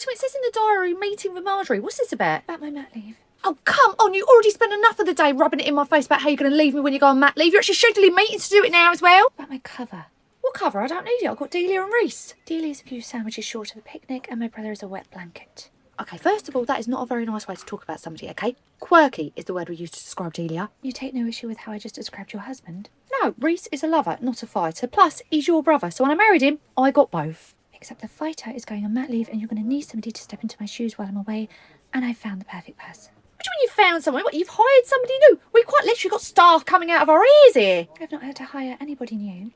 to it says in the diary, meeting with Marjorie. What's this about? About my mat leave. Oh, come on, you already spent enough of the day rubbing it in my face about how you're going to leave me when you go on mat leave. You're actually scheduling meetings to do it now as well. About my cover. What cover? I don't need it. I've got Delia and Reese. Delia's a few sandwiches short of a picnic and my brother is a wet blanket. Okay, first of all, that is not a very nice way to talk about somebody, okay? Quirky is the word we use to describe Delia. You take no issue with how I just described your husband? No, Reese is a lover, not a fighter. Plus, he's your brother, so when I married him, I got both. Except the fighter is going on mat leave and you're going to need somebody to step into my shoes while I'm away, and I found the perfect person. What do you mean you found someone? What, you've hired somebody new? We quite literally got staff coming out of our ears here. I've not had to hire anybody new. In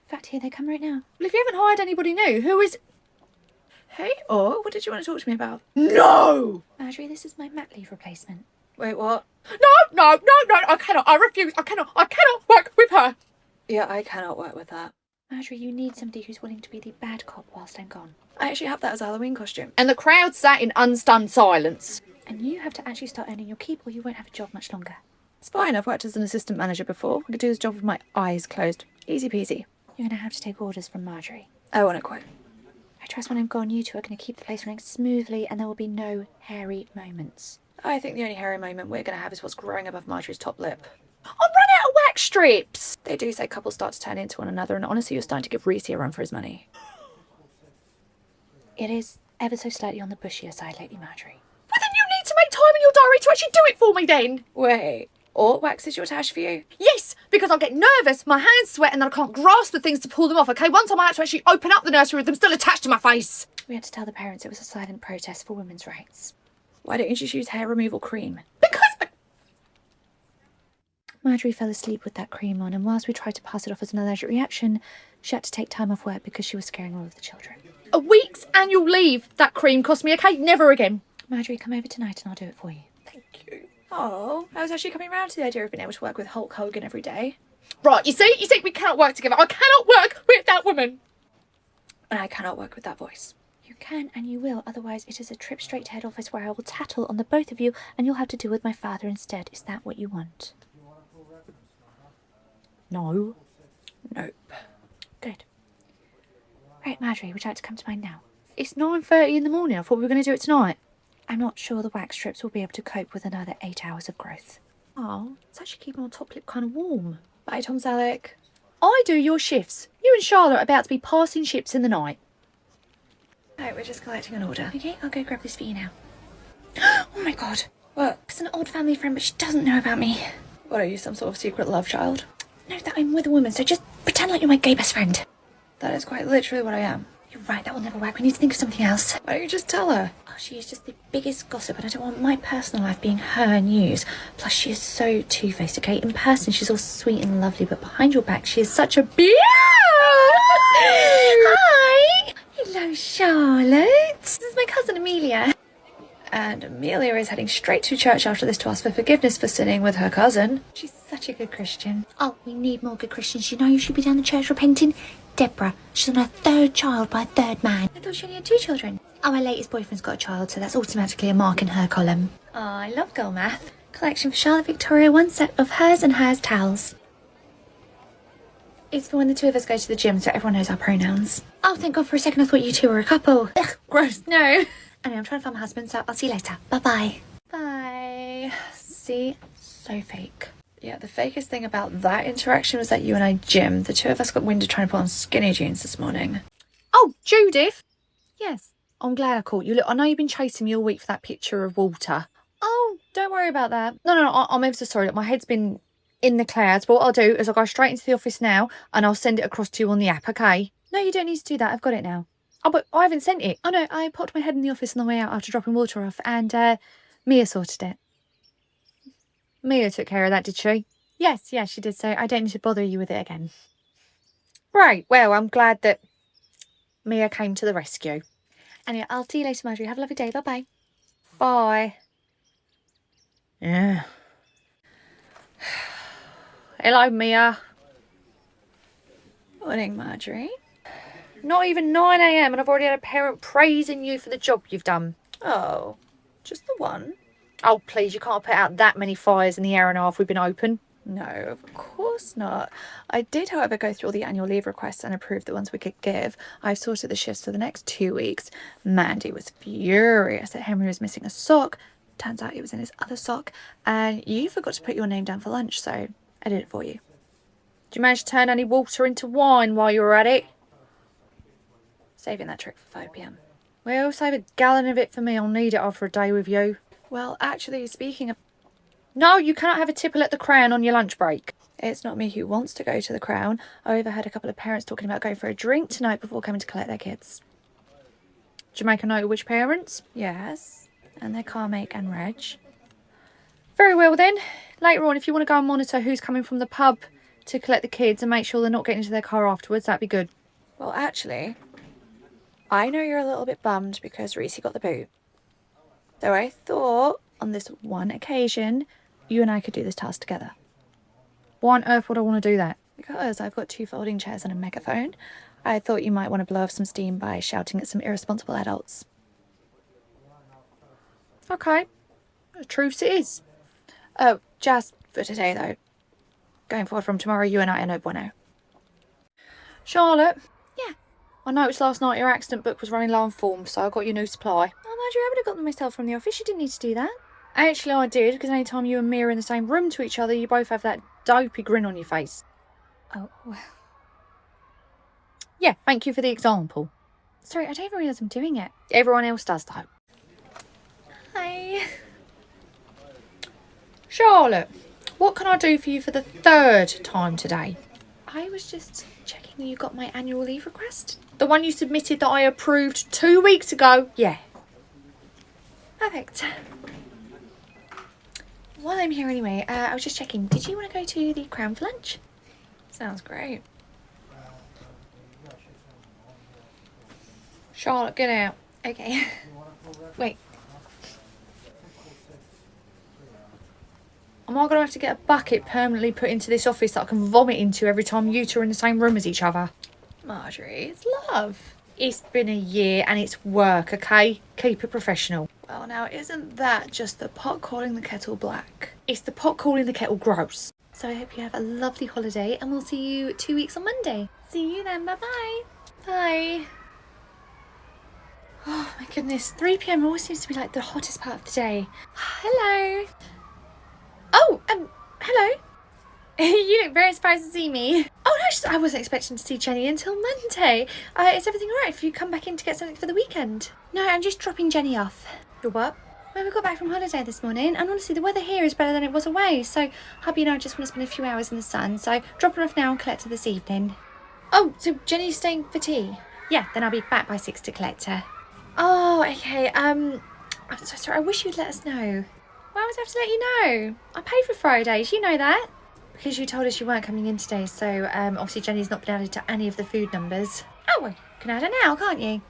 fact, here they come right now. Well, if you haven't hired anybody new, who is... Hey, or what did you want to talk to me about? No! Marjorie, this is my mat leave replacement. Wait, what? No, I cannot, I refuse, I cannot work with her. Yeah, I cannot work with that. Marjorie, you need somebody who's willing to be the bad cop whilst I'm gone. I actually have that as a Halloween costume. And the crowd sat in unstunned silence. And you have to actually start earning your keep or you won't have a job much longer. It's fine, I've worked as an assistant manager before. I could do this job with my eyes closed. Easy peasy. You're going to have to take orders from Marjorie. I want to quit. I trust when I'm gone, you two are going to keep the place running smoothly and there will be no hairy moments. I think the only hairy moment we're going to have is what's growing above Marjorie's top lip. I've run out of wax strips! They do say couples start to turn into one another, and honestly, you're starting to give Reese a run for his money. It is ever so slightly on the bushier side lately, Marjorie. Well, then you need to make time in your diary to actually do it for me then! Wait, or wax is your tash for you? Yes, because I'll get nervous, my hands sweat, and then I can't grasp the things to pull them off, okay? One time I had to actually open up the nursery with them still attached to my face. We had to tell the parents it was a silent protest for women's rights. Why don't you just use hair removal cream? Because Marjorie fell asleep with that cream on, and whilst we tried to pass it off as an allergic reaction, she had to take time off work because she was scaring all of the children. A week's annual leave that cream cost me, okay? Never again. Marjorie, come over tonight and I'll do it for you. Thank you. Oh, I was actually coming around to the idea of being able to work with Hulk Hogan every day. Right, you see, we cannot work together. I cannot work with that woman. And I cannot work with that voice. You can and you will, otherwise it is a trip straight to head office where I will tattle on the both of you and you'll have to deal with my father instead. Is that what you want? No. Nope. Good. Right, Marjorie, would you like to come to mine now? It's 9:30 in the morning. I thought we were going to do it tonight. I'm not sure the wax strips will be able to cope with another 8 hours of growth. Oh, it's actually keeping my top lip kind of warm. Bye, Tom Selleck. I do your shifts. You and Charlotte are about to be passing ships in the night. Right, we're just collecting an order. Okay, I'll go grab this for you now. Oh my god. What? It's an old family friend, but she doesn't know about me. What, are you some sort of secret love child? No, that I'm with a woman, so just pretend like you're my gay best friend. That is quite literally what I am. You're right, that will never work. We need to think of something else. Why don't you just tell her? Oh, she is just the biggest gossip, and I don't want my personal life being her news. Plus, she is so two-faced, okay? In person, she's all sweet and lovely, but behind your back, she is such a bitch. Hi! Hello, Charlotte. This is my cousin, Amelia. And Amelia is heading straight to church after this to ask for forgiveness for sinning with her cousin. She's such a good Christian. Oh, we need more good Christians. You know who should be down the church repenting? Deborah. She's on her third child by a third man. I thought she only had 2 children. Oh, her latest boyfriend's got a child, so that's automatically a mark in her column. Oh, I love girl math. Collection for Charlotte Victoria, 1 set of hers and hers towels. It's for when the 2 of us go to the gym, so everyone knows our pronouns. Oh, thank God, for a second I thought you 2 were a couple. Ugh, gross. No. Anyway, I'm trying to find my husband, so I'll see you later. Bye-bye. Bye. See? So fake. Yeah, the fakest thing about that interaction was that you and I gym. The 2 of us got winded trying to put on skinny jeans this morning. Oh, Judith. Yes. I'm glad I caught you. Look, I know you've been chasing me all week for that picture of Walter. Oh, don't worry about that. No, I'm ever so sorry. Look, my head's been in the clouds. But what I'll do is I'll go straight into the office now and I'll send it across to you on the app, okay? No, you don't need to do that. I've got it now. Oh, but I haven't sent it. Oh, no, I popped my head in the office on the way out after dropping water off and Mia sorted it. Mia took care of that, did she? Yes, she did, so I don't need to bother you with it again. Right, well, I'm glad that Mia came to the rescue. Anyway, I'll see you later, Marjorie. Have a lovely day. Bye-bye. Bye. Yeah. Hello, Mia. Morning, Marjorie. Not even 9 AM and I've already had a parent praising you for the job you've done. Oh, just the one? Oh, please, you can't put out that many fires in the hour and a half we've been open. No, of course not. I did, however, go through all the annual leave requests and approve the ones we could give. I've sorted the shifts for the next 2 weeks. Mandy was furious that Henry was missing a sock. Turns out it was in his other sock. And you forgot to put your name down for lunch, so I did it for you. Did you manage to turn any water into wine while you were at it? Saving that trick for 5 p.m. Well, save a gallon of it for me. I'll need it after a day with you. Well, actually, speaking of... No, you cannot have a tipple at the Crown on your lunch break. It's not me who wants to go to the Crown. I overheard a couple of parents talking about going for a drink tonight before coming to collect their kids. Did you make a note of which parents? Yes. And their car make and reg. Very well then. Later on, if you want to go and monitor who's coming from the pub to collect the kids and make sure they're not getting into their car afterwards, that'd be good. Well, actually, I know you're a little bit bummed because Reese got the boot. Though I thought, on this one occasion, you and I could do this task together. Why on earth would I want to do that? Because I've got 2 folding chairs and a megaphone. I thought you might want to blow off some steam by shouting at some irresponsible adults. Okay. A truce it is. Oh, just for today, though. Going forward from tomorrow, you and I are no bueno. Charlotte? Yeah. I noticed last night your accident book was running low on forms, so I got your new supply. Oh, Marjorie, I would have got them myself from the office. You didn't need to do that. Actually, I did, because any time you and me are in the same room to each other, you both have that dopey grin on your face. Oh, well. Yeah, thank you for the example. Sorry, I don't even realise I'm doing it. Everyone else does, though. Hi. Charlotte, what can I do for you for the 3rd time today? I was just checking you got my annual leave request. The one you submitted that I approved 2 weeks ago? Yeah. Perfect. While I'm here anyway, I was just checking. Did you want to go to the Crown for lunch? Sounds great. Charlotte, get out. Okay. Wait. Am I going to have to get a bucket permanently put into this office that I can vomit into every time you two are in the same room as each other? Marjorie, it's love. It's been a year and it's work, okay? Keep it professional. Well, now, isn't that just the pot calling the kettle black? It's the pot calling the kettle gross. So I hope you have a lovely holiday and we'll see you 2 weeks on Monday. See you then. Bye-bye. Bye. Oh my goodness, 3 p.m. always seems to be like the hottest part of the day. Hello. Oh, hello. You look very surprised to see me. Oh no, I wasn't expecting to see Jenny until Monday. Is everything alright if you come back in to get something for the weekend? No, I'm just dropping Jenny off. Your what? Well, we got back from holiday this morning and honestly the weather here is better than it was away, so hubby and I just want to spend a few hours in the sun, so drop her off now and collect her this evening. Oh, so Jenny's staying for tea? Yeah, then I'll be back by 6 to collect her. Oh, okay, I'm so sorry, I wish you'd let us know. Why would I have to let you know? I pay for Fridays, you know that. Because you told us you weren't coming in today, so obviously Jenny's not been added to any of the food numbers. Oh, well, you can add her now, can't you?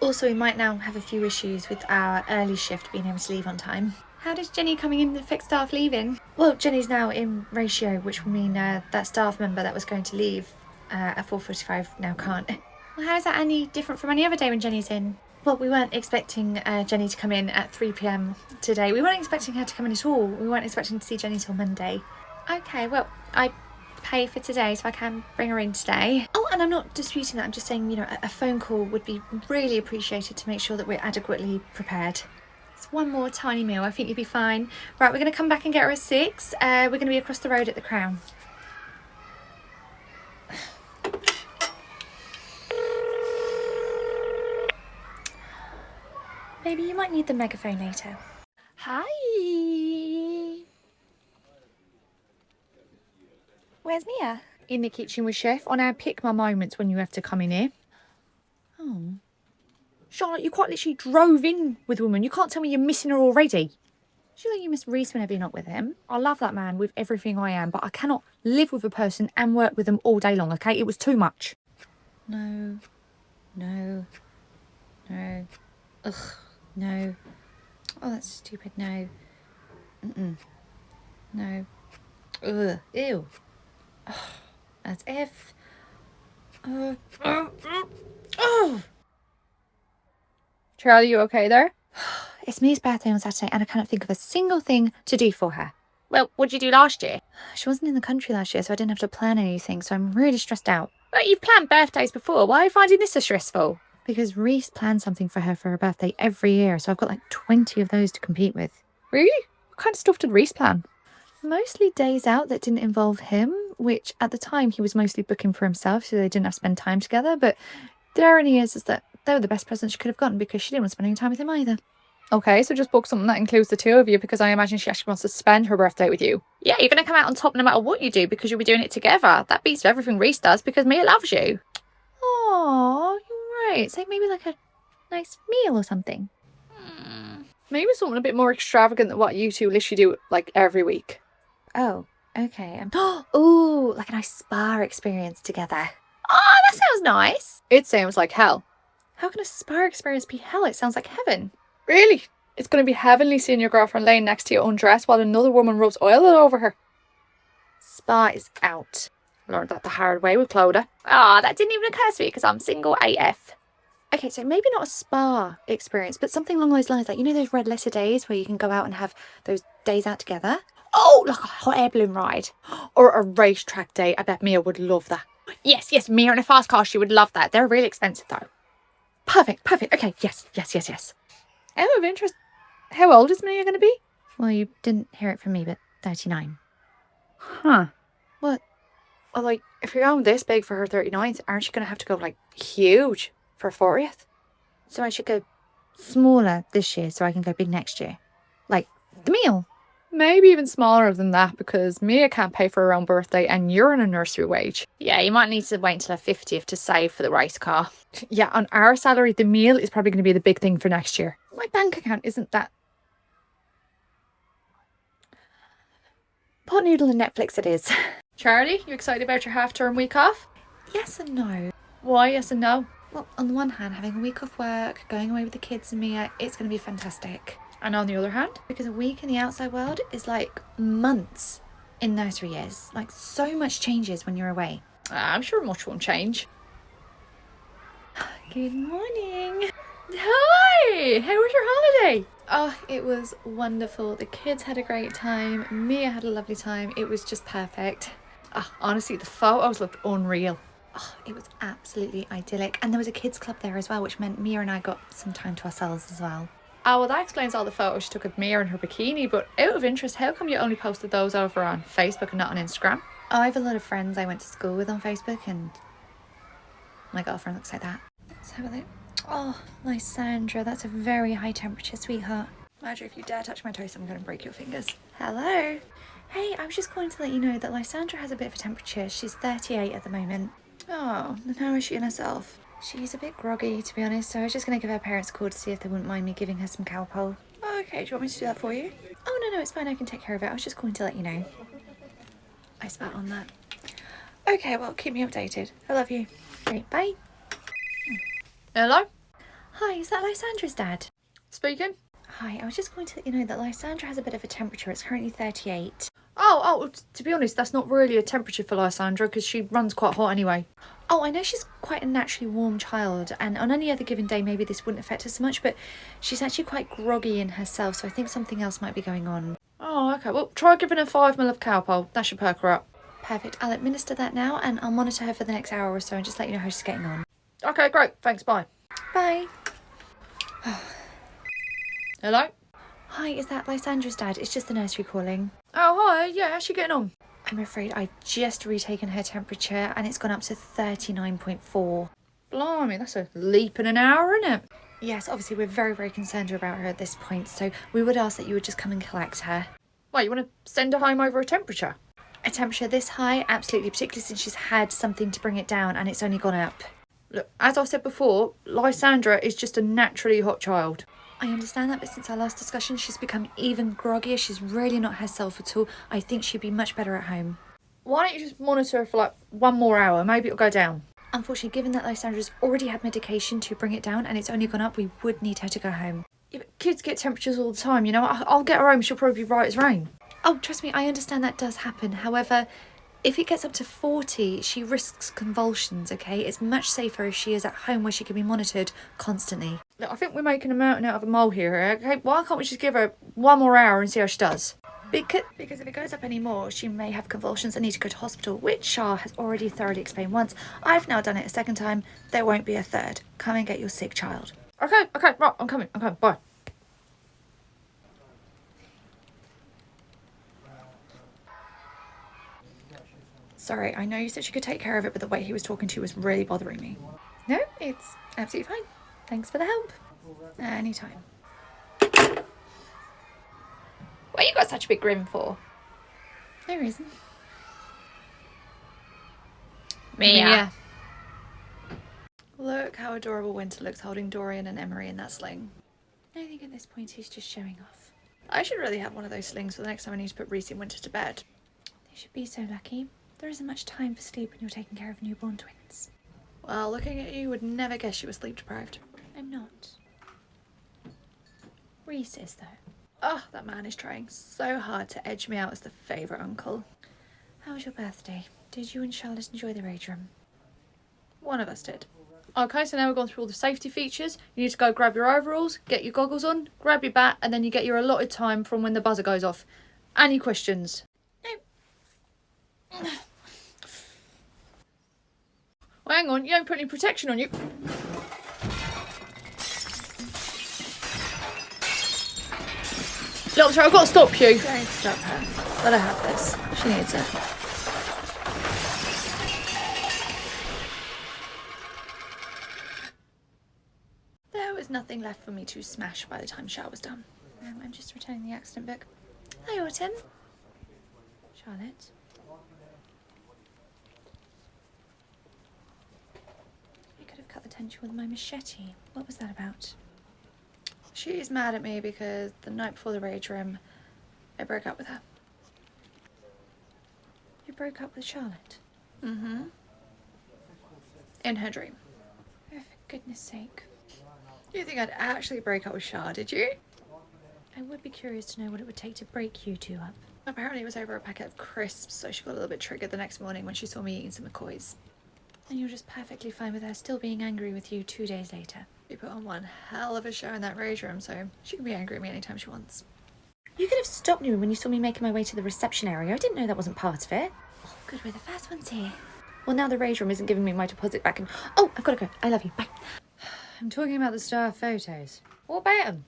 Also, we might now have a few issues with our early shift being able to leave on time. How does Jenny coming in affect staff leaving? Well, Jenny's now in ratio, which will mean that staff member that was going to leave at 4:45 now can't. Well, how is that any different from any other day when Jenny's in? Well, we weren't expecting Jenny to come in at 3 p.m. today. We weren't expecting her to come in at all. We weren't expecting to see Jenny till Monday. Okay, well, I pay for today, so I can bring her in today. Oh, and I'm not disputing that. I'm just saying, you know, a phone call would be really appreciated to make sure that we're adequately prepared. It's one more tiny meal. I think you'll be fine. Right, we're going to come back and get her at 6. We're going to be across the road at the Crown. Maybe you might need the megaphone later. Hi. Where's Mia? In the kitchen with Chef on our pick my moments when you have to come in here. Oh. Charlotte, you quite literally drove in with a woman. You can't tell me you're missing her already. Surely you miss Reese whenever you're not with him. I love that man with everything I am, but I cannot live with a person and work with them all day long, okay? It was too much. No. No. No. Ugh. No. Oh, that's stupid. No. Mm-mm. No. Ugh. Ew. Oh, as if. Oh! Charlie, you okay there? It's Mia's birthday on Saturday and I cannot think of a single thing to do for her. Well, what'd you do last year? She wasn't in the country last year, so I didn't have to plan anything, so I'm really stressed out. But you've planned birthdays before. Why are you finding this so stressful? Because Reese plans something for her birthday every year, so I've got like 20 of those to compete with. Really? What kind of stuff did Reese plan? Mostly days out that didn't involve him, which at the time he was mostly booking for himself, so they didn't have to spend time together. But the irony is that they were the best presents she could have gotten because she didn't want to spend any time with him either. Okay, so just book something that includes the two of you, because I imagine she actually wants to spend her birthday with you. Yeah, you're going to come out on top no matter what you do because you'll be doing it together. That beats everything Reese does because Mia loves you. Oh, you're right. So maybe like a nice meal or something. Maybe something a bit more extravagant than what you two literally do like every week. Oh, okay. Ooh, like a nice spa experience together. Oh, that sounds nice. It sounds like hell. How can a spa experience be hell? It sounds like heaven. Really? It's going to be heavenly seeing your girlfriend laying next to you undressed while another woman rubs oil all over her. Spa is out. Learned that the hard way with Clodagh. Ah, that didn't even occur to me because I'm single AF. Okay, so maybe not a spa experience, but something along those lines. Like, you know those red letter days where you can go out and have those days out together? Oh, like a hot air balloon ride. Or a racetrack day. I bet Mia would love that. Yes, Mia in a fast car, she would love that. They're really expensive though. Perfect. Okay, yes. Out of interest, how old is Mia going to be? Well, you didn't hear it from me, but 39. Huh. What? Well, like, if you're going this big for her 39th, aren't you going to have to go, like, huge for 40th? So I should go smaller this year so I can go big next year? Like, the meal? Maybe even smaller than that, because Mia can't pay for her own birthday and you're on a nursery wage. Yeah, you might need to wait until her 50th to save for the race car. Yeah, on our salary, the meal is probably going to be the big thing for next year. My bank account isn't that... Pot noodle and Netflix it is. Charlie, you excited about your half-term week off? Yes and no. Why yes and no? Well, on the one hand, having a week off work, going away with the kids and Mia, it's going to be fantastic. And on the other hand? Because a week in the outside world is like months in nursery years. Like, so much changes when you're away. I'm sure much won't change. Good morning. Hi! How was your holiday? Oh, it was wonderful. The kids had a great time. Mia had a lovely time. It was just perfect. Honestly, the photos looked unreal. Oh, it was absolutely idyllic. And there was a kids club there as well, which meant Mia and I got some time to ourselves as well. Oh, well, that explains all the photos she took of Mia in her bikini, but out of interest, how come you only posted those over on Facebook and not on Instagram? Oh, I have a lot of friends I went to school with on Facebook, and my girlfriend looks like that. Let's have a look. Oh, Lysandra, that's a very high temperature, sweetheart. Marjorie, if you dare touch my toast, I'm going to break your fingers. Hello. Hey, I was just going to let you know that Lysandra has a bit of a temperature. She's 38 at the moment. Oh, and how is she in herself? She's a bit groggy, to be honest, so I was just going to give her parents a call to see if they wouldn't mind me giving her some Calpol. Oh, okay, do you want me to do that for you? Oh, no, it's fine, I can take care of it. I was just going to let you know. I spat on that. Okay, well, keep me updated. I love you. Great, bye. Hello? Hi, is that Lysandra's dad? Speaking. Hi, I was just going to let you know that Lysandra has a bit of a temperature. It's currently 38. Oh, to be honest, that's not really a temperature for Lysandra because she runs quite hot anyway. Oh, I know she's quite a naturally warm child, and on any other given day maybe this wouldn't affect her so much, but she's actually quite groggy in herself, so I think something else might be going on. Oh, okay. Well, try giving her 5 ml of Calpol. That should perk her up. Perfect. I'll administer that now, and I'll monitor her for the next hour or so and just let you know how she's getting on. Okay, great. Thanks, bye. Bye. Hello? Hi, is that Lysandra's dad? It's just the nursery calling. Oh, hi. Yeah, how's she getting on? I'm afraid I've just retaken her temperature and it's gone up to 39.4. Blimey, that's a leap in an hour, isn't it? Yes, obviously we're very, very concerned about her at this point, so we would ask that you would just come and collect her. Wait, you want to send her home over a temperature? A temperature this high? Absolutely, particularly since she's had something to bring it down and it's only gone up. Look, as I said before, Lysandra is just a naturally hot child. I understand that, but since our last discussion, she's become even groggier. She's really not herself at all. I think she'd be much better at home. Why don't you just monitor her for like 1 more hour? Maybe it'll go down. Unfortunately, given that Lysandra's already had medication to bring it down and it's only gone up, we would need her to go home. Yeah, but kids get temperatures all the time, you know. I'll get her home. She'll probably be right as rain. Oh, trust me, I understand that does happen. However, if it gets up to 40, she risks convulsions, okay? It's much safer if she is at home where she can be monitored constantly. Look, I think we're making a mountain out of a mole here, okay? Why can't we just give her 1 more hour and see how she does? Because if it goes up any more, she may have convulsions and need to go to hospital, which Shah has already thoroughly explained once. I've now done it a second time. There won't be a third. Come and get your sick child. Okay, right, I'm coming, bye. Sorry, I know you said she could take care of it, but the way he was talking to you was really bothering me. No, it's absolutely fine. Thanks for the help. Anytime. What you got such a big grin for? No reason. Mia. Look how adorable Winter looks holding Dorian and Emery in that sling. I think at this point he's just showing off. I should really have one of those slings for the next time I need to put Reese and Winter to bed. They should be so lucky. There isn't much time for sleep when you're taking care of newborn twins. Well, looking at you would never guess you were sleep deprived. I'm not. Reese is, though. Oh, that man is trying so hard to edge me out as the favourite uncle. How was your birthday? Did you and Charlotte enjoy the rage room? One of us did. Okay, so now we've gone through all the safety features. You need to go grab your overalls, get your goggles on, grab your bat, and then you get your allotted time from when the buzzer goes off. Any questions? No. Well, hang on, you don't put any protection on you. Doctor, I've got to stop you. Don't stop her. Let her have this. She needs it. There was nothing left for me to smash by the time shower was done. I'm just returning the accident book. Hi, Autumn. Charlotte. I could have cut the tension with my machete. What was that about? She's mad at me because the night before the rage room, I broke up with her. You broke up with Charlotte? Mm-hmm. In her dream. Oh, for goodness sake. You think I'd actually break up with Char, did you? I would be curious to know what it would take to break you two up. Apparently it was over a packet of crisps, so she got a little bit triggered the next morning when she saw me eating some McCoys. And you're just perfectly fine with her still being angry with you 2 days later. She put on one hell of a show in that rage room, so she can be angry at me anytime she wants. You could have stopped me when you saw me making my way to the reception area. I didn't know that wasn't part of it. Oh, good, we're the first ones here. Well, now the rage room isn't giving me my deposit back and... Oh, I've got to go. I love you. Bye. I'm talking about the star photos. What about them?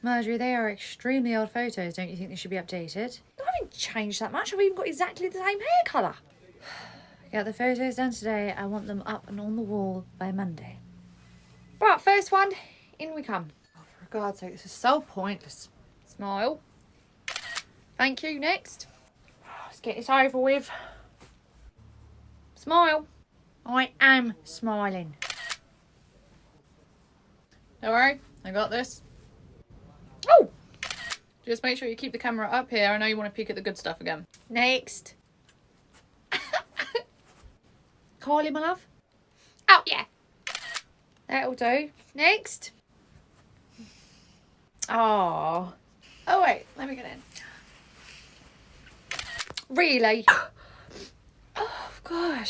Marjorie, they are extremely old photos. Don't you think they should be updated? I haven't changed that much. I've even got exactly the same hair colour. Get the photos done today. I want them up and on the wall by Monday. Right, first one. In we come. Oh, for God's sake, this is so pointless. Smile. Thank you. Next. Let's get this over with. Smile. I am smiling. Don't worry, I got this. Oh! Just make sure you keep the camera up here. I know you want to peek at the good stuff again. Next. Carly, my love. Oh, yeah. That'll do. Next. Oh. Oh, wait. Let me get in. Really? Oh, God.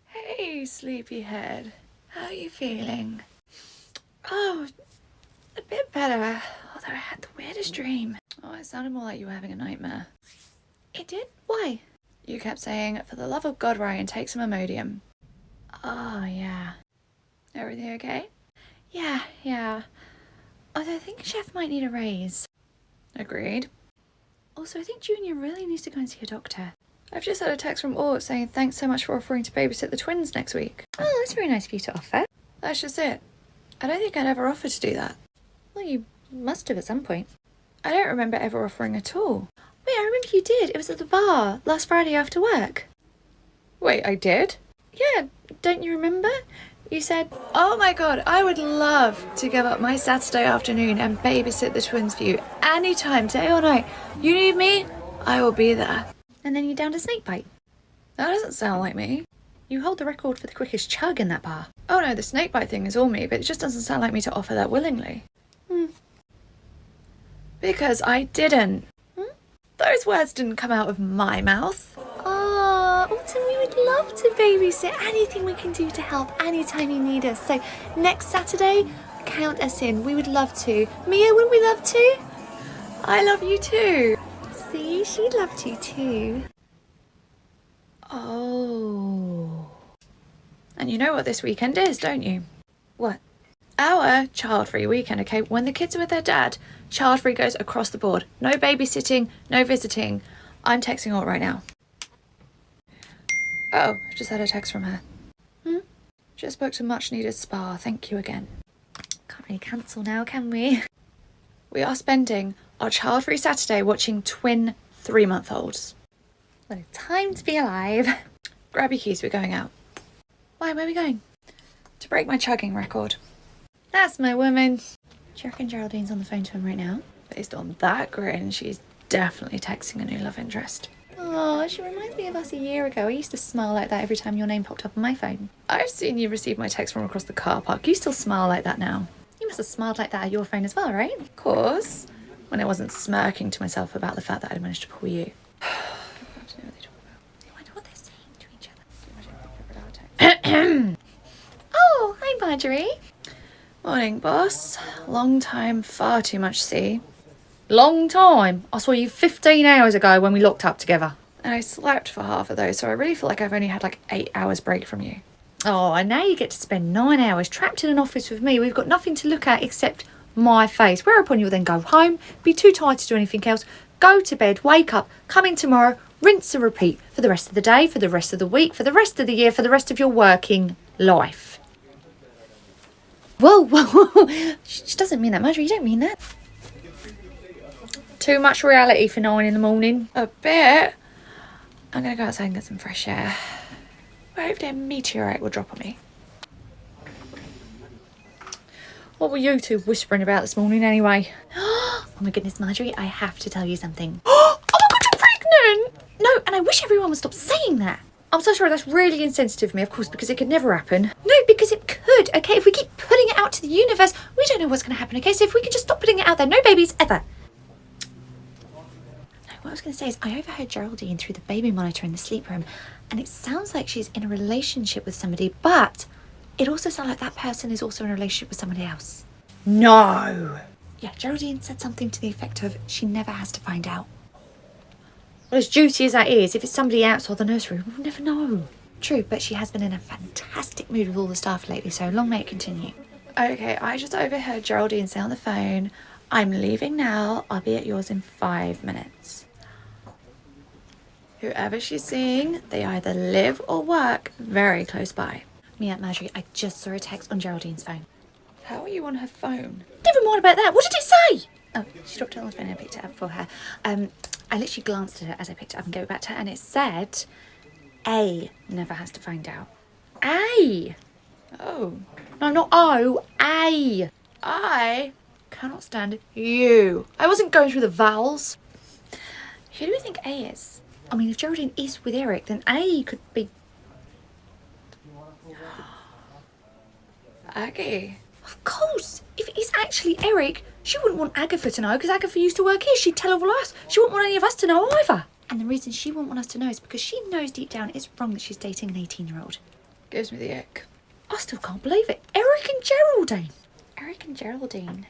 Hey, sleepyhead. How are you feeling? Oh, a bit better. Although I had the weirdest dream. Oh, it sounded more like you were having a nightmare. It did? Why? You kept saying, for the love of God, Ryan, take some Imodium. Oh, yeah. Everything okay? Yeah. Although I think Chef might need a raise. Agreed. Also, I think Junior really needs to go and see a doctor. I've just had a text from Ort saying thanks so much for offering to babysit the twins next week. Oh, that's very nice of you to offer. That's just it. I don't think I'd ever offered to do that. Well, you must have at some point. I don't remember ever offering at all. Wait, I remember you did. It was at the bar last Friday after work. Wait, I did? Yeah, don't you remember? You said, oh my God, I would love to give up my Saturday afternoon and babysit the twins for you anytime, day or night. You need me? I will be there. And then you downed a snake bite. That doesn't sound like me. You hold the record for the quickest chug in that bar. Oh no, the snakebite thing is all me, but it just doesn't sound like me to offer that willingly. Because I didn't. Those words didn't come out of my mouth. Oh, Autumn, we would love to babysit. Anything we can do to help anytime you need us. So next Saturday, count us in. We would love to. Mia, would we love to? I love you too. See, she'd love to too. Oh. And you know what this weekend is, don't you? What? Our child-free weekend, okay? When the kids are with their dad, child-free goes across the board. No babysitting, no visiting. I'm texting her right now. Oh, I just had a text from her. Just booked a much-needed spa. Thank you again. Can't really cancel now, can we? We are spending our child-free Saturday watching twin 3-month-olds. What a time to be alive. Grab your keys, we're going out. Why, where are we going? To break my chugging record. That's my woman. Do you reckon Geraldine's on the phone to him right now? Based on that grin, she's definitely texting a new love interest. Oh, she reminds me of us a year ago. I used to smile like that every time your name popped up on my phone. I've seen you receive my text from across the car park. You still smile like that now. You must have smiled like that at your phone as well, right? Of course. When I wasn't smirking to myself about the fact that I'd managed to pull you. I wonder what they're saying to each other. Oh, hi Marjorie. Morning, boss. Long time, far too much see. Long time? I saw you 15 hours ago when we locked up together. And I slept for half of those, so I really feel like I've only had like 8 hours break from you. Oh, and now you get to spend 9 hours trapped in an office with me. We've got nothing to look at except my face. Whereupon you'll then go home, be too tired to do anything else, go to bed, wake up, come in tomorrow, rinse and repeat for the rest of the day, for the rest of the week, for the rest of the year, for the rest of your working life. Whoa, whoa, whoa. She doesn't mean that, Marjorie. You don't mean that. Too much reality for 9 in the morning. A bit. I'm going to go outside and get some fresh air. I hope that meteorite will drop on me. What were you two whispering about this morning anyway? Oh my goodness, Marjorie, I have to tell you something. Oh my god, you're pregnant! No, and I wish everyone would stop saying that. I'm so sorry, that's really insensitive of me, of course, because it could never happen. No, because it could, okay? If we keep putting it out to the universe, we don't know what's going to happen, okay? So if we can just stop putting it out there, no babies ever. No, what I was going to say is I overheard Geraldine through the baby monitor in the sleep room, and it sounds like she's in a relationship with somebody, but it also sounds like that person is also in a relationship with somebody else. No! Yeah, Geraldine said something to the effect of she never has to find out. Well, as juicy as that is, if it's somebody outside the nursery, we'll never know. True, but she has been in a fantastic mood with all the staff lately, so long may it continue. Okay, I just overheard Geraldine say on the phone, I'm leaving now, I'll be at yours in 5 minutes. Whoever she's seeing, they either live or work very close by. Marjorie, I just saw a text on Geraldine's phone. How are you on her phone? Never mind about that. What did it say? Oh, she dropped it on the phone and I picked it up for her. I literally glanced at it as I picked it up and gave it back to her, and it said, A never has to find out. A. Oh. No, not O. A. I cannot stand you. I wasn't going through the vowels. Who do we think A is? I mean, if Geraldine is with Eric, then A could be... Aggie. Of course! If it is actually Eric, she wouldn't want Agatha to know, because Agatha used to work here. She'd tell all of us. She wouldn't want any of us to know either. And the reason she wouldn't want us to know is because she knows deep down it's wrong that she's dating an 18-year-old. Gives me the ick. I still can't believe it. Eric and Geraldine. Eric and Geraldine.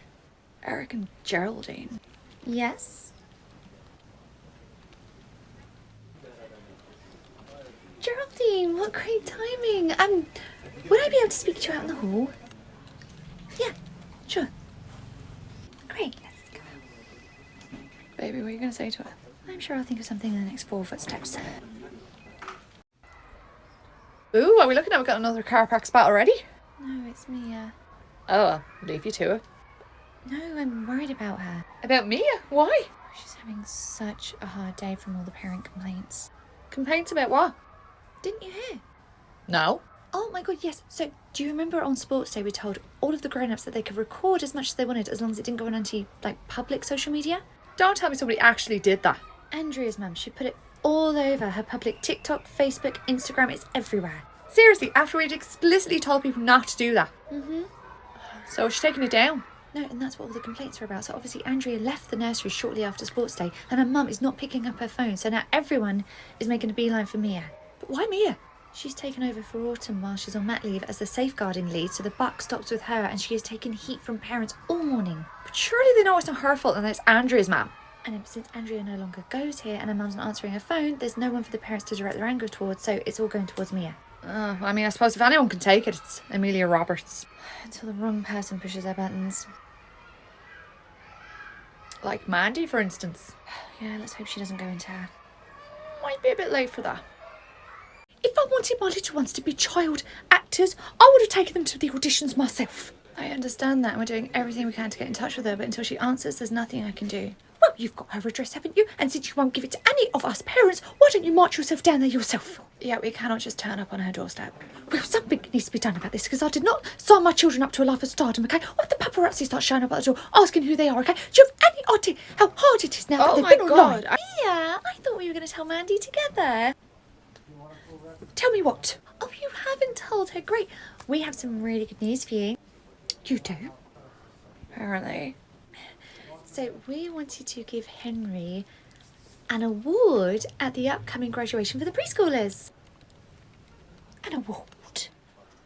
Eric and Geraldine. Yes? Geraldine, what great timing. Would I be able to speak to you out in the hall? Yeah, sure. Great, let's go. Baby, what are you going to say to her? I'm sure I'll think of something in the next 4 footsteps. Ooh, are we looking at we got another car park spot already? No, it's Mia. Oh, I'll leave you to her. No, I'm worried about her. About Mia? Why? She's having such a hard day from all the parent complaints. Complaints about what? Didn't you hear? No. Oh my god, yes. So, do you remember on Sports Day we told all of the grown-ups that they could record as much as they wanted as long as it didn't go on onto, public social media? Don't tell me somebody actually did that. Andrea's mum, she put it all over her public TikTok, Facebook, Instagram, it's everywhere. Seriously, after we'd explicitly told people not to do that. Mm-hmm. So she's taking it down. No, and that's what all the complaints are about. So obviously Andrea left the nursery shortly after Sports Day and her mum is not picking up her phone. So now everyone is making a beeline for Mia. But why Mia? She's taken over for Autumn while she's on mat leave as the safeguarding lead, so the buck stops with her and she has taken heat from parents all morning. But surely they know it's not her fault and it's Andrea's mum. And then since Andrea no longer goes here and her mum's not answering her phone, there's no one for the parents to direct their anger towards, so it's all going towards Mia. I mean, I suppose if anyone can take it, it's Amelia Roberts. Until the wrong person pushes their buttons. Like Mandy, for instance. Yeah, let's hope she doesn't go into her. Might be a bit late for that. If I wanted my little ones to be child actors, I would have taken them to the auditions myself. I understand that, and we're doing everything we can to get in touch with her, but until she answers, there's nothing I can do. Well, you've got her address, haven't you? And since you won't give it to any of us parents, why don't you march yourself down there yourself? Yeah, we cannot just turn up on her doorstep. Well, something needs to be done about this, because I did not sign my children up to a life of stardom, okay? What if the paparazzi start showing up at the door, asking who they are, okay? Do you have any idea how hard it is now that they've been online? Yeah, I thought we were going to tell Mandy together. Tell me what? Oh, you haven't told her. Great. We have some really good news for you. You do? Apparently. So we wanted to give Henry an award at the upcoming graduation for the preschoolers. An award?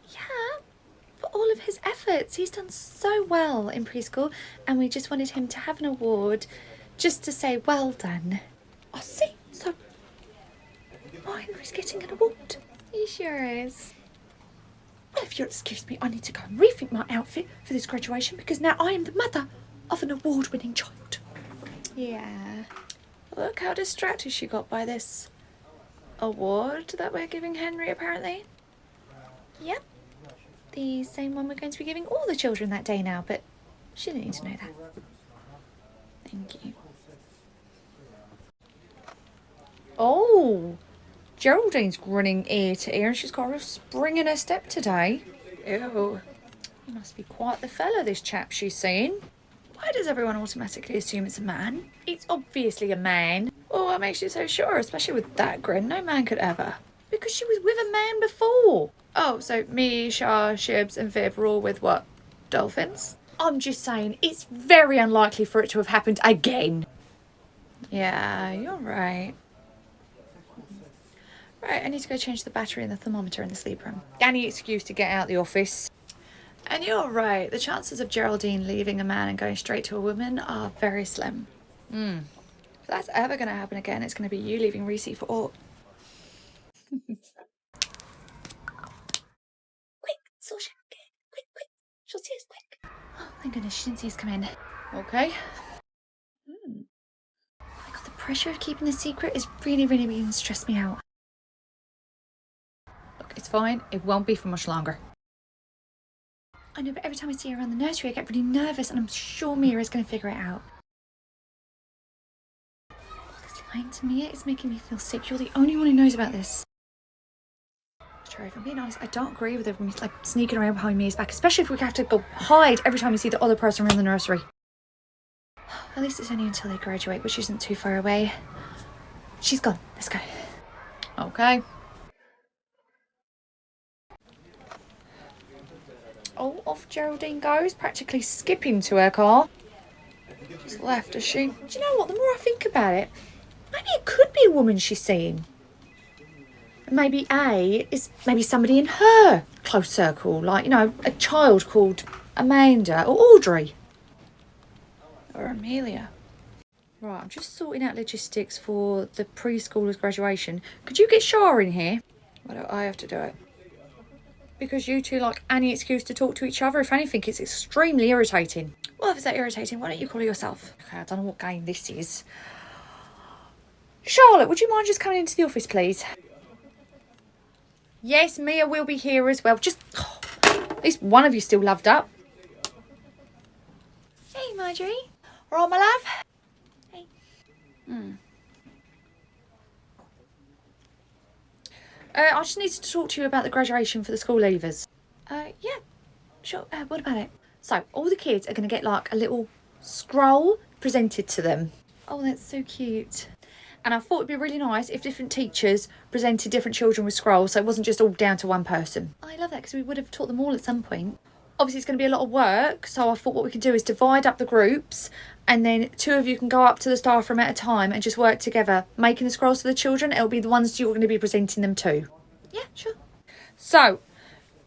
Yeah, for all of his efforts. He's done so well in preschool, and we just wanted him to have an award just to say well done. I see. So, my Henry's getting an award. He sure is. Well, if you'll excuse me, I need to go and rethink my outfit for this graduation, because now I am the mother of an award-winning child. Yeah. Look how distracted she got by this award that we're giving Henry, apparently. Yep. The same one we're going to be giving all the children that day now, but she didn't need to know that. Thank you. Oh, Geraldine's grinning ear to ear, and she's got a real spring in her step today. Ew. He must be quite the fella, this chap she's seeing. Why does everyone automatically assume it's a man? It's obviously a man. Oh, what makes you so sure? Especially with that grin. No man could ever. Because she was with a man before. Oh, so me, Shah, Shibs and Viv were all with what? Dolphins? I'm just saying, it's very unlikely for it to have happened again. Yeah, you're right. Right, I need to go change the battery in the thermometer in the sleep room. Any excuse to get out of the office. And you're right, the chances of Geraldine leaving a man and going straight to a woman are very slim. If that's ever going to happen again, it's going to be you leaving Reese for aught. Quick, Saoirse, quick. She'll see us quick. Oh, thank goodness she didn't see us come in. Okay. Oh my god, the pressure of keeping the secret is really beginning to stress me out. Look, it's fine. It won't be for much longer. I know, but every time I see her around the nursery, I get really nervous, and I'm sure Mia is going to figure it out. All this lying to Mia is making me feel sick. You're the only one who knows about this. Sure, if I'm being honest, I don't agree with everyone like sneaking around behind Mia's back, especially if we have to go hide every time you see the other person around the nursery. At least it's only until they graduate, which isn't too far away. She's gone. Let's go. Okay. Oh, off Geraldine goes, practically skipping to her car. She's left, has she? Do you know what? The more I think about it, maybe it could be a woman she's seeing. Maybe A is maybe somebody in her close circle, like, you know, a child called Amanda or Audrey. Or Amelia. Right, I'm just sorting out logistics for the preschoolers' graduation. Could you get Shah in here? Why do I have to do it? Because you two like any excuse to talk to each other. If anything, it's extremely irritating. Well, if it's that irritating, why don't you call her yourself? Okay, I don't know what game this is. Charlotte, would you mind just coming into the office, please? Yes, Mia will be here as well. Just, at least one of you still loved up. Hey, Marjorie. All right, my love? Hey. I just needed to talk to you about the graduation for the school leavers. Yeah. Sure. What about it? So, all the kids are going to get like a little scroll presented to them. Oh, that's so cute. And I thought it'd be really nice if different teachers presented different children with scrolls, so it wasn't just all down to one person. I love that, because we would have taught them all at some point. Obviously, it's going to be a lot of work, so I thought what we could do is divide up the groups, and then 2 of you can go up to the staff room at a time and just work together, making the scrolls for the children. It'll be the ones you're going to be presenting them to. Yeah, sure. So,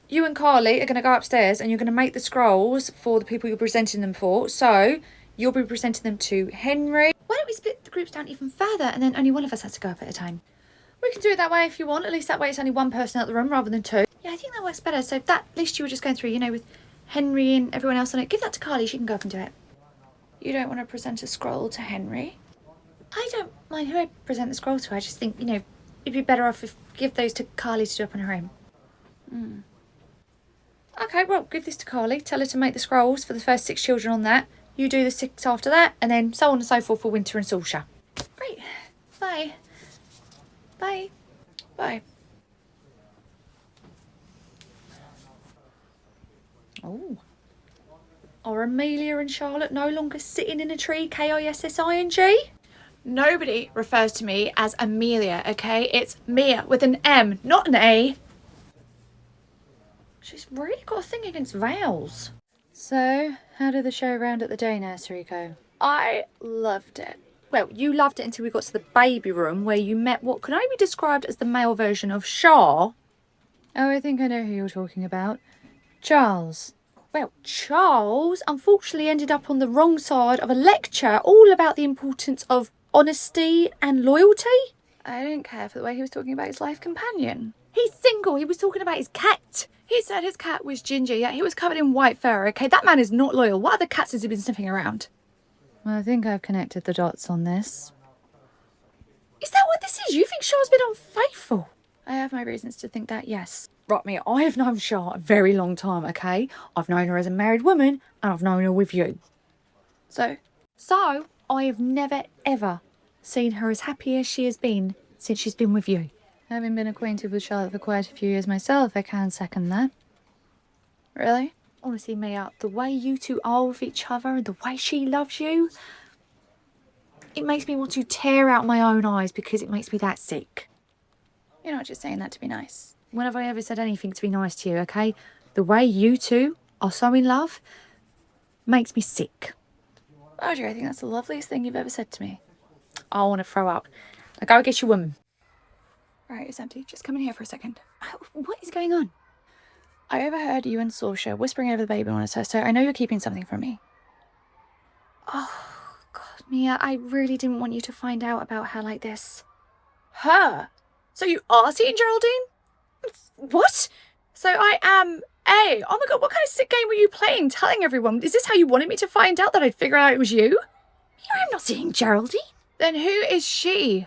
you and Carly are going to go upstairs and you're going to make the scrolls for the people you're presenting them for. So, you'll be presenting them to Henry. Why don't we split the groups down even further and then only one of us has to go up at a time. We can do it that way if you want. At least that way it's only one person out the room rather than two. Yeah, I think that works better. So that list you were just going through, you know, with Henry and everyone else on it, give that to Carly. She can go up and do it. You don't want to present a scroll to Henry? I don't mind who I present the scroll to. I just think, you know, it'd be better off if give those to Carly to do up on her own. Okay, well, give this to Carly. Tell her to make the scrolls for the first 6 children on that. You do the 6 after that, and then so on and so forth for Winter and Saoirse. Great. Bye. Bye. Bye. Oh. Are Amelia and Charlotte no longer sitting in a tree, Kissing? Nobody refers to me as Amelia, okay? It's Mia with an M, not an A. She's really got a thing against vowels. So, how did the show round at the day nursery go? I loved it. Well, you loved it until we got to the baby room where you met what can only be described as the male version of Shah. Oh, I think I know who you're talking about. Charles. Well, Charles unfortunately ended up on the wrong side of a lecture all about the importance of honesty and loyalty. I didn't care for the way he was talking about his life companion. He's single. He was talking about his cat. He said his cat was ginger, yet he was covered in white fur, okay? That man is not loyal. What other cats has he been sniffing around? Well, I think I've connected the dots on this. Is that what this is? You think Shah's been unfaithful? I have my reasons to think that, yes. Right, Mia, I have known Shah a very long time, okay? I've known her as a married woman, and I've known her with you. So, I have never, ever seen her as happy as she has been since she's been with you. Having been acquainted with Charlotte for quite a few years myself, I can second that. really? Honestly, Mia, the way you two are with each other and the way she loves you, it makes me want to tear out my own eyes because it makes me that sick. You're not just saying that to be nice. When have I ever said anything to be nice to you, okay? The way you two are so in love makes me sick. Audrey, I think that's the loveliest thing you've ever said to me. I want to throw up. Now go get your woman. Right, it's empty. Just come in here for a second. What is going on? I overheard you and Saoirse whispering over the baby monitor, so I know you're keeping something from me. Oh, God, Mia, I really didn't want you to find out about her like this. Her? So you are seeing Geraldine? What? So I am A. Oh my God, what kind of sick game were you playing, telling everyone? Is this how you wanted me to find out that I'd figure out it was you? Mia, I'm not seeing Geraldine. Then who is she?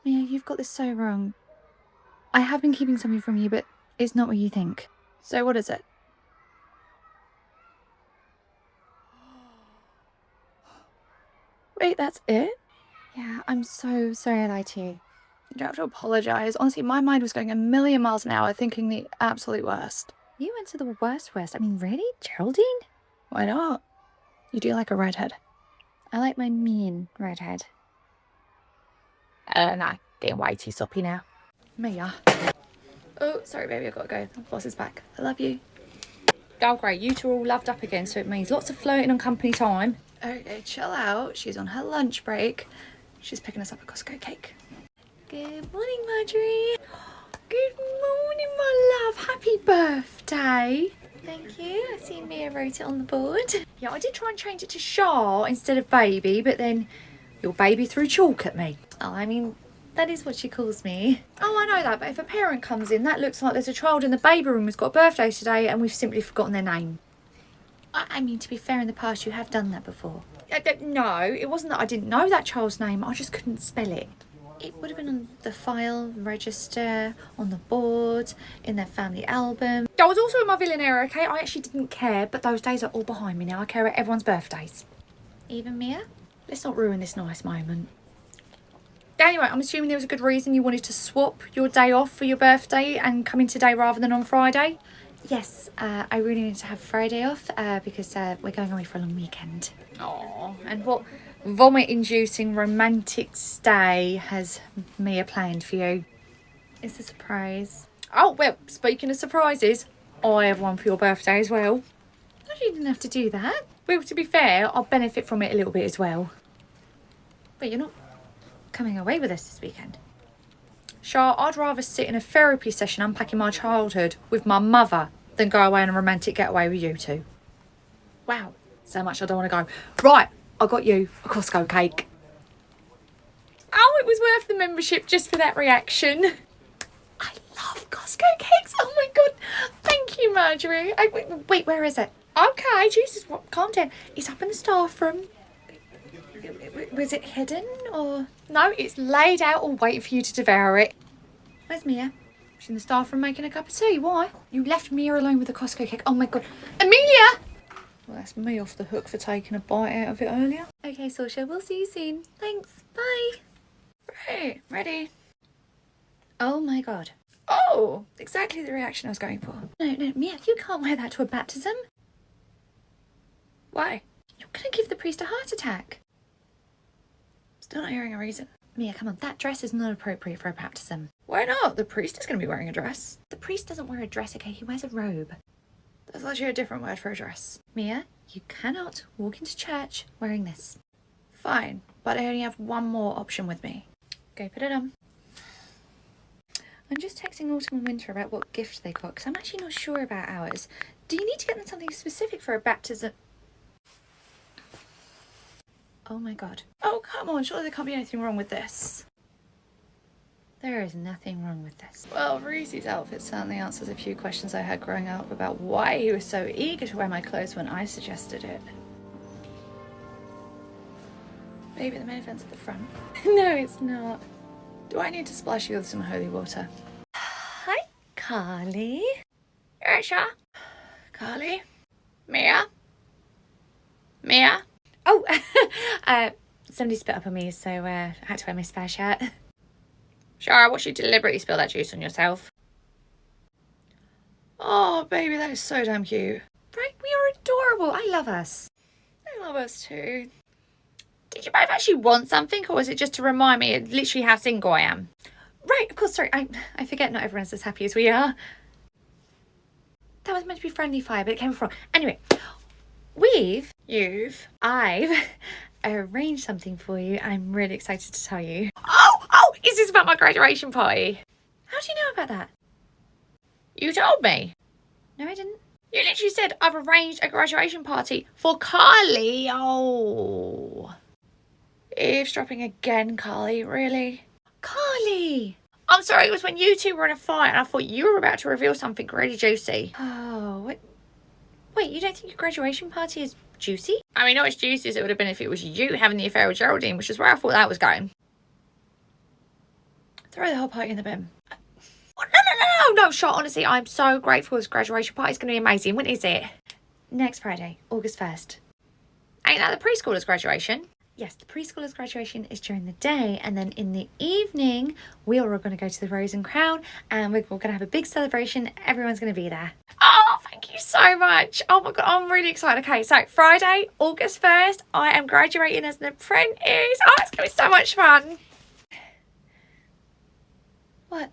Mia, you've got this so wrong. I have been keeping something from you, but it's not what you think. So what is it? Wait, that's it? Yeah, I'm so sorry I lied to you. You don't have to apologise. Honestly, my mind was going a million miles an hour thinking the absolute worst. You went to the worst. I mean, really? Geraldine? Why not? You do like a redhead. I like my mean redhead. Nah, getting way too soppy now. Mia. Oh, sorry, baby, I've got to go. The boss is back. I love you. Oh, great. You two are all loved up again, so it means lots of flirting and company time. Okay, chill out. She's on her lunch break. She's picking us up a Costco cake. Good morning, Marjorie. Good morning, my love. Happy birthday. Thank you. I see Mia wrote it on the board. Yeah, I did try and change it to Shah instead of baby, but then your baby threw chalk at me. Oh, I mean, that is what she calls me. Oh, I know that, but if a parent comes in, that looks like there's a child in the baby room who's got a birthday today and we've simply forgotten their name. I mean, to be fair, in the past you have done that before. No, it wasn't that I didn't know that child's name, I just couldn't spell it. It would have been on the file, register, on the board, in their family album. I was also in my villain era, okay? I actually didn't care, but those days are all behind me now. I care about everyone's birthdays. Even Mia? Let's not ruin this nice moment. Anyway, I'm assuming there was a good reason you wanted to swap your day off for your birthday and come in today rather than on Friday. Yes, I really need to have Friday off because we're going away for a long weekend. Oh, and what vomit-inducing romantic stay has Mia planned for you? It's a surprise. Oh, well, speaking of surprises, I have one for your birthday as well. Oh, you didn't have to do that. Well, to be fair, I'll benefit from it a little bit as well. But you're not coming away with us this weekend. Shah, I'd rather sit in a therapy session unpacking my childhood with my mother than go away on a romantic getaway with you two. Wow, So much I don't want to go. Right, I got you a Costco cake. Oh, it was worth the membership just for that reaction. I love Costco cakes. Oh my god. Thank you, Marjorie. Wait, where is it? Okay, Jesus, calm down. It's up in the staff room. Was it hidden or? No, it's laid out all waiting for you to devour it. Where's Mia? She's in the staff room making a cup of tea. Why? You left Mia alone with the Costco cake. Oh my god. Amelia! Well, that's me off the hook for taking a bite out of it earlier. Okay, Saoirse, we'll see you soon. Thanks. Bye. Right, ready. Oh my god. Oh, exactly the reaction I was going for. No, Mia, you can't wear that to a baptism. Why? You're gonna give the priest a heart attack. Still not hearing a reason. Mia, come on, that dress is not appropriate for a baptism. Why not? The priest is gonna be wearing a dress. The priest doesn't wear a dress, okay? He wears a robe. That's actually a different word for a dress. Mia, you cannot walk into church wearing this. Fine, but I only have one more option with me. Go put it on. I'm just texting Autumn and Winter about what gift they got because I'm actually not sure about ours. Do you need to get them something specific for a baptism? Oh my god. Oh, come on, surely there can't be anything wrong with this. There is nothing wrong with this. Well, Reese's outfit certainly answers a few questions I had growing up about why he was so eager to wear my clothes when I suggested it. Maybe the main event's at the front. No, it's not. Do I need to splash you with some holy water? Hi, Carly. Ersha. Carly. Mia. Mia. Oh, somebody spit up on me, so I had to wear my spare shirt. Shara, watch you deliberately spill that juice on yourself. Oh, baby, that is so damn cute. Right, we are adorable. I love us. I love us too. Did you both actually want something, or was it just to remind me of literally how single I am? Right, of course, sorry. I forget not everyone's as happy as we are. That was meant to be friendly fire, but it came from... Anyway, I've arranged something for you. I'm really excited to tell you. Oh, is this about my graduation party? How do you know about that? You told me. No, I didn't. You literally said I've arranged a graduation party for Carly. Oh. Eavesdropping again, Carly, really? Carly! I'm sorry, it was when you two were in a fight and I thought you were about to reveal something really juicy. Oh, wait, you don't think your graduation party is juicy? I mean, not as juicy as it would have been if it was you having the affair with Geraldine, which is where I thought that was going. Throw the whole party in the bin. Oh, no, shot. Honestly, I'm so grateful this graduation party is going to be amazing. When is it? Next Friday, August 1st. Ain't that the preschoolers' graduation? Yes, the preschoolers' graduation is during the day, and then in the evening, we are all going to go to the Rose and Crown, and we're going to have a big celebration. Everyone's going to be there. Oh, thank you so much. Oh my God, I'm really excited. Okay, so Friday, August 1st, I am graduating as an apprentice. Oh, it's going to be so much fun. What?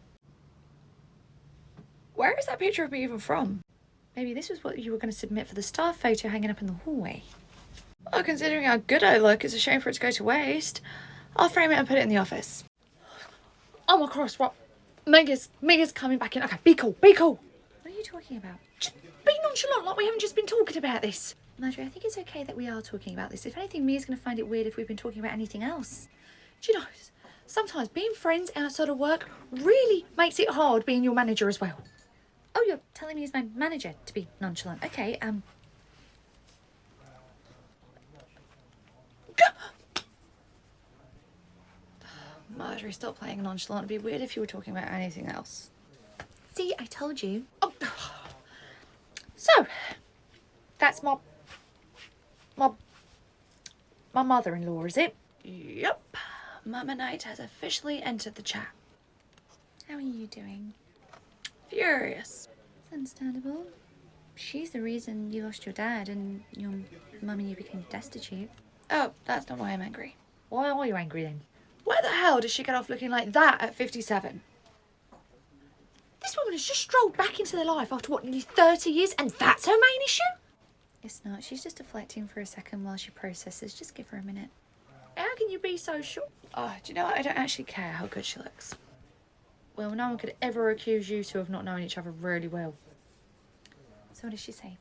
Where is that picture of me even from? Maybe this was what you were going to submit for the staff photo hanging up in the hallway. Well, considering how good I look, it's a shame for it to go to waste. I'll frame it and put it in the office. Oh my cross, what? Mega's coming back in. Okay, be cool. What are you talking about? Just be nonchalant, like we haven't just been talking about this. Marjorie, I think it's okay that we are talking about this. If anything, Mia's going to find it weird if we've been talking about anything else. Do you know, sometimes being friends outside of work really makes it hard being your manager as well. Oh, you're telling me as my manager to be nonchalant. Okay, Marjorie, stop playing nonchalant. It'd be weird if you were talking about anything else. See, I told you. Oh. So, that's my mother-in-law, is it? Yep. Mama Knight has officially entered the chat. How are you doing? Furious. It's understandable. She's the reason you lost your dad and your mum and you became destitute. Oh, that's not why I'm angry. Why are you angry then? Where the hell does she get off looking like that at 57? This woman has just strolled back into their life after, what, nearly 30 years, and that's her main issue? It's not. She's just deflecting for a second while she processes. Just give her a minute. How can you be so sure? Oh, do you know what? I don't actually care how good she looks. Well, no one could ever accuse you two of not knowing each other really well. So what did she say?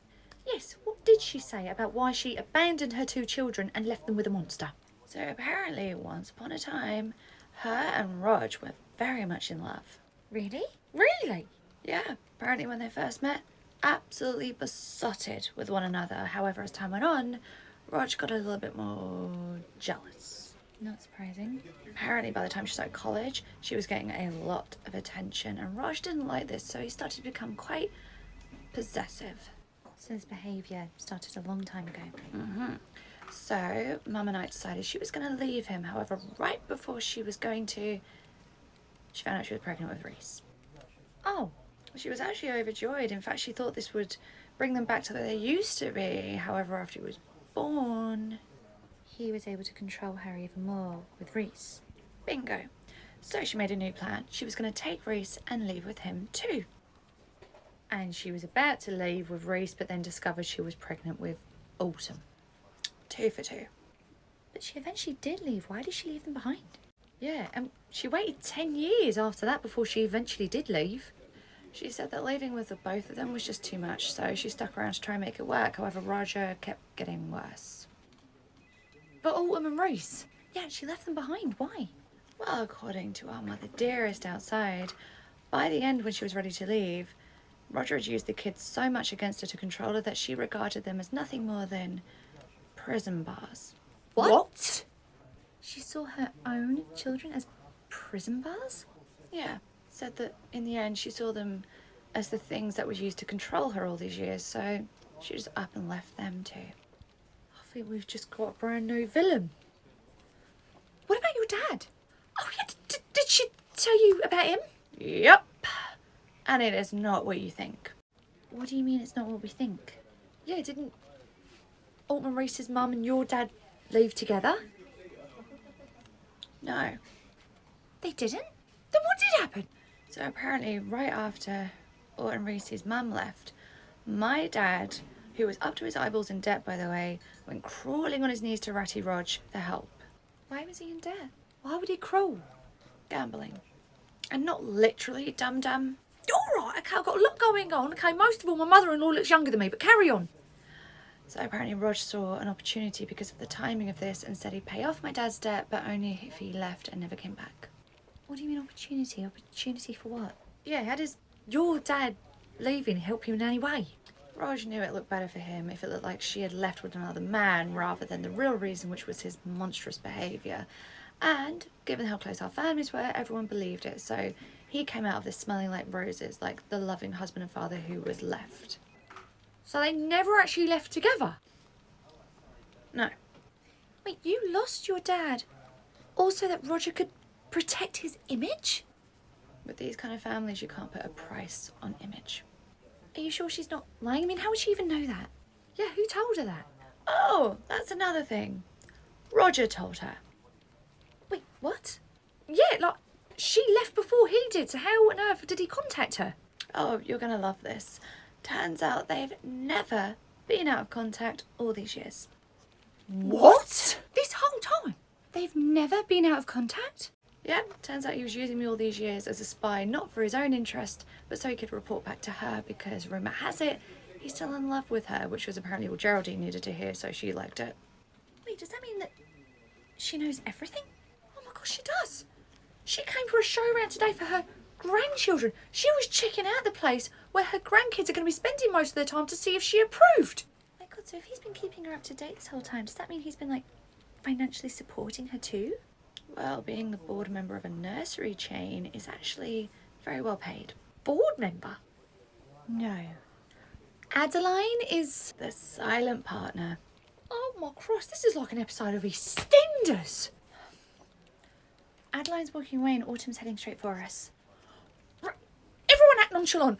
Yes, what did she say about why she abandoned her 2 children and left them with a monster? So apparently, once upon a time, her and Rog were very much in love. Really? Really? Yeah, apparently when they first met, absolutely besotted with one another. However, as time went on, Rog got a little bit more jealous. Not surprising. Apparently by the time she started college, she was getting a lot of attention, and Rog didn't like this, so he started to become quite possessive. So this behaviour started a long time ago. So Mum and I decided she was going to leave him. However, right before she was going to, she found out she was pregnant with Reese. Oh. She was actually overjoyed. In fact, she thought this would bring them back to where they used to be. However, after he was born, He was able to control her even more with Reese. bingo. So she made a new plan. She was going to take Reese and leave with him too. And she was about to leave with Reese, but then discovered she was pregnant with Autumn. 2 for 2. But she eventually did leave. Why did she leave them behind? Yeah, and she waited 10 years after that before she eventually did leave. She said that leaving with the both of them was just too much, so she stuck around to try and make it work. However, Roger kept getting worse. But Autumn and Reese? Yeah, she left them behind. Why? Well, according to our mother dearest outside, by the end when she was ready to leave, Roger had used the kids so much against her to control her that she regarded them as nothing more than prison bars. What? She saw her own children as prison bars? Yeah, said that in the end she saw them as the things that was used to control her all these years, so she just up and left them too. I think we've just got a brand new villain. What about your dad? Oh, yeah, did she tell you about him? Yep. And it is not what you think. What do you mean it's not what we think? Yeah, didn't Autumn and Reese's mum and your dad leave together? No. They didn't? Then what did happen? So apparently right after Autumn and Reese's mum left, my dad, who was up to his eyeballs in debt by the way, went crawling on his knees to Ratty Rog for help. Why was he in debt? Why would he crawl? Gambling. And not literally, dum-dum. All right, okay, I've got a lot going on. Okay, most of all, my mother-in-law looks younger than me, but carry on. So apparently Rog saw an opportunity because of the timing of this and said he'd pay off my dad's debt, but only if he left and never came back. What do you mean opportunity? Opportunity for what? Yeah, how does your dad leaving help you in any way? Rog knew it looked better for him if it looked like she had left with another man rather than the real reason, which was his monstrous behaviour. And given how close our families were, everyone believed it. So he came out of this smelling like roses, like the loving husband and father who was left. So they never actually left together? No. Wait, you lost your dad also that Roger could protect his image? With these kind of families, you can't put a price on image. Are you sure she's not lying? I mean, how would she even know that? Yeah, who told her that? Oh, that's another thing. Roger told her. Wait, what? Yeah, like, she left before he did, so how on earth did he contact her? Oh, you're gonna love this. Turns out they've never been out of contact all these years. What? This whole time? They've never been out of contact? Yep, turns out he was using me all these years as a spy, not for his own interest, but so he could report back to her, because rumour has it, he's still in love with her, which was apparently what Geraldine needed to hear, so she liked it. Wait, does that mean that she knows everything? Oh my gosh, she does. She came for a show around today for her grandchildren. She was checking out the place where her grandkids are going to be spending most of their time to see if she approved. My God, so if he's been keeping her up to date this whole time, does that mean he's been, like, financially supporting her too? Well, being the board member of a nursery chain is actually very well paid. Board member? No. Adeline is... The silent partner. Oh my cross, this is like an episode of EastEnders. Adeline's walking away and Autumn's heading straight for us. Everyone act nonchalant.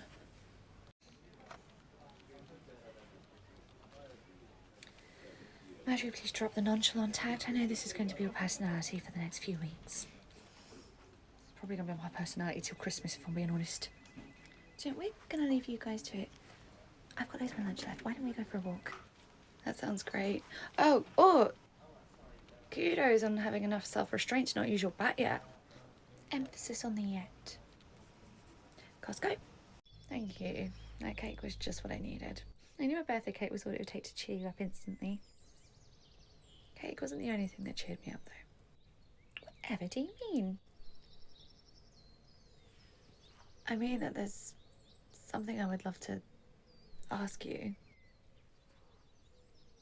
Marjorie, please drop the nonchalant act. I know this is going to be your personality for the next few weeks. It's probably going to be my personality till Christmas, if I'm being honest. So we're going to leave you guys to it. I've got loads of my lunch left. Why don't we go for a walk? That sounds great. Oh, kudos on having enough self-restraint to not use your bat yet. Emphasis on the yet. Costco. Thank you. That cake was just what I needed. I knew a birthday cake was what it would take to cheer you up instantly. Cake wasn't the only thing that cheered me up, though. Whatever do you mean? I mean that there's something I would love to ask you.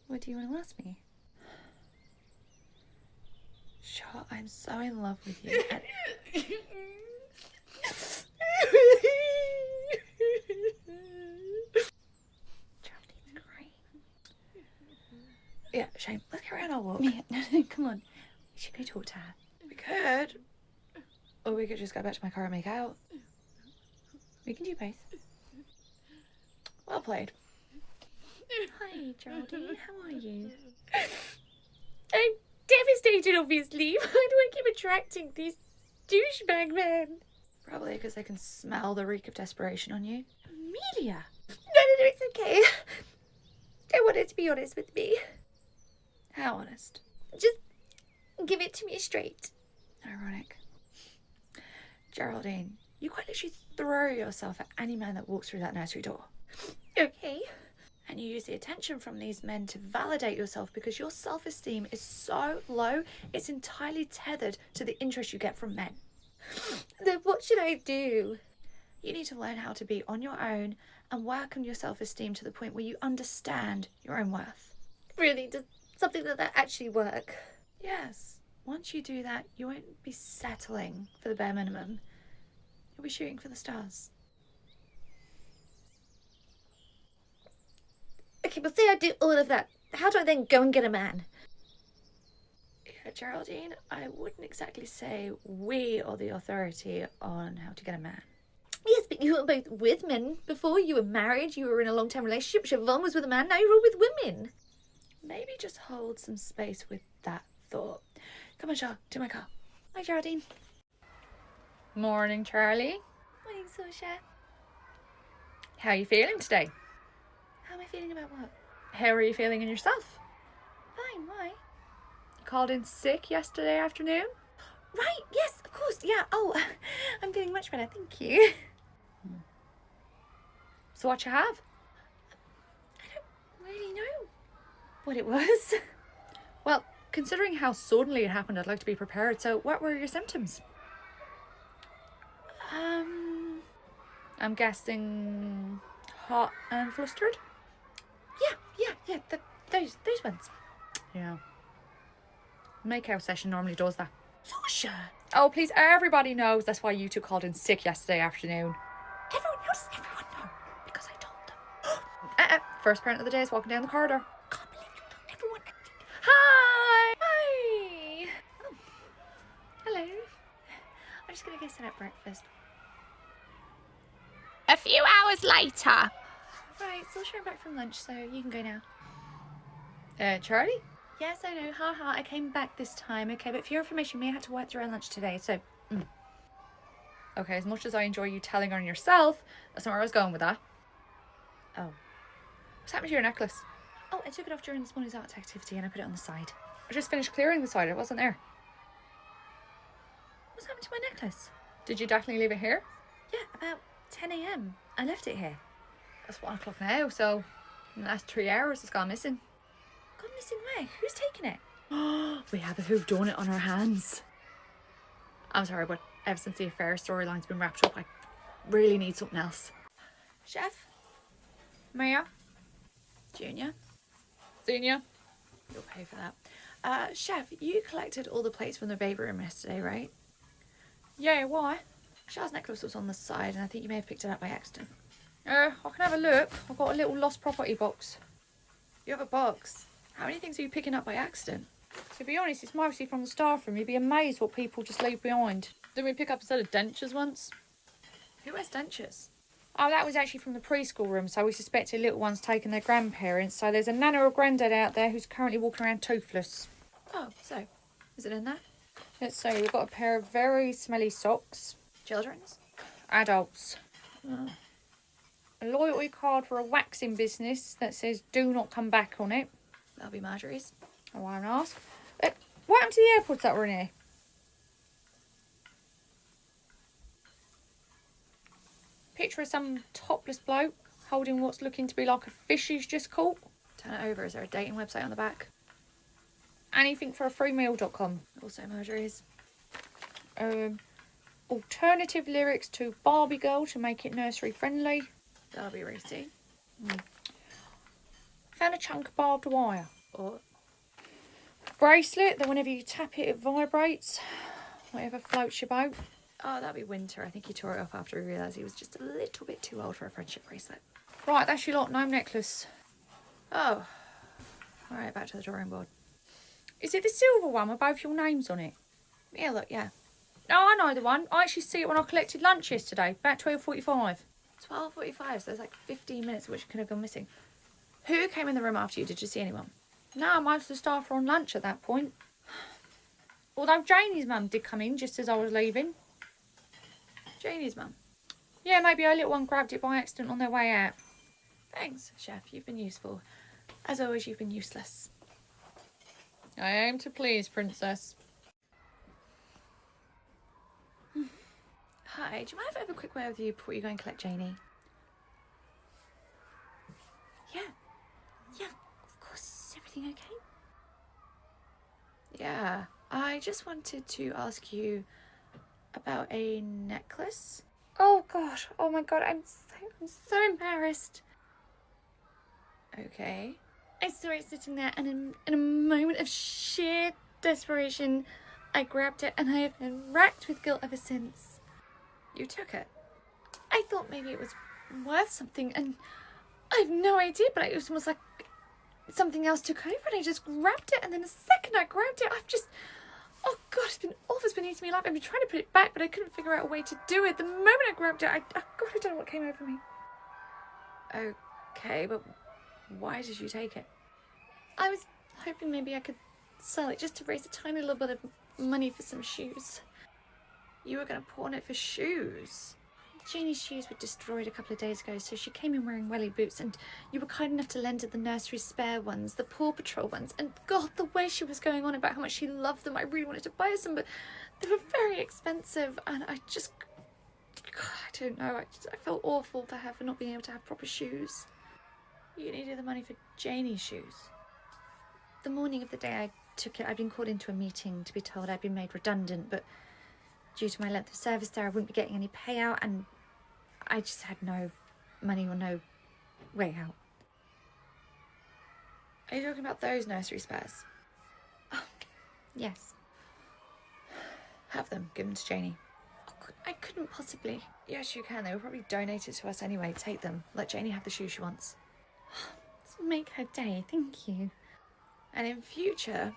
What do you want to ask me? Sure, I'm so in love with you. Geraldine's crying. Yeah, Shane, let's carry on our walk. Mia, no, come on. We should go talk to her. We could. Or we could just go back to my car and make out. We can do both. Well played. Hi, Geraldine. How are you? I'm devastated, obviously. Why do I keep attracting these douchebag men? Probably because I can smell the reek of desperation on you. Amelia! No, it's okay. I want it to be honest with me. How honest? Just give it to me straight. Ironic. Geraldine, you quite literally throw yourself at any man that walks through that nursery door. Okay. And you use the attention from these men to validate yourself because your self-esteem is so low, it's entirely tethered to the interest you get from men. Then what should I do? You need to learn how to be on your own and work on your self-esteem to the point where you understand your own worth. Really, does something like that actually work? Yes. Once you do that, you won't be settling for the bare minimum. You'll be shooting for the stars. Okay, but say I do all of that. How do I then go and get a man? Yeah, Geraldine, I wouldn't exactly say we are the authority on how to get a man. Yes, but you were both with men before. You were married, you were in a long-term relationship. Siobhan was with a man, now you're all with women. Maybe just hold some space with that thought. Come on, Shaw, to my car. Hi, Geraldine. Morning, Charlie. Morning, Sasha. How are you feeling today? How am I feeling about what? How are you feeling in yourself? Fine, why? You called in sick yesterday afternoon? Right, yes, of course, yeah. Oh, I'm feeling much better, thank you. So what you have? I don't really know what it was. Well, considering how suddenly it happened, I'd like to be prepared. So what were your symptoms? I'm guessing hot and flustered? Yeah, those ones. Yeah. Make-out session normally does that. Sasha! Oh, please, everybody knows that's why you two called in sick yesterday afternoon. Everyone know, because I told them. First parent of the day is walking down the corridor. Can't believe you told everyone. Hi! Hi! Oh. Hello. I'm just going to go set up breakfast. A few hours later. Right, so I'm back from lunch, so you can go now. Charlie? Yes, I know. Ha, I came back this time, okay? But for your information, Mia had to work through our lunch today, so... Okay, as much as I enjoy you telling on yourself, that's not where I was going with that. Oh. What's happened to your necklace? Oh, I took it off during this morning's art activity and I put it on the side. I just finished clearing the side, it wasn't there. What's happened to my necklace? Did you definitely leave it here? Yeah, about 10 a.m. I left it here. It's 1 o'clock now, so in the last 3 hours it's gone missing. Gone missing where? Who's taken it? We have a whodunit on our hands. I'm sorry, but ever since the affair storyline's been wrapped up, I really need something else. Chef? Mayor? Junior? Senior? You'll pay for that. Chef, you collected all the plates from the baby room yesterday, right? Yeah, why? Shah's necklace was on the side and I think you may have picked it up by accident. I can have a look. I've got a little lost property box. You have a box? How many things are you picking up by accident? To be honest, it's mostly from the staff room. You'd be amazed what people just leave behind. Didn't we pick up a set of dentures once? Who wears dentures? Oh, that was actually from the preschool room, so we suspected little ones taking their grandparents. So there's a nana or granddad out there who's currently walking around toothless. Oh, so, is it in there? Let's see, we've got a pair of very smelly socks. Children's? Adults. Oh. A loyalty card for a waxing business that says do not come back on it. That'll be Marjorie's. I won't ask. What happened to the AirPods that were in here? Picture of some topless bloke holding what's looking to be like a fish he's just caught. Turn it over. Is there a dating website on the back? Anything for a freemeal.com. Also Marjorie's. Alternative lyrics to Barbie Girl to make it nursery friendly. That'll be Reese. Found a chunk of barbed wire. Or bracelet that whenever you tap it, it vibrates. Whatever floats your boat. Oh, that'd be Winter. I think he tore it off after he realised he was just a little bit too old for a friendship bracelet. Right, that's your lot. Gnome necklace. Oh. Alright, back to the drawing board. Is it the silver one with both your names on it? Yeah, look, yeah. Oh, I know the one. I actually see it when I collected lunch yesterday. About 12:45. 12:45, so there's like 15 minutes of which could have gone missing. Who came in the room after you? Did you see anyone? No, most of the staff were on lunch at that point. Although Janie's mum did come in just as I was leaving. Janie's mum? Yeah, maybe her little one grabbed it by accident on their way out. Thanks, Chef. You've been useful. As always, you've been useless. I aim to please, Princess. Hi, do you mind if I have a quick word with you before you go and collect Janie? Yeah, of course. Is everything okay? Yeah, I just wanted to ask you about a necklace. Oh gosh, oh my god, I'm so embarrassed. Okay. I saw it sitting there, and in a moment of sheer desperation, I grabbed it, and I have been racked with guilt ever since. You took it? I thought maybe it was worth something, and I have no idea, but it was almost like something else took over, and I just grabbed it, and then the second I grabbed it, I've just... Oh god, it's been awful, it's been eating me alive. I've been trying to put it back, but I couldn't figure out a way to do it. The moment I grabbed it, God, I don't know what came over me. Okay, but why did you take it? I was hoping maybe I could sell it just to raise a tiny little bit of money for some shoes. You were going to pawn it for shoes? Janie's shoes were destroyed a couple of days ago, so she came in wearing welly boots, and you were kind enough to lend her the nursery spare ones, the Paw Patrol ones, and God, the way she was going on about how much she loved them, I really wanted to buy some, but they were very expensive, and I just... God, I don't know, I felt awful for her for not being able to have proper shoes. You needed the money for Janie's shoes. The morning of the day I took it, I'd been called into a meeting to be told I'd been made redundant, but due to my length of service there, I wouldn't be getting any payout, and I just had no money or no way out. Are you talking about those nursery spares? Oh, yes. Have them. Give them to Janie. Oh, I couldn't possibly. Yes, you can. They were probably donated to us anyway. Take them. Let Janie have the shoes she wants. Let's make her day. Thank you. And in future,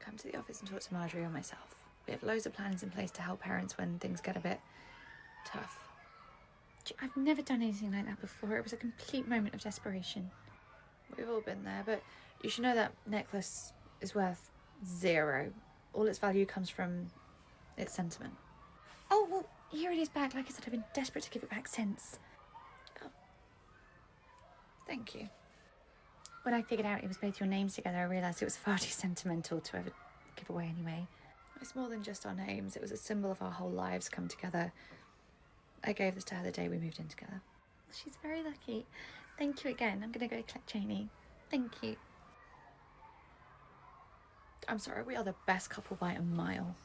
come to the office and talk to Marjorie or myself. We have loads of plans in place to help parents when things get a bit tough. I've never done anything like that before. It was a complete moment of desperation. We've all been there, but you should know that necklace is worth 0. All its value comes from its sentiment. Oh, well, here it is back. Like I said, I've been desperate to give it back since. Oh. Thank you. When I figured out it was both your names together, I realised it was far too sentimental to ever give away anyway. It's more than just our names. It was a symbol of our whole lives come together. I gave this to her the day we moved in together. She's very lucky. Thank you again. I'm going to go collect Janie. Thank you. I'm sorry, we are the best couple by a mile.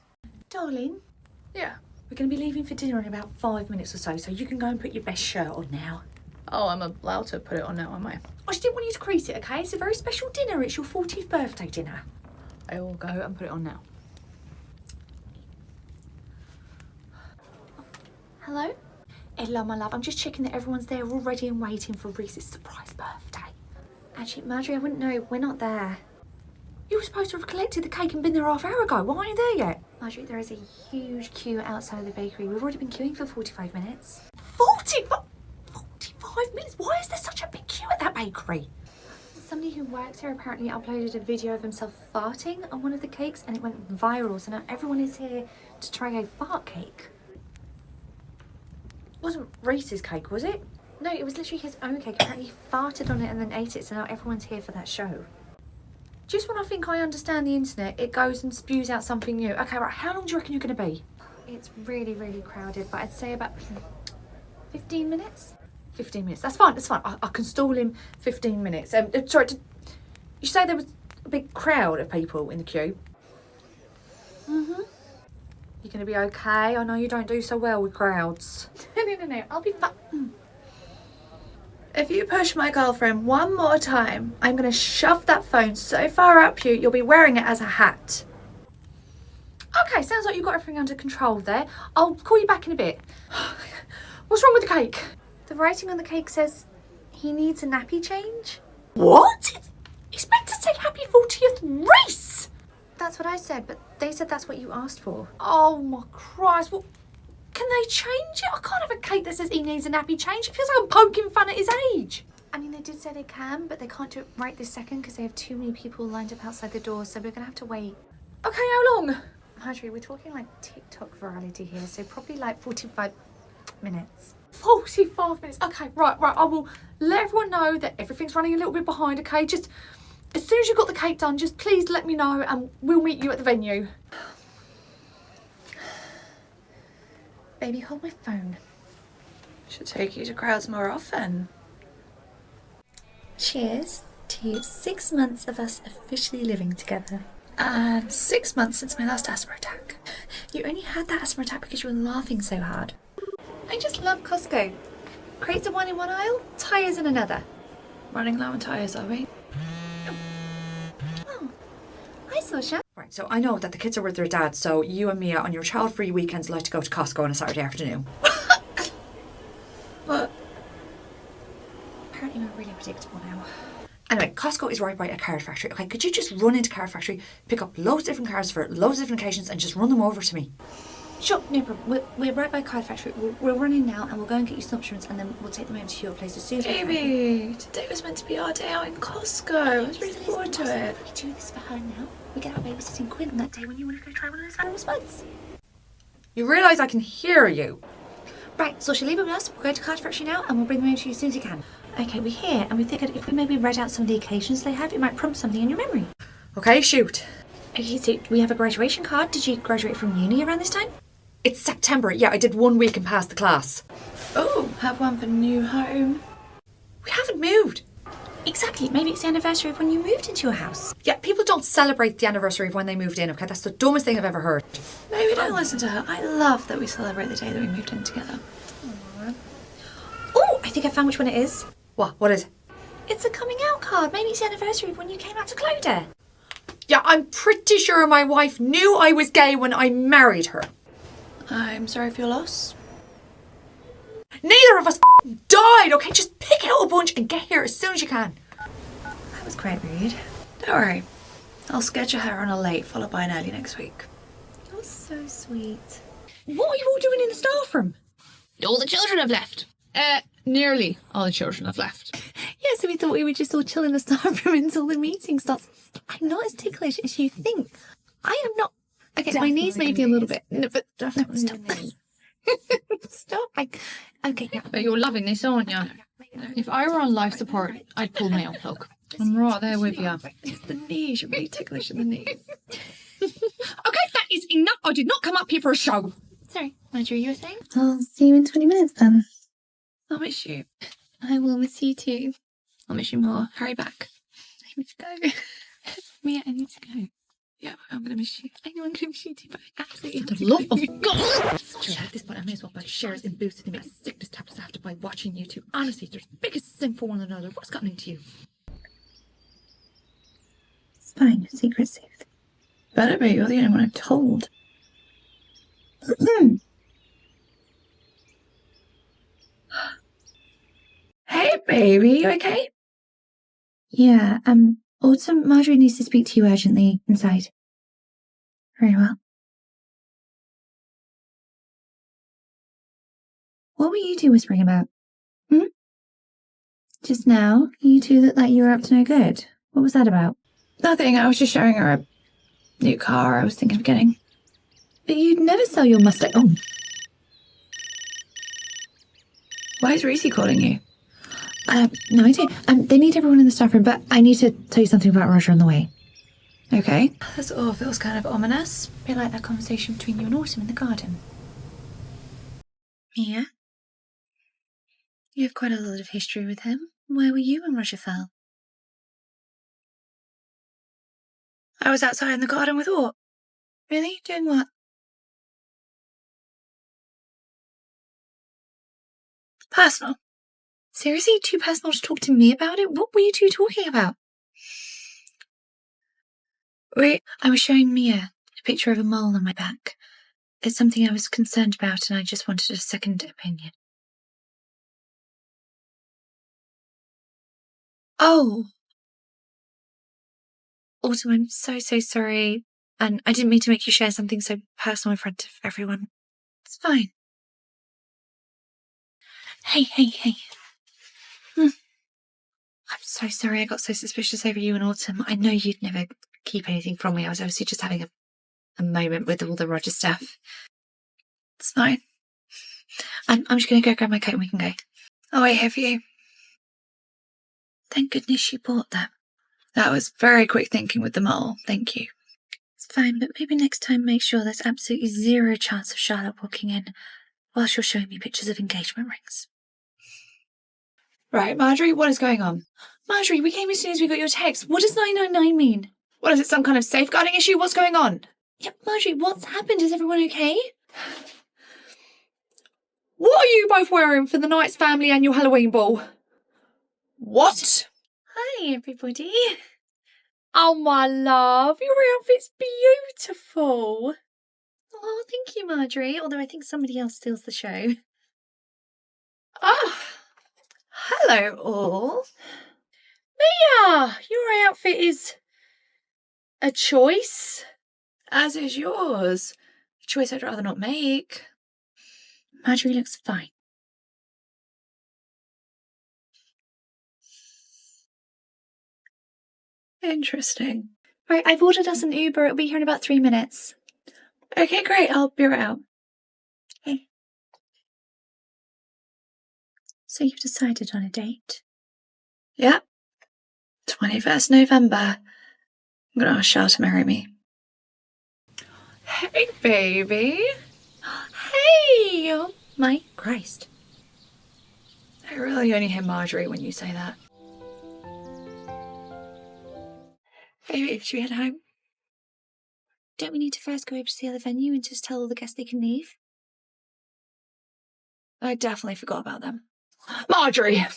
Darling? Yeah? We're going to be leaving for dinner in about 5 minutes or so you can go and put your best shirt on now. Oh, I'm allowed to put it on now, am I? I just didn't want you to crease it, okay? It's a very special dinner. It's your 40th birthday dinner. I will go and put it on now. Hello? Hello, my love. I'm just checking that everyone's there all ready and waiting for Reese's surprise birthday. Actually, Marjorie, I wouldn't know. We're not there. You were supposed to have collected the cake and been there half hour ago. Why aren't you there yet? Marjorie, there is a huge queue outside of the bakery. We've already been queuing for 45 minutes. 45 minutes? Why is there such a big queue at that bakery? Somebody who works here apparently uploaded a video of himself farting on one of the cakes and it went viral. So now everyone is here to try a fart cake. It wasn't Reese's cake, was it? No, it was literally his own cake. Apparently he farted on it and then ate it, so now everyone's here for that show. Just when I think I understand the internet, it goes and spews out something new. Okay, right, how long do you reckon you're going to be? It's really, really crowded, but I'd say about 15 minutes. 15 minutes. That's fine. I can stall him 15 minutes. Sorry, you say there was a big crowd of people in the queue? Mm-hmm. You're going to be okay? I know you don't do so well with crowds. No. I'll be fine. If you push my girlfriend one more time, I'm going to shove that phone so far up you, you'll be wearing it as a hat. Okay, sounds like you've got everything under control there. I'll call you back in a bit. What's wrong with the cake? The writing on the cake says he needs a nappy change. What? It's meant to say happy 40th race! That's what I said, but they said that's what you asked for. Oh my Christ, well, can they change it? I can't have a cake that says he needs a nappy change. It feels like I'm poking fun at his age. I mean, they did say they can, but they can't do it right this second because they have too many people lined up outside the door, so we're going to have to wait. Okay, how long? Marjorie, we're talking like TikTok virality here, so probably like 45 minutes. 45 minutes. Okay, right. I will let everyone know that everything's running a little bit behind, okay? Just as soon as you've got the cake done, just please let me know and we'll meet you at the venue. Baby, hold my phone. Should take you to crowds more often. Cheers to 6 months of us officially living together. And 6 months since my last asthma attack. You only had that asthma attack because you were laughing so hard. I just love Costco. Crates of wine in one aisle, tyres in another. Running low on tyres, are we? Oh, hi, Sasha. Right, so I know that the kids are with their dad, so you and Mia on your child-free weekends like to go to Costco on a Saturday afternoon. But apparently we're really predictable now. Anyway, Costco is right by a card factory. Okay, could you just run into card factory, pick up loads of different cards for loads of different occasions and just run them over to me? Sure, no problem. We're right by Card Factory. We'll run in now and we'll go and get you some options and then we'll take them over to your place as soon as we can. Baby, today was meant to be our day out in Costco. I was really forward to it. We do this for her now. We get out babysitting Quinn on that day when you want to go try one of those animal spuds. You realise I can hear you. Right, so she'll leave it with us. We'll go to Card Factory now and we'll bring them over to you as soon as we can. Okay, we're here and we think that if we maybe read out some of the occasions they have, it might prompt something in your memory. Okay, shoot. Okay, so we have a graduation card. Did you graduate from uni around this time? It's September. Yeah, I did 1 week and passed the class. Oh, have one for new home. We haven't moved. Exactly. Maybe it's the anniversary of when you moved into your house. Yeah, people don't celebrate the anniversary of when they moved in, okay? That's the dumbest thing I've ever heard. Maybe don't listen to her. I love that we celebrate the day that we moved in together. Oh, I think I found which one it is. What? What is it? It's a coming out card. Maybe it's the anniversary of when you came out to Clodagh. Yeah, I'm pretty sure my wife knew I was gay when I married her. I'm sorry for your loss. Neither of us died, okay? Just pick out a bunch and get here as soon as you can. That was quite rude. Don't worry. I'll schedule her on a late followed by an early next week. You're so sweet. What are you all doing in the staff room? All the children have left. Nearly all the children have left. Yeah, so we thought we would just all chill in the staff room until the meeting starts. I'm not as ticklish as you think. I am not. Okay, my knees may be a little bit. No, but no, stop. Stop. Okay, yeah. But you're loving this, aren't you? If I were on life support, I'd pull my own plug. I'm right there with you. It's the knees. You're really ticklish in the knees. Okay, that is enough. I did not come up here for a show. Sorry, Marjorie, you were saying? I'll see you in 20 minutes then. I'll miss you. I will miss you too. I'll miss you more. Hurry back. I need to go. Mia, I need to go. Yeah, I'm gonna miss you. I know I'm gonna miss you too, but I absolutely For the love of God! At this point, I may as well buy shares in Boosted and make a sickness tablets after by watching you two. Honestly, they're the biggest sin for one another. What's gotten into you? It's fine. Your secret's safe. Better be. You're the only one I've told. Hey, baby. You okay? Yeah, Autumn, Marjorie needs to speak to you urgently inside. Very well. What were you two whispering about? Just now, you two looked like you were up to no good. What was that about? Nothing. I was just showing her a new car I was thinking of getting. But you'd never sell your Mustang. Oh. Why is Reese calling you? No idea. They need everyone in the staff room, but I need to tell you something about Roger on the way. Okay. This all feels kind of ominous. A bit like that conversation between you and Autumn in the garden. Mia? You have quite a lot of history with him. Where were you when Roger fell? I was outside in the garden with Ort. Really? Doing what? Personal. Seriously? Too personal to talk to me about it? What were you two talking about? Wait, I was showing Mia a picture of a mole on my back. It's something I was concerned about and I just wanted a second opinion. Oh. Also, I'm so sorry. And I didn't mean to make you share something so personal in front of everyone. It's fine. Hey. I'm so sorry I got so suspicious over you and Autumn. I know you'd never keep anything from me. I was obviously just having a moment with all the Roger stuff. It's fine. I'm just going to go grab my coat and we can go. I'll wait here for you. Thank goodness you bought them. That was very quick thinking with the mole. Thank you. It's fine, but maybe next time make sure there's absolutely zero chance of Charlotte walking in whilst you're showing me pictures of engagement rings. Right, Marjorie, what is going on? Marjorie, we came as soon as we got your text. What does 999 mean? What is it, some kind of safeguarding issue? What's going on? Yeah, Marjorie, what's happened? Is everyone okay? What are you both wearing for the Knight's family annual Halloween ball? What? Hi, everybody. Oh, my love, your outfit's beautiful. Oh, thank you, Marjorie. Although I think somebody else steals the show. Ah, hello all. Mia, your outfit is a choice, as is yours. A choice I'd rather not make. Marjorie looks fine. Interesting. Right, I've ordered us an Uber. It'll be here in about 3 minutes. Okay, great. I'll be right out. Okay. So you've decided on a date? Yeah. 21st November. I'm going to ask Charlotte to marry me. Hey, baby. Hey! Oh my Christ. I really only hear Marjorie when you say that. Baby, should we head home? Don't we need to first go over to the other venue and just tell all the guests they can leave? I definitely forgot about them. Marjorie! What?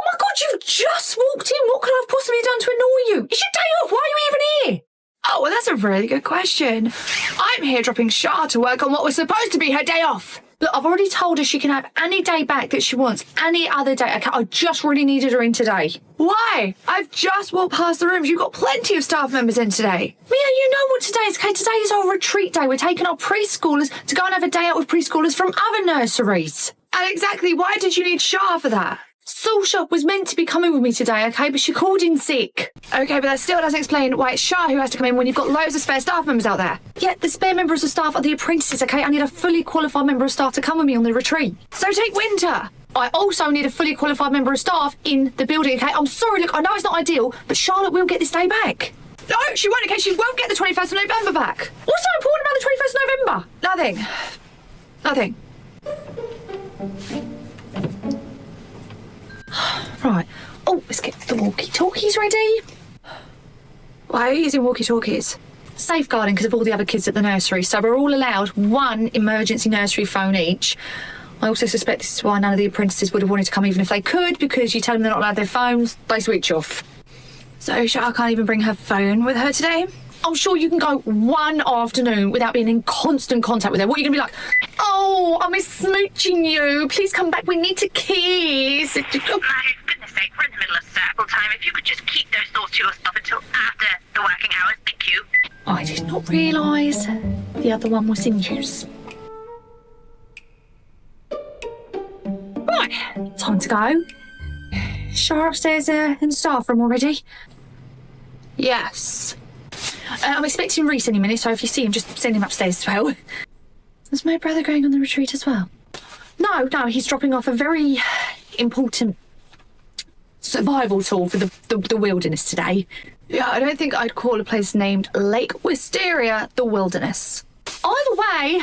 My God, you've just walked in. What could I have possibly done to annoy you? It's your day off. Why are you even here? Oh, well, that's a really good question. I'm here dropping Char to work on what was supposed to be her day off. Look, I've already told her she can have any day back that she wants, any other day. Okay, I just really needed her in today. Why? I've just walked past the rooms. You've got plenty of staff members in today. Mia, you know what today is, okay? Today is our retreat day. We're taking our preschoolers to go and have a day out with preschoolers from other nurseries. And exactly why did you need Char for that? Sulsha was meant to be coming with me today, okay, but she called in sick. Okay, but that still doesn't explain why it's Shah who has to come in when you've got loads of spare staff members out there. Yeah, the spare members of staff are the apprentices, okay? I need a fully qualified member of staff to come with me on the retreat. So take Winter. I also need a fully qualified member of staff in the building, okay? I'm sorry, look, I know it's not ideal, but Charlotte will get this day back. No, she won't, okay? She won't get the 21st of November back. What's so important about the 21st of November? Nothing. Right. Oh, let's get the walkie-talkies ready. Why are you using walkie-talkies? Safeguarding because of all the other kids at the nursery, so we're all allowed one emergency nursery phone each. I also suspect this is why none of the apprentices would have wanted to come even if they could, because you tell them they're not allowed their phones, they switch off. So Shah can't even bring her phone with her today? I'm sure you can go one afternoon without being in constant contact with her. What are you going to be like? Oh, I miss smooching you. Please come back. We need to kiss. Maddie, for goodness sake, we're in the middle of circle time. If you could just keep those thoughts to yourself until after the working hours, thank you. I did not realise the other one was in use. Right, time to go. Shah upstairs in the staff room already? Yes. I'm expecting Reese any minute, so if you see him, just send him upstairs as well. Is my brother going on the retreat as well? No, he's dropping off a very important survival tool for the wilderness today. Yeah, I don't think I'd call a place named Lake Wisteria the wilderness. Either way,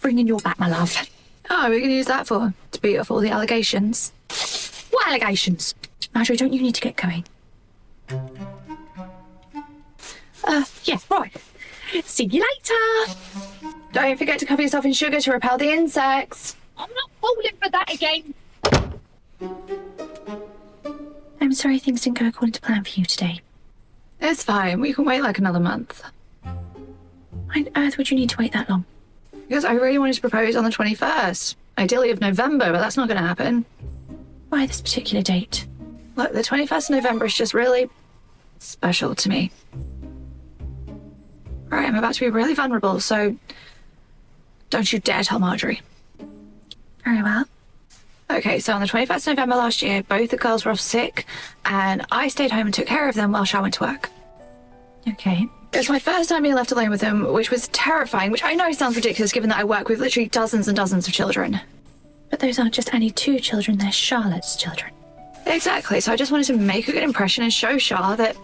bringing your back, my love. Oh, we're going to use that for? To beat off all the allegations? What allegations? Marjorie, don't you need to get going? Yeah, right. See you later. Don't forget to cover yourself in sugar to repel the insects. I'm not falling for that again. I'm sorry things didn't go according to plan for you today. It's fine. We can wait like another month. Why on earth would you need to wait that long? Because I really wanted to propose on the 21st. Ideally of November, but that's not going to happen. Why this particular date? Look, the 21st of November is just really special to me. Right, I'm about to be really vulnerable, so don't you dare tell Marjorie. Very well. Okay, so on the 21st of November last year, both the girls were off sick, and I stayed home and took care of them while Shah went to work. Okay. It was my first time being left alone with them, which was terrifying, which I know sounds ridiculous given that I work with literally dozens and dozens of children. But those aren't just any two children, they're Charlotte's children. Exactly, so I just wanted to make a good impression and show Shah that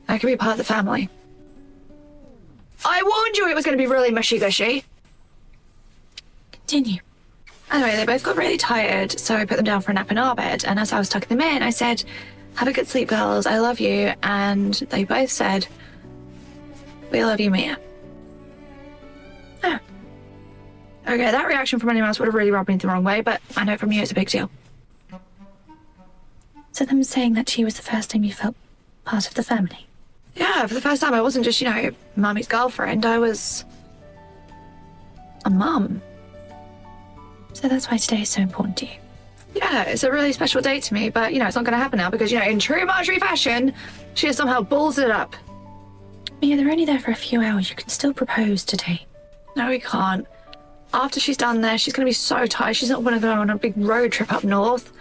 I could be part of the family. I warned you it was going to be really mushy-gushy. Continue. Anyway, they both got really tired, so I put them down for a nap in our bed, and as I was tucking them in, I said, "Have a good sleep, girls, I love you," and they both said, "We love you, Mia." Oh. Okay, that reaction from anyone else would have really rubbed me the wrong way, but I know from you it's a big deal. So them saying that to you was the first time you felt part of the family? Yeah, for the first time I wasn't just, Mummy's girlfriend, I was a mum. So that's why today is so important to you. Yeah, it's a really special day to me, but, it's not going to happen now because, in true Marjorie fashion, she has somehow balls it up. Mia, they're only there for a few hours. You can still propose today. No, we can't. After she's done there, she's going to be so tired. She's not going to go on a big road trip up north.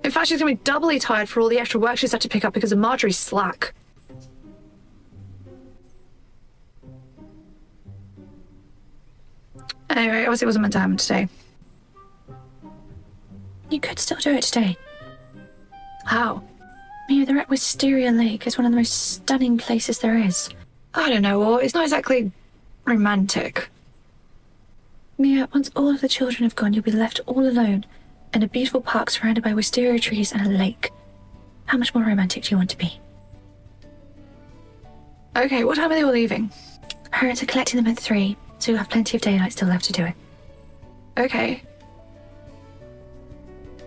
In fact, she's going to be doubly tired for all the extra work she's had to pick up because of Marjorie's slack. Anyway, obviously it wasn't meant to happen today. You could still do it today. How? Mia, they're at Wisteria Lake. It's one of the most stunning places there is. I don't know, or it's not exactly romantic. Mia, once all of the children have gone, you'll be left all alone in a beautiful park surrounded by wisteria trees and a lake. How much more romantic do you want to be? Okay, what time are they all leaving? Parents are collecting them at 3, so you'll have plenty of daylight still left to do it. Okay.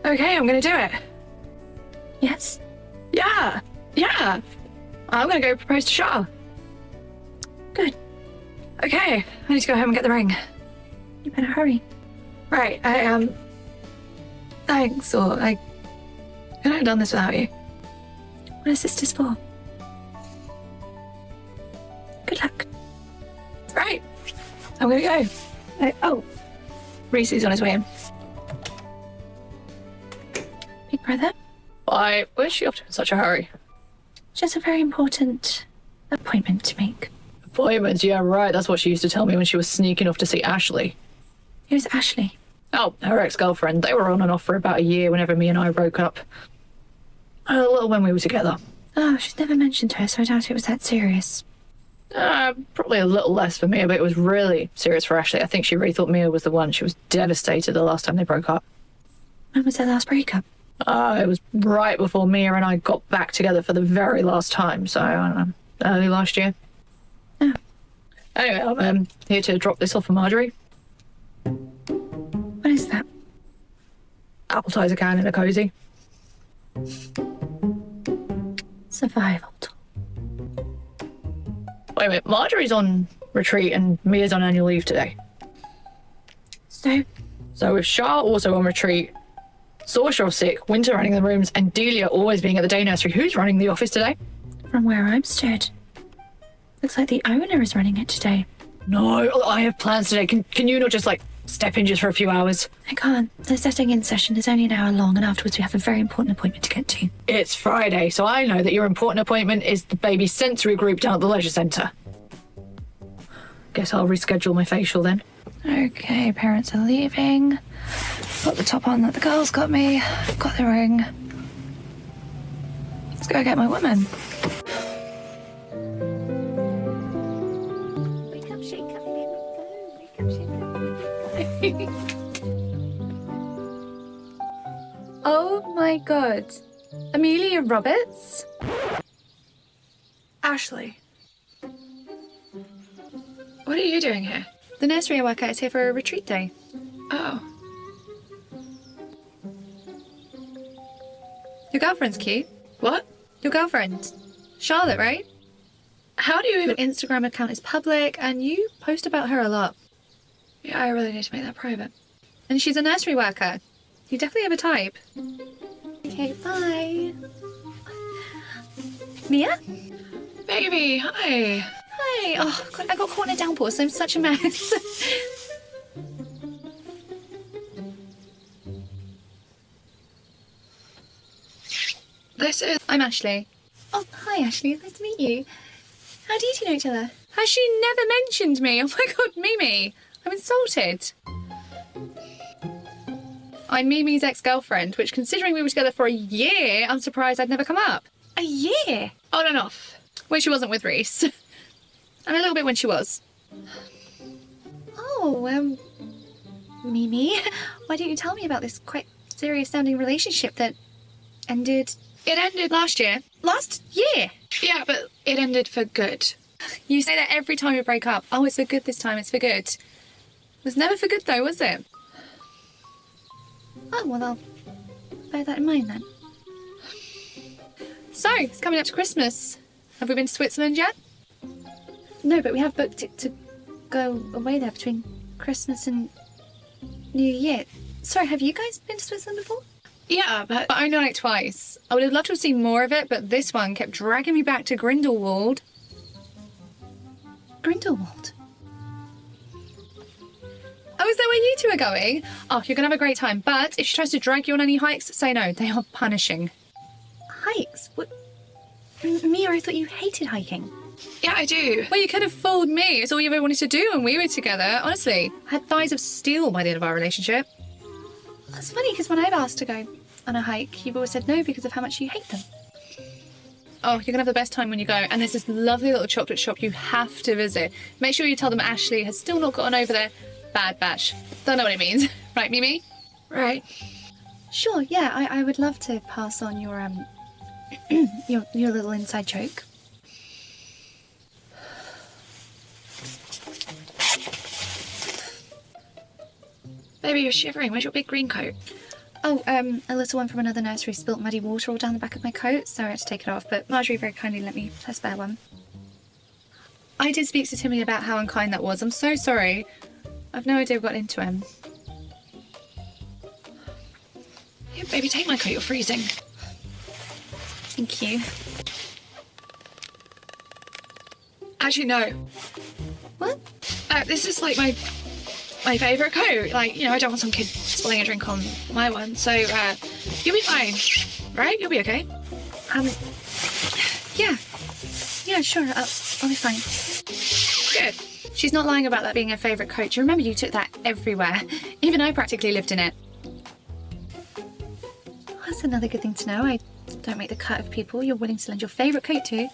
Okay, I'm gonna do it. Yes? Yeah. I'm gonna go propose to Shah. Good. Okay, I need to go home and get the ring. You better hurry. Right, thanks, or I couldn't have done this without you. What are sisters for? Good luck. Right, I'm gonna go. Reese's on his way in. Big brother? Why, where's she off to in such a hurry? Just a very important appointment to make. Appointments, yeah, right. That's what she used to tell me when she was sneaking off to see Ashley. Who's Ashley? Oh, her ex-girlfriend. They were on and off for about a year whenever me and I broke up. A little when we were together. Oh, she's never mentioned her, so I doubt it was that serious. Probably a little less for Mia, but it was really serious for Ashley. I think she really thought Mia was the one. She was devastated the last time they broke up. When was their last breakup? It was right before Mia and I got back together for the very last time, so, I don't know, early last year. Oh. Anyway, I'm here to drop this off for Marjorie. What is that? Appetizer can in a cozy. Survival tool. Wait a minute, Marjorie's on retreat and Mia's on annual leave today. So with Shah also on retreat, Saoirse sick, Winter running the rooms, and Delia always being at the day nursery, who's running the office today? From where I'm stood, looks like the owner is running it today. No, I have plans today. Can you not just, step in just for a few hours? I can't. The setting in session is only an hour long, and afterwards we have a very important appointment to get to. It's Friday, so I know that your important appointment is the baby sensory group down at the leisure centre. Guess I'll reschedule my facial then. Okay, parents are leaving. Got the top on that the girls got me. Got the ring. Let's go get my woman. Wake up, shake up, baby. Wake up, shake up. Oh my god. Amelia Roberts? Ashley. What are you doing here? The nursery I work at is here for a retreat day. Oh. Your girlfriend's cute. What? Your girlfriend. Charlotte, right? How do you Your even... Instagram account is public and you post about her a lot. Yeah, I really need to make that private. And she's a nursery worker. You definitely have a type. Okay, bye. Mia? Baby, hi. Hi. Oh, God, I got caught in a downpour, so I'm such a mess. This is... I'm Ashley. Oh, hi, Ashley. Nice to meet you. How do you two know each other? Has she never mentioned me? Oh my god, Mimi. I'm insulted. I'm Mimi's ex-girlfriend, which considering we were together for a year, I'm surprised I'd never come up. A year? on and off. When she wasn't with Reese. And a little bit when she was. Oh, Mimi, why didn't you tell me about this quite serious sounding relationship that ended It ended last year. last year? Yeah, but it ended for good. You say that every time we break up. Oh, it's for good this time, it's for good. It was never for good though, was it? Oh, well, I'll bear that in mind then. So, it's coming up to Christmas. Have we been to Switzerland yet? No, but we have booked it to go away there between Christmas and New Year. Sorry, have you guys been to Switzerland before? Yeah, but But only like twice. I would have loved to have seen more of it, but this one kept dragging me back to Grindelwald. Grindelwald? Oh, is that where you two are going? Oh, you're going to have a great time. But if she tries to drag you on any hikes, say no. They are punishing. Hikes? What? Mia, I thought you hated hiking. yeah, I do. Well, you could have fooled me. It's all you ever wanted to do when we were together. Honestly, I had thighs of steel by the end of our relationship. That's funny because when I've asked to go on a hike, you've always said no because of how much you hate them. Oh, you're going to have the best time when you go. And there's this lovely little chocolate shop you have to visit. Make sure you tell them Ashley has still not gotten over their bad batch. Don't know what it means. Right, Mimi? Right. Sure, yeah, I would love to pass on your your little inside joke. Baby, you're shivering. Where's your big green coat? Oh, a little one from another nursery spilt muddy water all down the back of my coat, so I had to take it off, but Marjorie very kindly let me a spare one. I did speak to Timmy about how unkind that was. I'm so sorry. I've no idea what got into him. Yeah, baby, take my coat. You're freezing. Thank you. Actually, no. What? This is like my favourite coat. Like, you know, I don't want some kid spilling a drink on my one. So, you'll be fine, right? You'll be okay. Yeah. Yeah, sure, I'll be fine. Good. She's not lying about that being her favourite coat. Do you remember you took that everywhere? Even I practically lived in it. That's another good thing to know. I don't make the cut of people you're willing to lend your favourite coat to.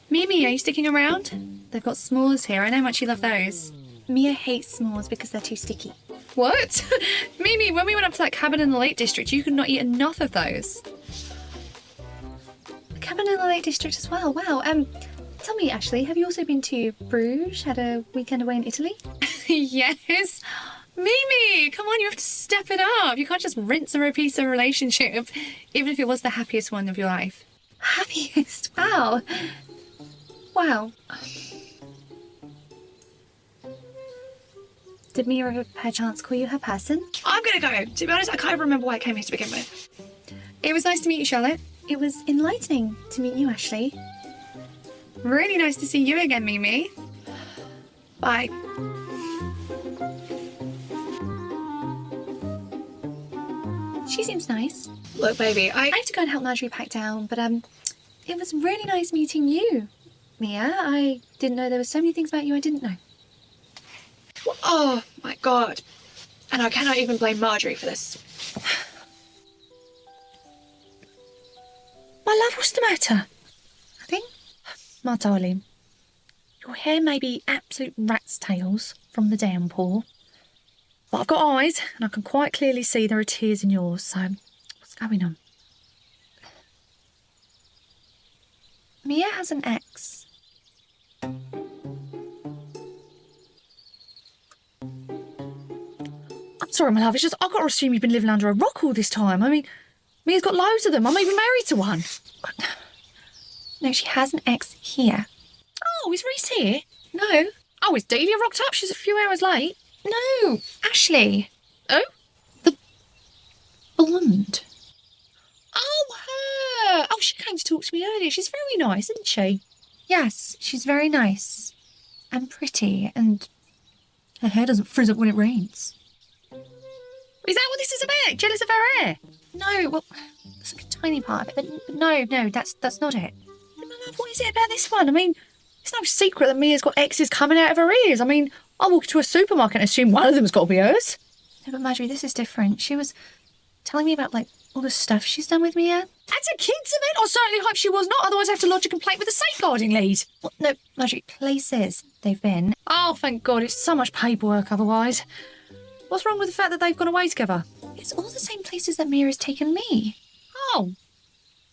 Mimi, are you sticking around? They've got s'mores here. I know how much you love those. Mia hates s'mores because they're too sticky. What? Mimi, when we went up to that cabin in the Lake District, you could not eat enough of those. A cabin in the Lake District as well. Wow. Tell me, Ashley, have you also been to Bruges? Had a weekend away in Italy? Yes. Mimi, come on, you have to step it up. You can't just rinse and repeat a relationship, even if it was the happiest one of your life. Happiest? Wow. Wow. Did Mia per chance call you her person? I'm gonna go. To be honest, I can't remember why I came here to begin with. It was nice to meet you, Charlotte. It was enlightening to meet you, Ashley. Really nice to see you again, Mimi. Bye. She seems nice. Look, baby, I have to go and help Marjorie pack down, but it was really nice meeting you, Mia. I didn't know there were so many things about you I didn't know. Oh, my God. And I cannot even blame Marjorie for this. My love, what's the matter? Nothing? My darling, your hair may be absolute rat's tails from the downpour, but I've got eyes and I can quite clearly see there are tears in yours, so I was going on? Mia has an ex. I'm sorry, my love. It's just I've got to assume you've been living under a rock all this time. I mean, Mia's got loads of them. I'm even married to one. No, she has an ex here. Oh, is Reese here? No. Oh, is Delia rocked up? She's a few hours late. No. Ashley. Oh? Blonde. Oh, her. Oh, she came to talk to me earlier. She's very nice, isn't she? Yes, she's very nice. And pretty. And her hair doesn't frizz up when it rains. Is that what this is about? Jealous of her hair? No, well, that's like a tiny part of it. But no, that's not it. My love, what is it about this one? I mean, it's no secret that Mia's got exes coming out of her ears. I mean, I walk into a supermarket and assume one of them's got to be hers. No, but Marjorie, this is different. She was telling me about, like, all the stuff she's done with Mia. At a kids' event? I certainly hope she was not, otherwise I have to lodge a complaint with the safeguarding lead. Well, no, Marjorie, places they've been. Oh, thank God, it's so much paperwork otherwise. What's wrong with the fact that they've gone away together? It's all the same places that Mia has taken me. Oh.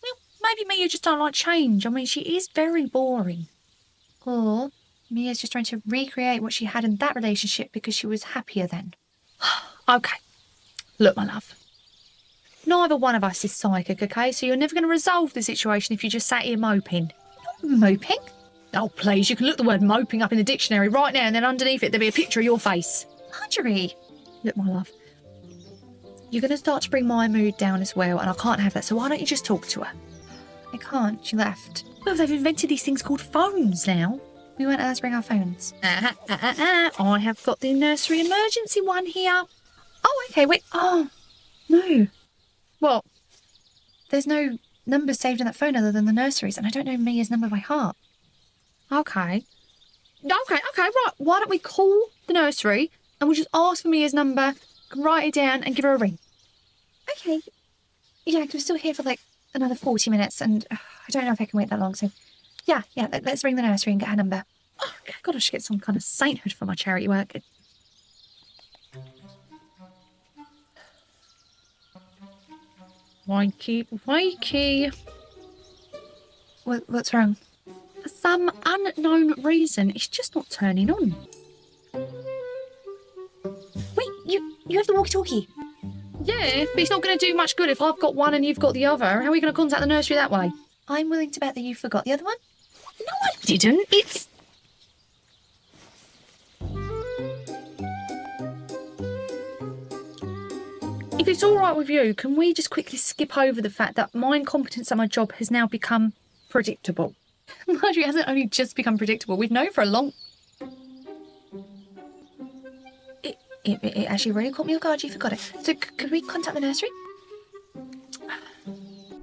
Well, maybe Mia just don't like change. I mean, she is very boring. Or Mia's just trying to recreate what she had in that relationship because she was happier then. Okay. Look, my love. Neither one of us is psychic, okay? So you're never going to resolve the situation if you just sat here moping. Moping? Oh, please, you can look the word moping up in the dictionary right now and then underneath it there'll be a picture of your face. Marjorie. Look, my love. You're going to start to bring my mood down as well, and I can't have that, so why don't you just talk to her? I can't. She left. Well, they've invented these things called phones now. We weren't allowed to bring our phones. I have got the nursery emergency one here. Oh, okay, wait. Oh, no. What? There's no number saved in that phone other than the nursery's, and I don't know Mia's number by heart. Okay, right. Why don't we call the nursery and we'll just ask for Mia's number, can write it down and give her a ring. Okay. Yeah, 'cause we're still here for like another 40 minutes, and I don't know if I can wait that long, so yeah, let's ring the nursery and get her number. Oh, God, I should get some kind of sainthood for my charity work. Wakey. What's wrong? For some unknown reason, it's just not turning on. Wait, you have the walkie-talkie. Yeah, but it's not going to do much good if I've got one and you've got the other. How are we going to contact the nursery that way? I'm willing to bet that you forgot the other one. No, I didn't. It's... If it's all right with you, can we just quickly skip over the fact that my incompetence at my job has now become predictable? Marjorie hasn't only just become predictable. We've known for a long... It actually really caught me off guard. You forgot it. So could we contact the nursery?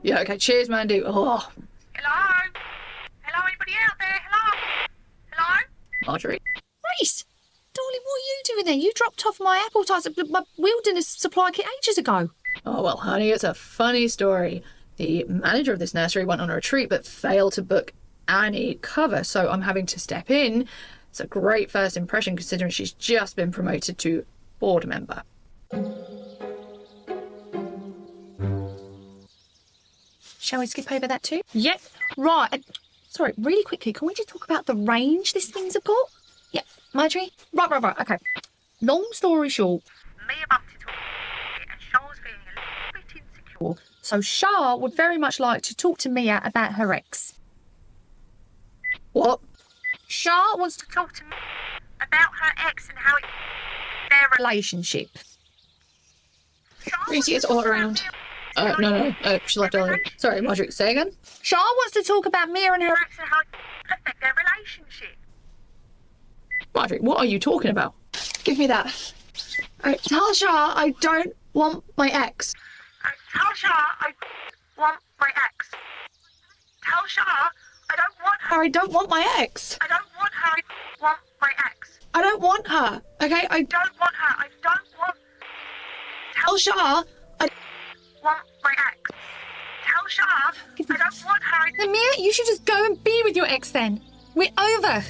Yeah, okay, cheers, Mandy. Oh, Hello? Hello, anybody out there? Hello? Marjorie. Reese! Darling, what are you doing there? You dropped off my appetizer, my wilderness supply kit ages ago. Oh, well, honey, it's a funny story. The manager of this nursery went on a retreat but failed to book any cover, so I'm having to step in. It's a great first impression considering she's just been promoted to board member. Shall we skip over that too? Yep, right. Sorry, really quickly, can we just talk about the range these things have got? Yeah. Marjorie? Right, okay. Long story short, Mia bumped into her and Sean was feeling a little bit insecure. so Shah would very much like to talk to Mia about her ex. What? Shah wants to Talk to me about her ex and how their relationship. Reese is all around. No, she left earlier. Sorry, Marjorie, say again? Shah wants to talk about Mia and her... ex and how it affect their relationship. Marjorie, what are you talking about? Give me that. Tell Shah I don't want my ex. Tell Shah I want my ex. Tell Shah I don't want her. I don't want my ex. I don't want her. I want my ex. I don't want her. Okay, I Don't want her. I don't want. tell Shah. Want my ex. Tell Shah I don't want her. Then Mia, you should just go and be with your ex then. We're over.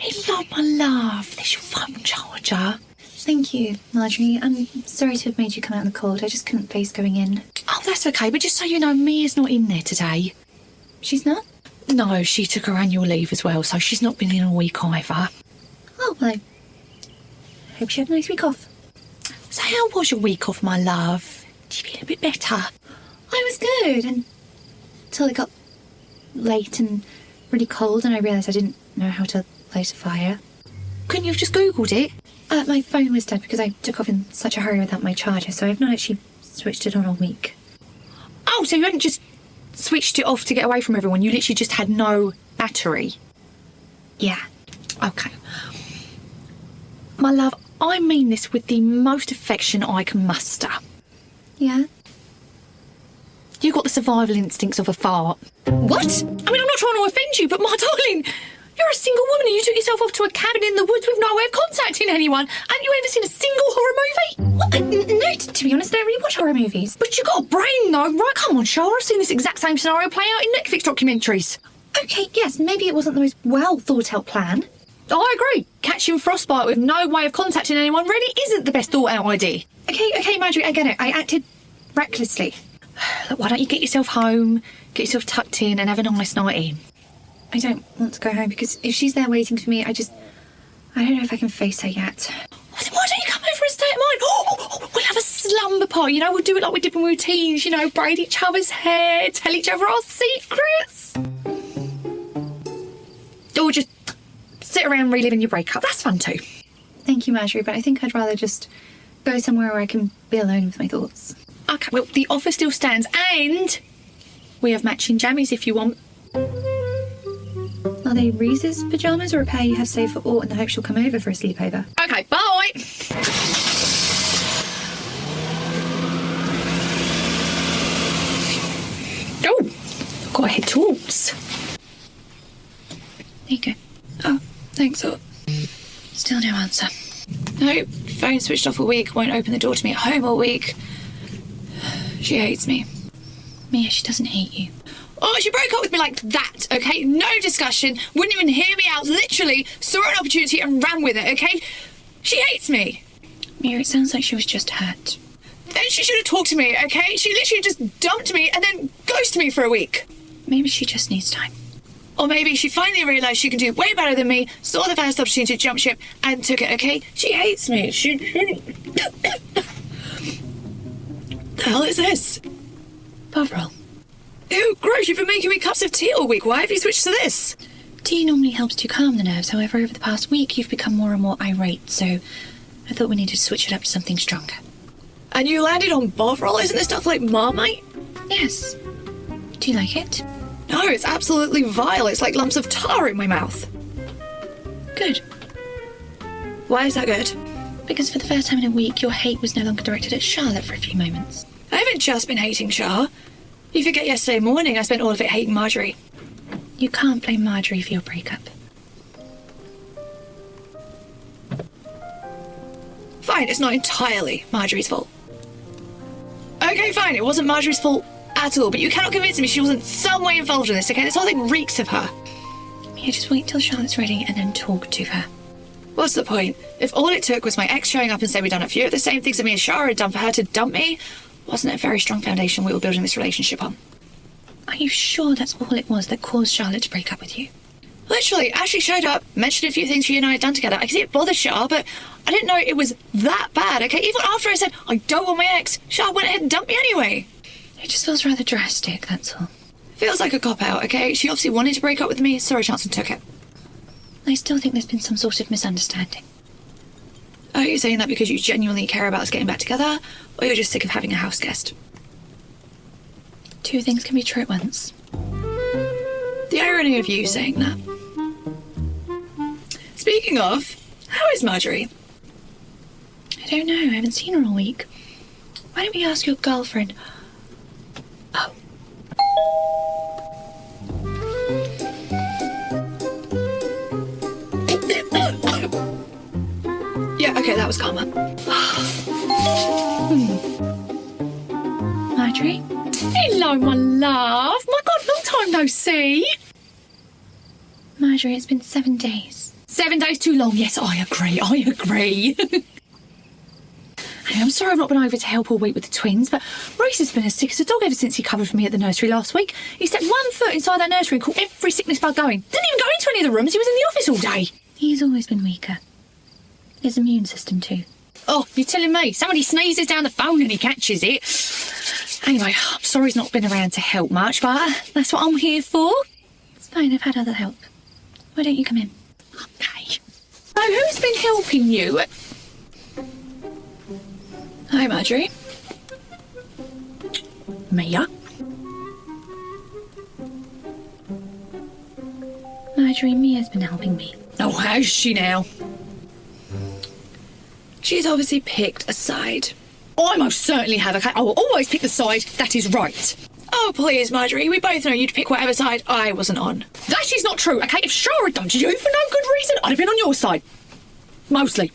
Hello, my love. There's your phone charger. Thank you, Marjorie. I'm sorry to have made you come out in the cold. I just couldn't face going in. Oh, that's okay, but just so you know, Mia's not in there today. She's not? No, she took her annual leave as well, so she's not been in a week either. Oh, well, I hope she had a nice week off. So how was your week off, my love? Do you feel a bit better? I was good until it got late and really cold and I realised I didn't know how to light a fire. Couldn't you have just Googled it? My phone was dead because I took off in such a hurry without my charger, so I've not actually switched it on all week. Oh, so you hadn't just switched it off to get away from everyone, you literally just had no battery? Yeah. Okay. My love, I mean this with the most affection I can muster. Yeah? You got the survival instincts of a fart. What? I mean, I'm not trying to offend you, but my darling, you're a single woman and you took yourself off to a cabin in the woods with no way of contacting anyone. Haven't you ever seen a single horror movie? Well, no, to be honest, I don't really watch horror movies. But you got a brain, though. Right, come on, Charlotte. I've seen this exact same scenario play out in Netflix documentaries. Okay, yes, maybe it wasn't the most well thought out plan. I agree. Catching frostbite with no way of contacting anyone really isn't the best thought out idea. Okay, Marjorie, I get it. I acted recklessly. Look, why don't you get yourself home, get yourself tucked in and have a nice night in? I don't want to go home because if she's there waiting for me, I don't know if I can face her yet. Why don't you come over and stay at mine? Oh, we'll have a slumber party, you know, we'll do it like we did when we were teens, you know, braid each other's hair, tell each other our secrets. Or just sit around reliving your breakup, that's fun too. Thank you, Marjorie, but I think I'd rather just go somewhere where I can be alone with my thoughts. Okay, well, the offer still stands and we have matching jammies if you want. Are they Reese's pyjamas or a pair you have saved for Aunt in the hope she'll come over for a sleepover? Okay, bye. Oh, got to head towards. There you go. Oh, thanks. Oh. Still no answer. No, phone switched off all week, won't open the door to me at home all week. She hates me. Mia, she doesn't hate you. Oh, she broke up with me like that, okay? No discussion, wouldn't even hear me out, literally saw an opportunity and ran with it, okay? She hates me. Mia, it sounds like she was just hurt. Then she should have talked to me, okay? She literally just dumped me and then ghosted me for a week. Maybe she just needs time. Or maybe she finally realised she can do way better than me, saw the first opportunity to jump ship and took it, okay? She hates me. The hell is this? Bovril, Ew, gross, you've been making me cups of tea all week. Why have you switched to this? tea normally helps to calm the nerves. However, over the past week, you've become more and more irate, so I thought we needed to switch it up to something stronger. And you landed on Bovril? Isn't this stuff like Marmite? Yes. Do you like it? No, it's absolutely vile. It's like lumps of tar in my mouth. Good. Why is that good? Because for the first time in a week, your hate was no longer directed at Charlotte for a few moments. I haven't just been hating Char. You forget yesterday morning I spent all of it hating Marjorie. You can't blame Marjorie for your breakup. Fine, it's not entirely Marjorie's fault. Okay, fine, it wasn't Marjorie's fault at all, but you cannot convince me she wasn't some way involved in this, okay? This whole thing reeks of her. Mia, just wait till Charlotte's ready and then talk to her. What's the point? If all it took was my ex showing up and saying we'd done a few of the same things that me and Shara had done for her to dump me, wasn't it a very strong foundation we were building this relationship on? Are you sure that's all it was that caused Charlotte to break up with you? Literally, Ashley showed up, mentioned a few things she and I had done together. I could see it bothered Shar, but I didn't know it was that bad, okay? Even after I said, I don't want my ex, Shar went ahead and dumped me anyway. It just feels rather drastic, that's all. Feels like a cop-out, okay? She obviously wanted to break up with me, saw a chance and took it. I still think there's been some sort of misunderstanding. Are you saying that because you genuinely care about us getting back together, or you're just sick of having a house guest? Two things can be true at once. The irony of you saying that. Speaking of, how is Marjorie? I don't know, I haven't seen her all week. Why don't we ask your girlfriend? Oh. Yeah, okay, that was calmer. Marjorie? Hello, my love. My God, long time no see. Marjorie, it's been 7 days. 7 days too long. Yes, I agree. Hey, I'm sorry I've not been over to help all week with the twins, but Reese has been as sick as a dog ever since he covered for me at the nursery last week. He stepped 1 foot inside that nursery and caught every sickness bug going. Didn't even go into any of the rooms. He was in the office all day. He's always been weaker. His immune system too. Oh, you're telling me? Somebody sneezes down the phone and he catches it. Anyway, I'm sorry he's not been around to help much, but that's what I'm here for. It's fine, I've had other help. Why don't you come in? Okay. So who's been helping you? Hi, Marjorie. Mia. Marjorie, Mia's been helping me. Oh, how's she now? She's obviously picked a side. I most certainly have, okay? I will always pick the side that is right. Oh, please, Marjorie, we both know you'd pick whatever side I wasn't on. That is not true, okay? If Shah had done to you for no good reason, I'd have been on your side. Mostly.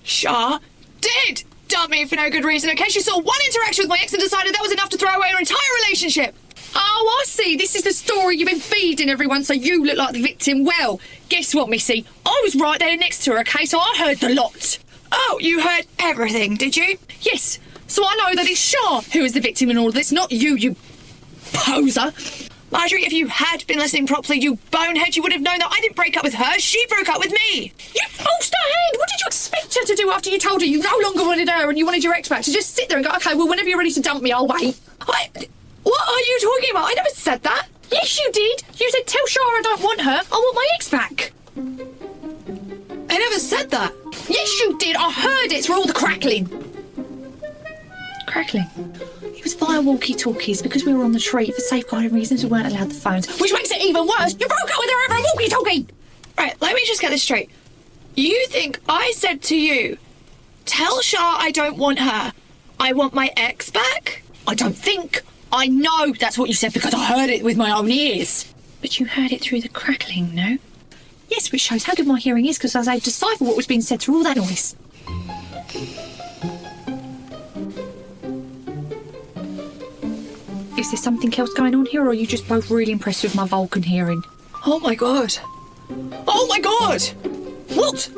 Shah did dump me for no good reason, okay? She saw one interaction with my ex and decided that was enough to throw away her entire relationship. Oh, I see. This is the story you've been feeding everyone so you look like the victim. Well, guess what, Missy? I was right there next to her, okay? So I heard the lot. Oh, you heard everything, did you? Yes. So I know that it's Shah who is the victim in all of this, not you, you poser. Marjorie, if you had been listening properly, you bonehead, you would have known that I didn't break up with her. She broke up with me. You poster head! What did you expect her to do after you told her you no longer wanted her and you wanted your ex back? To just sit there and go, OK, well, whenever you're ready to dump me, I'll wait. What are you talking about? I never said that. Yes, you did. You said, tell Shah I don't want her. I want my ex back. I never said that. Yes, you did. I heard it through all the crackling. Crackling. It was via walkie-talkies because we were on the tree for safeguarding reasons. We weren't allowed the phones, which makes it even worse. You broke up with her over a walkie-talkie. Right, let me just get this straight. You think I said to you, tell Shah I don't want her. I want my ex back? I don't think. I know that's what you said because I heard it with my own ears. But you heard it through the crackling, no? Yes, which shows how good my hearing is because I was able to decipher what was being said through all that noise. Is there something else going on here, or are you just both really impressed with my Vulcan hearing? Oh my god! Oh my god! What?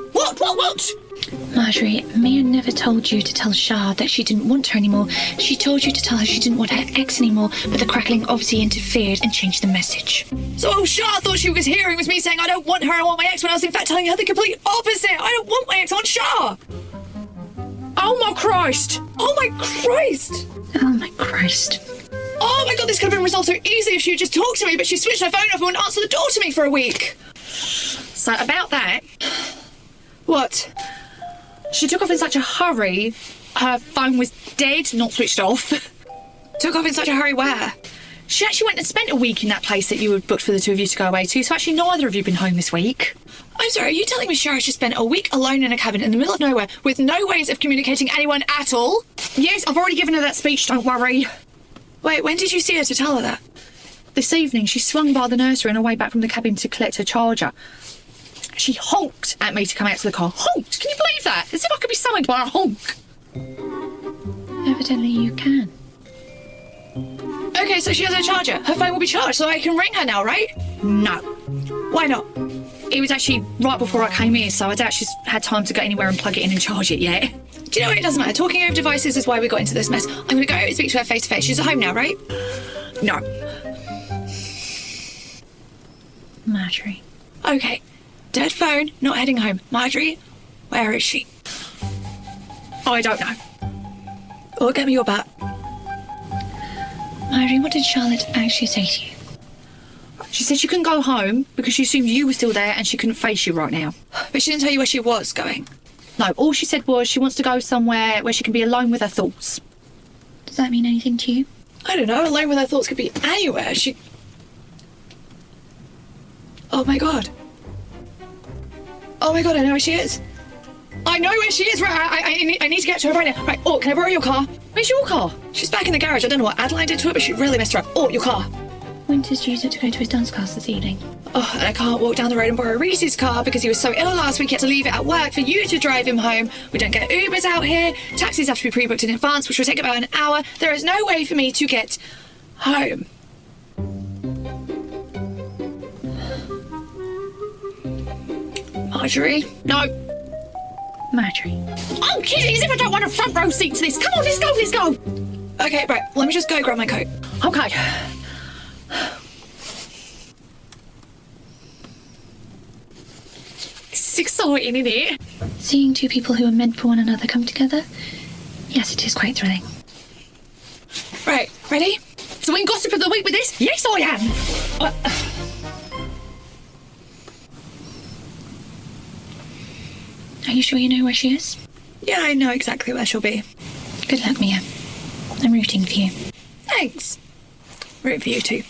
Marjorie, Mia never told you to tell Shah that she didn't want her anymore. She told you to tell her she didn't want her ex anymore, but the crackling obviously interfered and changed the message. So all Shah thought she was hearing was me saying I don't want her, I want my ex, when I was in fact telling her the complete opposite. I don't want my ex, I want Shah! Oh my Christ! Oh my Christ! Oh my Christ. Oh my god, this could have been resolved so easily if she had just talked to me, but she switched her phone off and wouldn't answer the door to me for a week. So about that... What? She took off in such a hurry, her phone was dead, not switched off. Took off in such a hurry where? She actually went and spent a week in that place that you had booked for the two of you to go away to, so actually neither of you have been home this week. I'm sorry, are you telling me Shara just spent a week alone in a cabin in the middle of nowhere with no ways of communicating anyone at all? Yes, I've already given her that speech, don't worry. Wait, when did you see her to tell her that? This evening, she swung by the nursery on her way back from the cabin to collect her charger. She honked at me to come out to the car. Honked? Can you believe that? As if I could be summoned by a honk. Evidently you can. Okay, so she has her charger. Her phone will be charged, so I can ring her now, right? No. Why not? It was actually right before I came in, so I doubt she's had time to get anywhere and plug it in and charge it yet. Do you know what? It doesn't matter. Talking over devices is why we got into this mess. I'm going to go and speak to her face to face. She's at home now, right? No. Marjorie. Okay. Dead phone, not heading home. Marjorie, where is she? I don't know. Oh, get me your bat. Marjorie, what did Charlotte actually say to you? She said she couldn't go home because she assumed you were still there and she couldn't face you right now. But she didn't tell you where she was going. No, all she said was she wants to go somewhere where she can be alone with her thoughts. Does that mean anything to you? I don't know. Alone with her thoughts could be anywhere. Oh my god. Oh my god, I know where she is. I know where she is. Right, I need to get to her right now. Right, oh, can I borrow your car? Where's your car? She's back in the garage. I don't know what Adeline did to it, but she really messed her up. Oh, your car. Winter's used it to go to his dance class this evening. Oh, and I can't walk down the road and borrow Reese's car because he was so ill last week he had to leave it at work for you to drive him home. We don't get Ubers out here. Taxis have to be pre-booked in advance, which will take about an hour. There is no way for me to get home. Marjorie, no. Marjorie. I'm kidding, as if I don't want a front row seat to this. Come on, let's go. Okay, right, let me just go grab my coat. Okay. This is exciting, isn't it? Seeing two people who are meant for one another come together? Yes, it is quite thrilling. Right, ready? So in Gossip of the Week with this? Yes, I am. Are you sure you know where she is? Yeah, I know exactly where she'll be. Good luck, Mia. I'm rooting for you. Thanks. Root for you too.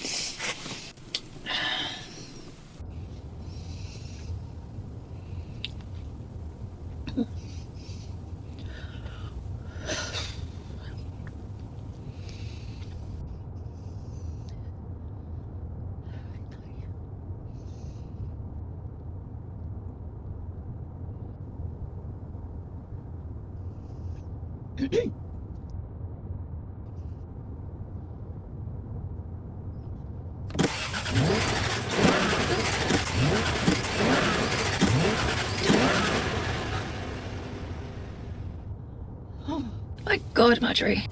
My God, Marjorie.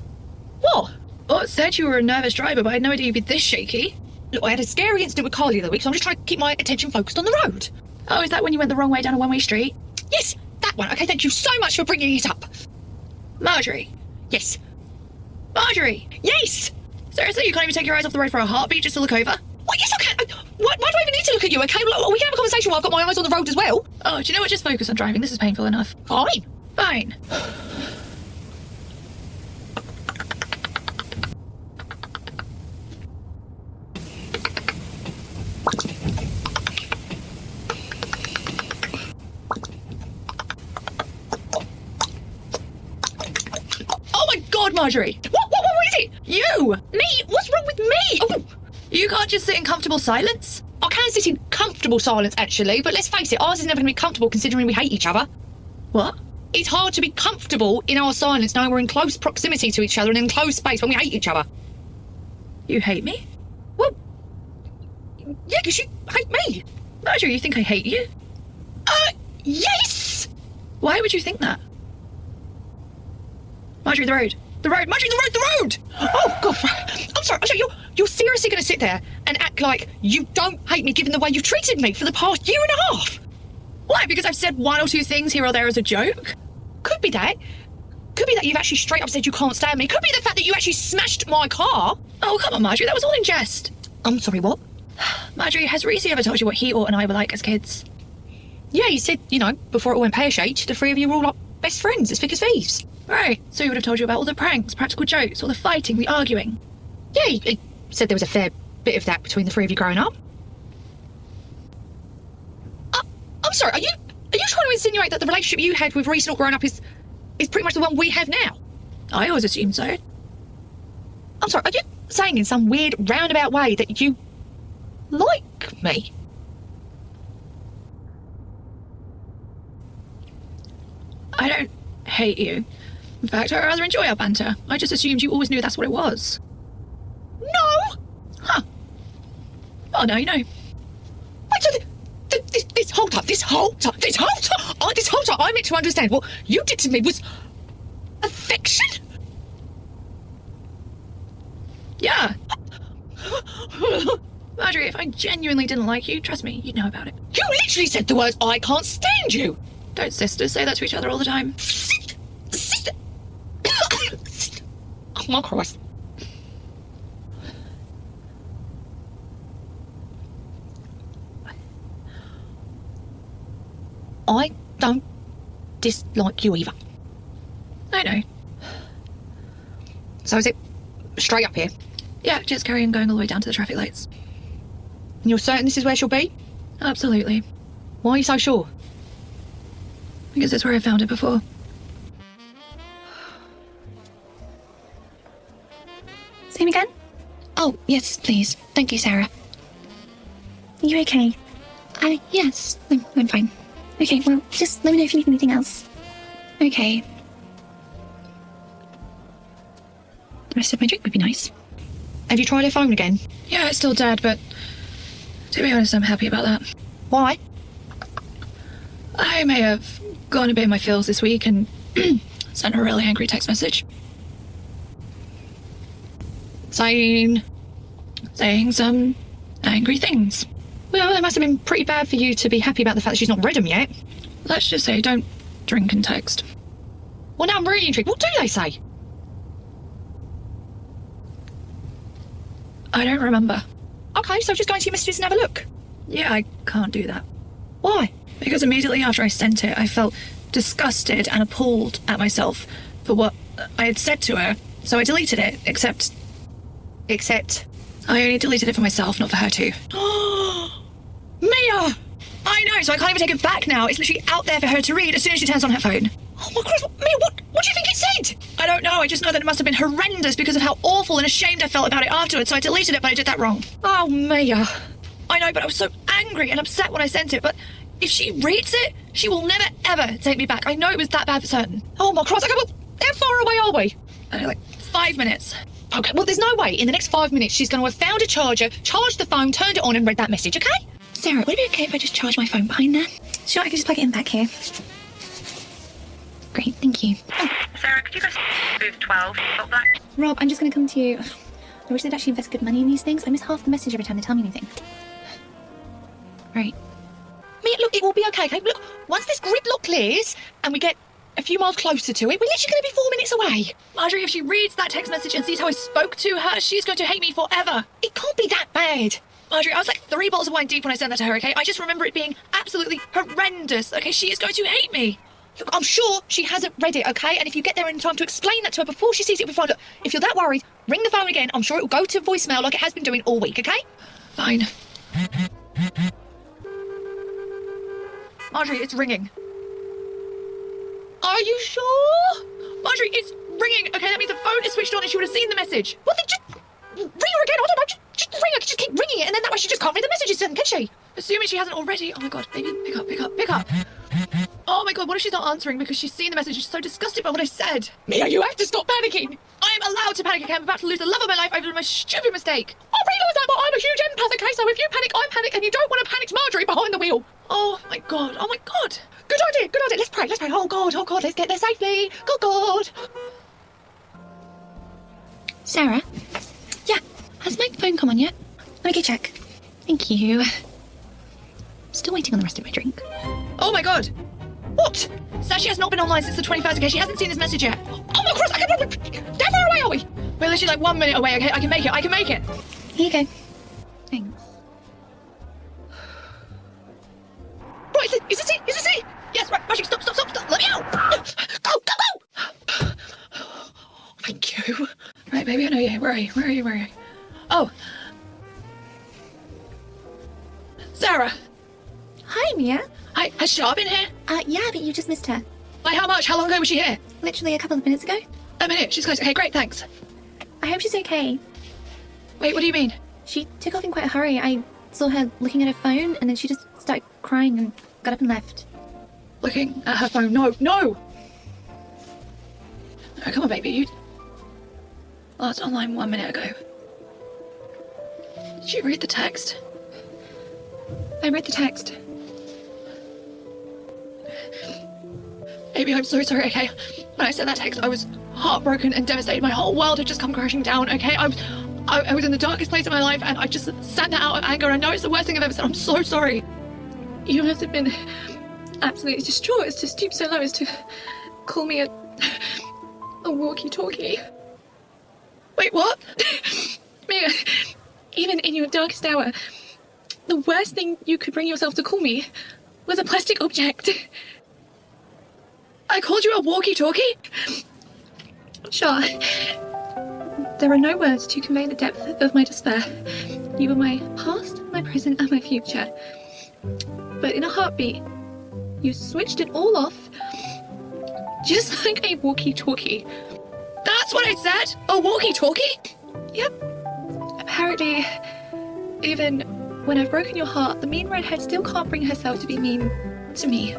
What? Well, it said you were a nervous driver, but I had no idea you'd be this shaky. Look, I had a scary incident with Carly the other week, so I'm just trying to keep my attention focused on the road. Oh, is that when you went the wrong way down a one-way street? Yes, that one. Okay, thank you so much for bringing it up. Marjorie. Yes. Marjorie. Yes! Seriously, you can't even take your eyes off the road for a heartbeat just to look over? Well, yes, I can. Why do I even need to look at you, okay? Well, we can have a conversation while I've got my eyes on the road as well. Oh, do you know what? Just focus on driving. This is painful enough. Fine. Fine. Oh my God, Marjorie! What is it? You! Me? What's wrong with me? Oh, You can't just sit in comfortable silence? I can sit in comfortable silence, actually, but let's face it, ours is never going to be comfortable considering we hate each other. What? It's hard to be comfortable in our silence knowing we're in close proximity to each other and in close space when we hate each other. You hate me? Well, yeah, because you hate me. Marjorie, you think I hate you? Yes! Why would you think that? Marjorie, the road. The road! Marjorie, the road! Oh, God. I'm sorry. You're seriously going to sit there and act like you don't hate me given the way you've treated me for the past year and a half? Why? Because I've said one or two things here or there as a joke? Could be that. Could be that you've actually straight up said you can't stand me. Could be the fact that you actually smashed my car. Oh, come on, Marjorie, that was all in jest. I'm sorry, what? Marjorie, has Reese ever told you what he and I were like as kids? Yeah, he said, before it all went pear-shaped, the three of you were all like best friends, as thick as thieves. Right, so he would have told you about all the pranks, practical jokes, all the fighting, the arguing. Yeah, he said there was a fair bit of that between the three of you growing up. I'm sorry, are you trying to insinuate that the relationship you had with Reese not growing up is pretty much the one we have now? I always assumed so. I'm sorry, are you saying in some weird roundabout way that you like me? I don't hate you. In fact, I rather enjoy our banter. I just assumed you always knew that's what it was. No! Huh. Well, now you know. Wait, so this whole time, I meant to understand what you did to me was affection? Yeah. Marjorie, if I genuinely didn't like you, trust me, you'd know about it. You literally said the words, I can't stand you. Don't sisters say that to each other all the time? Sister. Oh my Christ. I don't dislike you either. I know. So is it straight up here? Yeah, just carry on going all the way down to the traffic lights. And you're certain this is where she'll be? Absolutely. Why are you so sure? Because it's where I found it before. Same again? Oh, yes, please. Thank you, Sarah. You okay? Yes, I'm fine. Okay, well, just let me know if you need anything else. Okay. The rest of my drink would be nice. Have you tried her phone again? Yeah, it's still dead, but to be honest, I'm happy about that. Why? I may have gone a bit in my feels this week and sent her a really angry text message. Saying some angry things. Well, it must have been pretty bad for you to be happy about the fact that she's not read them yet. Let's just say don't drink and text. Well, now I'm really intrigued. What do they say? I don't remember. Okay, so just go into your messages and have a look. Yeah, I can't do that. Why? Because immediately after I sent it, I felt disgusted and appalled at myself for what I had said to her, so I deleted it, except I only deleted it for myself, not for her too. Mia! I know, so I can't even take it back now. It's literally out there for her to read as soon as she turns on her phone. Oh my Christ, Mia, what do you think it said? I don't know, I just know that it must have been horrendous because of how awful and ashamed I felt about it afterwards, so I deleted it, but I did that wrong. Oh, Mia. I know, but I was so angry and upset when I sent it, but if she reads it, she will never, ever take me back. I know it was that bad for certain. Oh my Christ, okay, well, how far away are we? I don't know, like 5 minutes. Okay, well, there's no way in the next 5 minutes she's going to have found a charger, charged the phone, turned it on and read that message, okay? Sarah, would it be okay if I just charge my phone behind there? Sure, I can just plug it in back here. Great, thank you. Sarah, could you go to booth 12? Got that? Rob, I'm just going to come to you. I wish they'd actually invest good money in these things. I miss half the message every time they tell me anything. Right. Mia, look, it will be okay, okay? Look, once this gridlock clears and we get a few miles closer to it, we're literally going to be 4 minutes away. Marjorie, if she reads that text message and sees how I spoke to her, she's going to hate me forever. It can't be that bad. Marjorie, I was like 3 bottles of wine deep when I sent that to her, okay? I just remember it being absolutely horrendous, okay? She is going to hate me. Look, I'm sure she hasn't read it, okay? And if you get there in time to explain that to her before she sees it, it'll be fine. Look, if you're that worried, ring the phone again. I'm sure it'll go to voicemail like it has been doing all week, okay? Fine. Marjorie, it's ringing. Are you sure? Marjorie, it's ringing. Okay, that means the phone is switched on and she would have seen the message. Well, then just ring her again. I don't know. Just ring her. Just keep ringing it, and then that way she just can't read the messages then, can she? Assuming she hasn't already. Oh my God, baby, pick up, pick up, pick up. Oh my God, what if she's not answering because she's seen the message? She's so disgusted by what I said. Mia, you have to stop panicking. I am allowed to panic. Okay, I'm about to lose the love of my life over my stupid mistake. I realise that, but I'm a huge empath, okay? So if you panic, I panic, and you don't want to panic Marjorie behind the wheel. Oh my God, oh my God. Good idea, good idea. Let's pray, let's pray. Oh God, let's get there safely. God. Sarah? Yeah. Has my phone come on yet? Let me go check. Thank you. Still waiting on the rest of my drink. Oh my God. What? Sashi has not been online since the 21st, okay? She hasn't seen this message yet. Oh my Christ, how far away are we? We're literally like 1 minute away, okay? I can make it. Here you go. Thanks. Right, is this it? Yes, right, Marjorie, stop. Let me out. Go. Thank you. Right, baby, I know you. Where are you? Oh. Sarah. Hi, Mia. Hi, has Shah been here? Yeah, but you just missed her. By how much? How long ago was she here? Literally a couple of minutes ago. A minute. She's close. Okay, great, thanks. I hope she's okay. Wait, what do you mean? She took off in quite a hurry. I saw her looking at her phone, and then she just started crying and got up and left. Looking at her phone. No. No, come on, baby. You last online 1 minute ago. Did you read the text? I read the text. Baby, I'm so sorry, okay? When I sent that text, I was heartbroken and devastated. My whole world had just come crashing down, okay? I was in the darkest place of my life, and I just sent that out of anger. I know it's the worst thing I've ever said. I'm so sorry. You must have been absolutely distraught as to stoop so low as to call me a walkie-talkie. Wait, what? Mia, even in your darkest hour, the worst thing you could bring yourself to call me was a plastic object. I called you a walkie-talkie? Sure. There are no words to convey the depth of my despair. You were my past, my present, and my future. But in a heartbeat, you switched it all off, just like a walkie-talkie. That's what I said! A walkie-talkie? Yep. Apparently, even when I've broken your heart, the mean redhead still can't bring herself to be mean to me.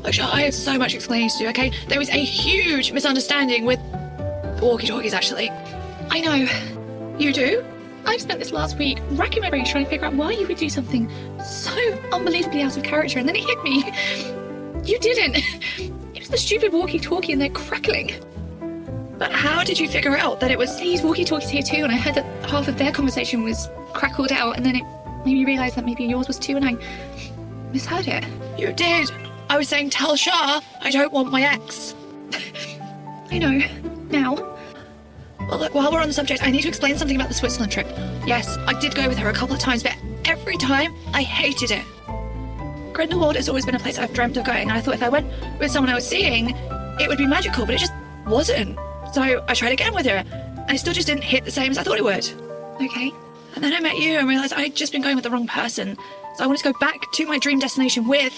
Look, Charlotte, I have so much explaining to do, okay? There was a huge misunderstanding with the walkie-talkies, actually. I know. You do? I've spent this last week racking my brains trying to figure out why you would do something so unbelievably out of character, and then it hit me. You didn't. It was the stupid walkie-talkie and they're crackling. But how did you figure out that it was... These walkie-talkies here too, and I heard that half of their conversation was crackled out, and then it made me realise that maybe yours was too, and I misheard it. You did. I was saying, tell Shah I don't want my ex. I know. Now. Well, look, while we're on the subject, I need to explain something about the Switzerland trip. Yes, I did go with her a couple of times, but every time I hated it. Grindelwald has always been a place I've dreamt of going, and I thought if I went with someone I was seeing, it would be magical, but it just wasn't. So I tried again with her, and it still just didn't hit the same as I thought it would. Okay. And then I met you and realised I'd just been going with the wrong person. So I wanted to go back to my dream destination with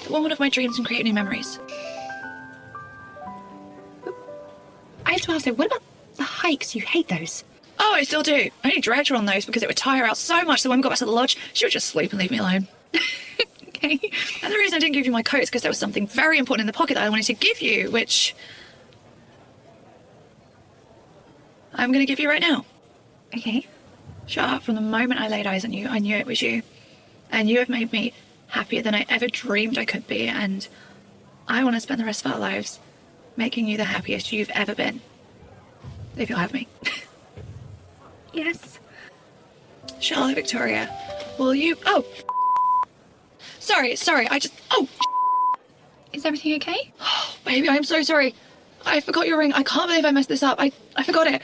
the woman of my dreams and create new memories. I have to ask though, what about the hikes? You hate those. Oh, I still do. I only dragged her on those because it would tire her out so much that when we got back to the lodge, she would just sleep and leave me alone. Okay. And the reason I didn't give you my coat is because there was something very important in the pocket that I wanted to give you, which I'm going to give you right now. Okay. Shah, from the moment I laid eyes on you, I knew it was you. And you have made me happier than I ever dreamed I could be, and I want to spend the rest of our lives making you the happiest you've ever been. If you'll have me. Yes. Charlotte Victoria, will you... Oh! Sorry, I just... Oh! Is everything okay? Oh, baby, I'm so sorry. I forgot your ring. I can't believe I messed this up. I forgot it.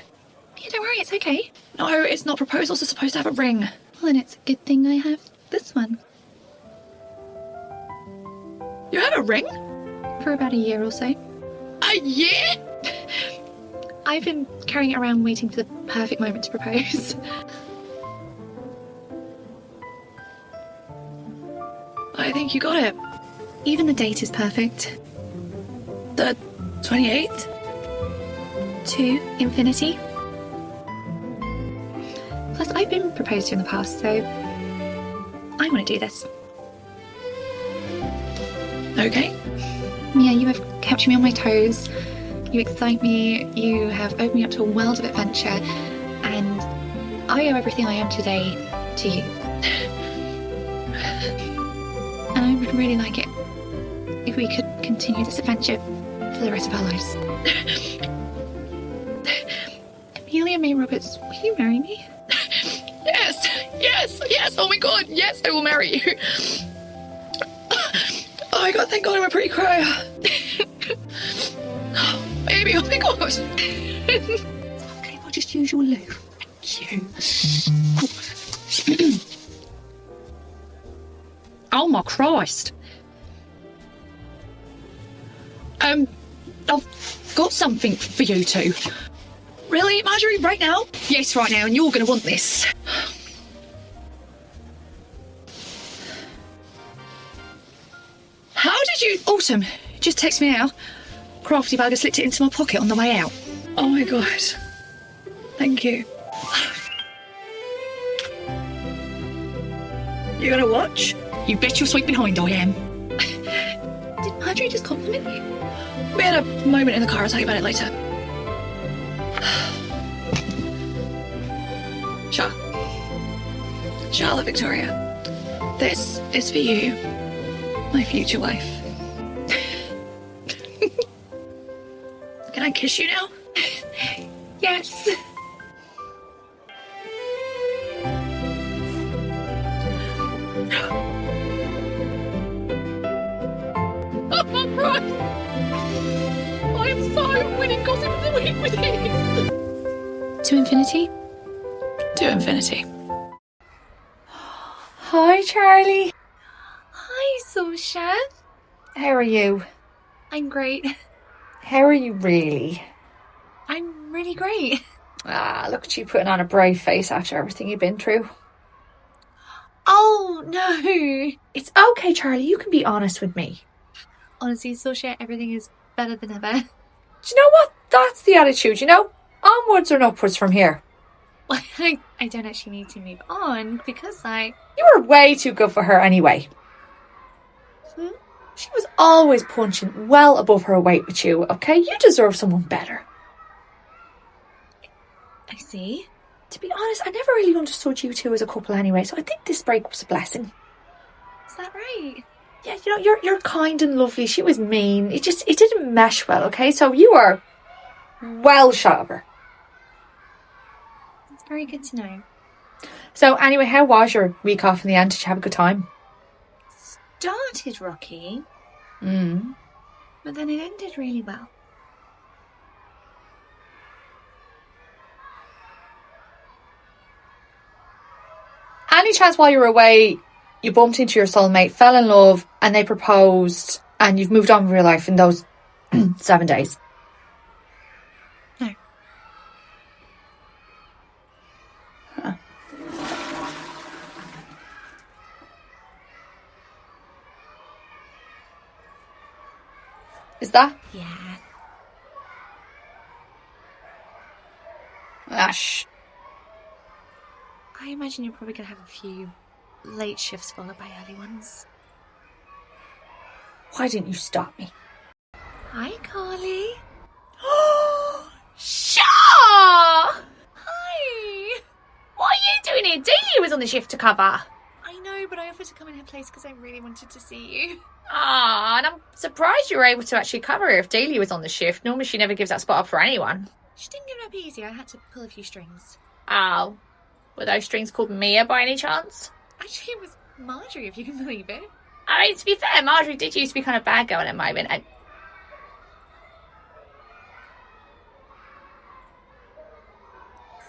Yeah, don't worry, it's okay. No, it's not. Proposals are supposed to have a ring. Well, then it's a good thing I have this one. You have a ring? For about a year or so. A year? I've been carrying it around waiting for the perfect moment to propose. I think you got it. Even the date is perfect. The 28th? To infinity. Plus, I've been proposed to in the past, so I want to do this. Okay. Yeah, you have kept me on my toes. You excite me. You have opened me up to a world of adventure, and I owe everything I am today to you. And I would really like it if we could continue this adventure for the rest of our lives. Amelia May Roberts, will you marry me? Yes, oh my god, yes, I will marry you. Oh my god, thank god I'm a pretty crier. Oh, baby, oh my god. It's okay if I just use your loo. Thank you. Oh my Christ. I've got something for you two. Really, Marjorie, right now? Yes, right now, and you're going to want this. How did you... Autumn, just text me out. Crafty bugger slipped it into my pocket on the way out. Oh my god. Thank you. You gonna watch? You bet your sweet behind I am. Did Marjorie just compliment you? We had a moment in the car, I'll tell you about it later. Charlotte Victoria, this is for you, my future wife. Can I kiss you now? Yes. Oh, Christ! I am so winning gossip of the week with this. To infinity? To infinity. Hi, Charlie. Hi, Sosha. How are you? I'm great. How are you really? I'm really great. Ah, look at you putting on a brave face after everything you've been through. Oh, no. It's okay, Charlie. You can be honest with me. Honestly, Sosha, everything is better than ever. Do you know what? That's the attitude, you know? Onwards and upwards from here. Well, I don't actually need to move on because You were way too good for her anyway. She was always punching well above her weight with you, okay? You deserve someone better. I see. To be honest, I never really understood you two as a couple anyway, so I think this breakup's a blessing. Is that right? Yeah, you know, you're kind and lovely. She was mean. It didn't mesh well, okay? So you are well shot of her. It's very good to know. So anyway, how was your week off in the end? Did you have a good time? Started rocky, Mm. but then it ended really well. Any chance while you were away, you bumped into your soulmate, fell in love, and they proposed, and you've moved on with your life in those 7 days? No. Huh. Is that? Yeah. Ash. I imagine you're probably going to have a few late shifts followed by early ones. Why didn't you stop me? Hi, Carly. Shaw! Hi. What are you doing here? Delia was on the shift to cover. I know, but I offered to come in her place because I really wanted to see you. Ah, and I'm surprised you were able to actually cover her if Delia was on the shift. Normally she never gives that spot up for anyone. She didn't give it up easy. I had to pull a few strings. Oh. Were those strings called Mia by any chance? Actually, it was Marjorie, if you can believe it. I mean, to be fair, Marjorie did used to be kind of bad girl in a moment.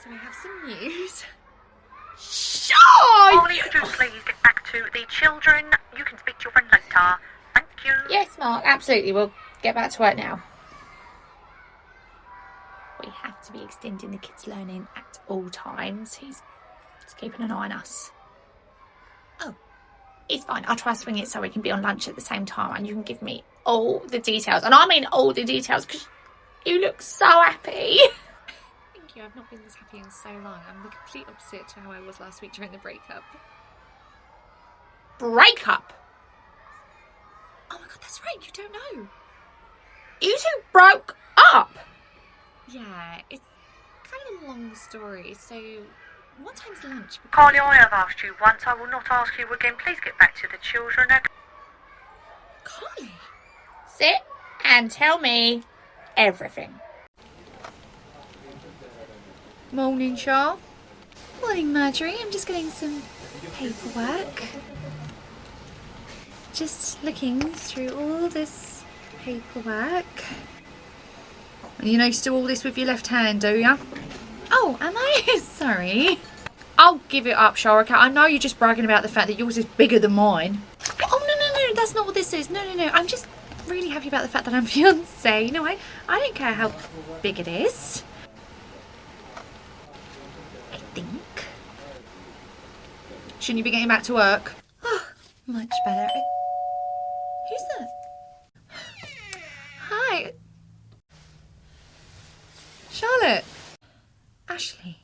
So I have some news. Sure! All you do, please get back to the children. You can speak to your friend later. Thank you. Yes, Mark, absolutely. We'll get back to work now. We have to be extending the kids' learning at all times. He's keeping an eye on us. Oh, it's fine. I'll try to swing it so we can be on lunch at the same time and you can give me all the details. And I mean all the details because you look so happy. Thank you. I've not been this happy in so long. I'm the complete opposite to how I was last week during the breakup. Breakup? Oh my god, that's right. You don't know. You two broke up? Yeah, it's kind of a long story. So, what time's lunch? Carly, I have asked you once. I will not ask you again. Please get back to the children. Carly? Sit and tell me everything. Morning, Shaw. Morning, Marjorie. I'm just getting some paperwork. Just looking through all this paperwork. And you know you do all this with your left hand, do ya? Oh, am I? Sorry. I'll give it up, Sharaka. I know you're just bragging about the fact that yours is bigger than mine. Oh, no, that's not what this is. No. I'm just really happy about the fact that I'm fiancé. You know, I don't care how big it is. I think. Shouldn't you be getting back to work? Oh, much better. Who's that? Hi. Charlotte. Ashley.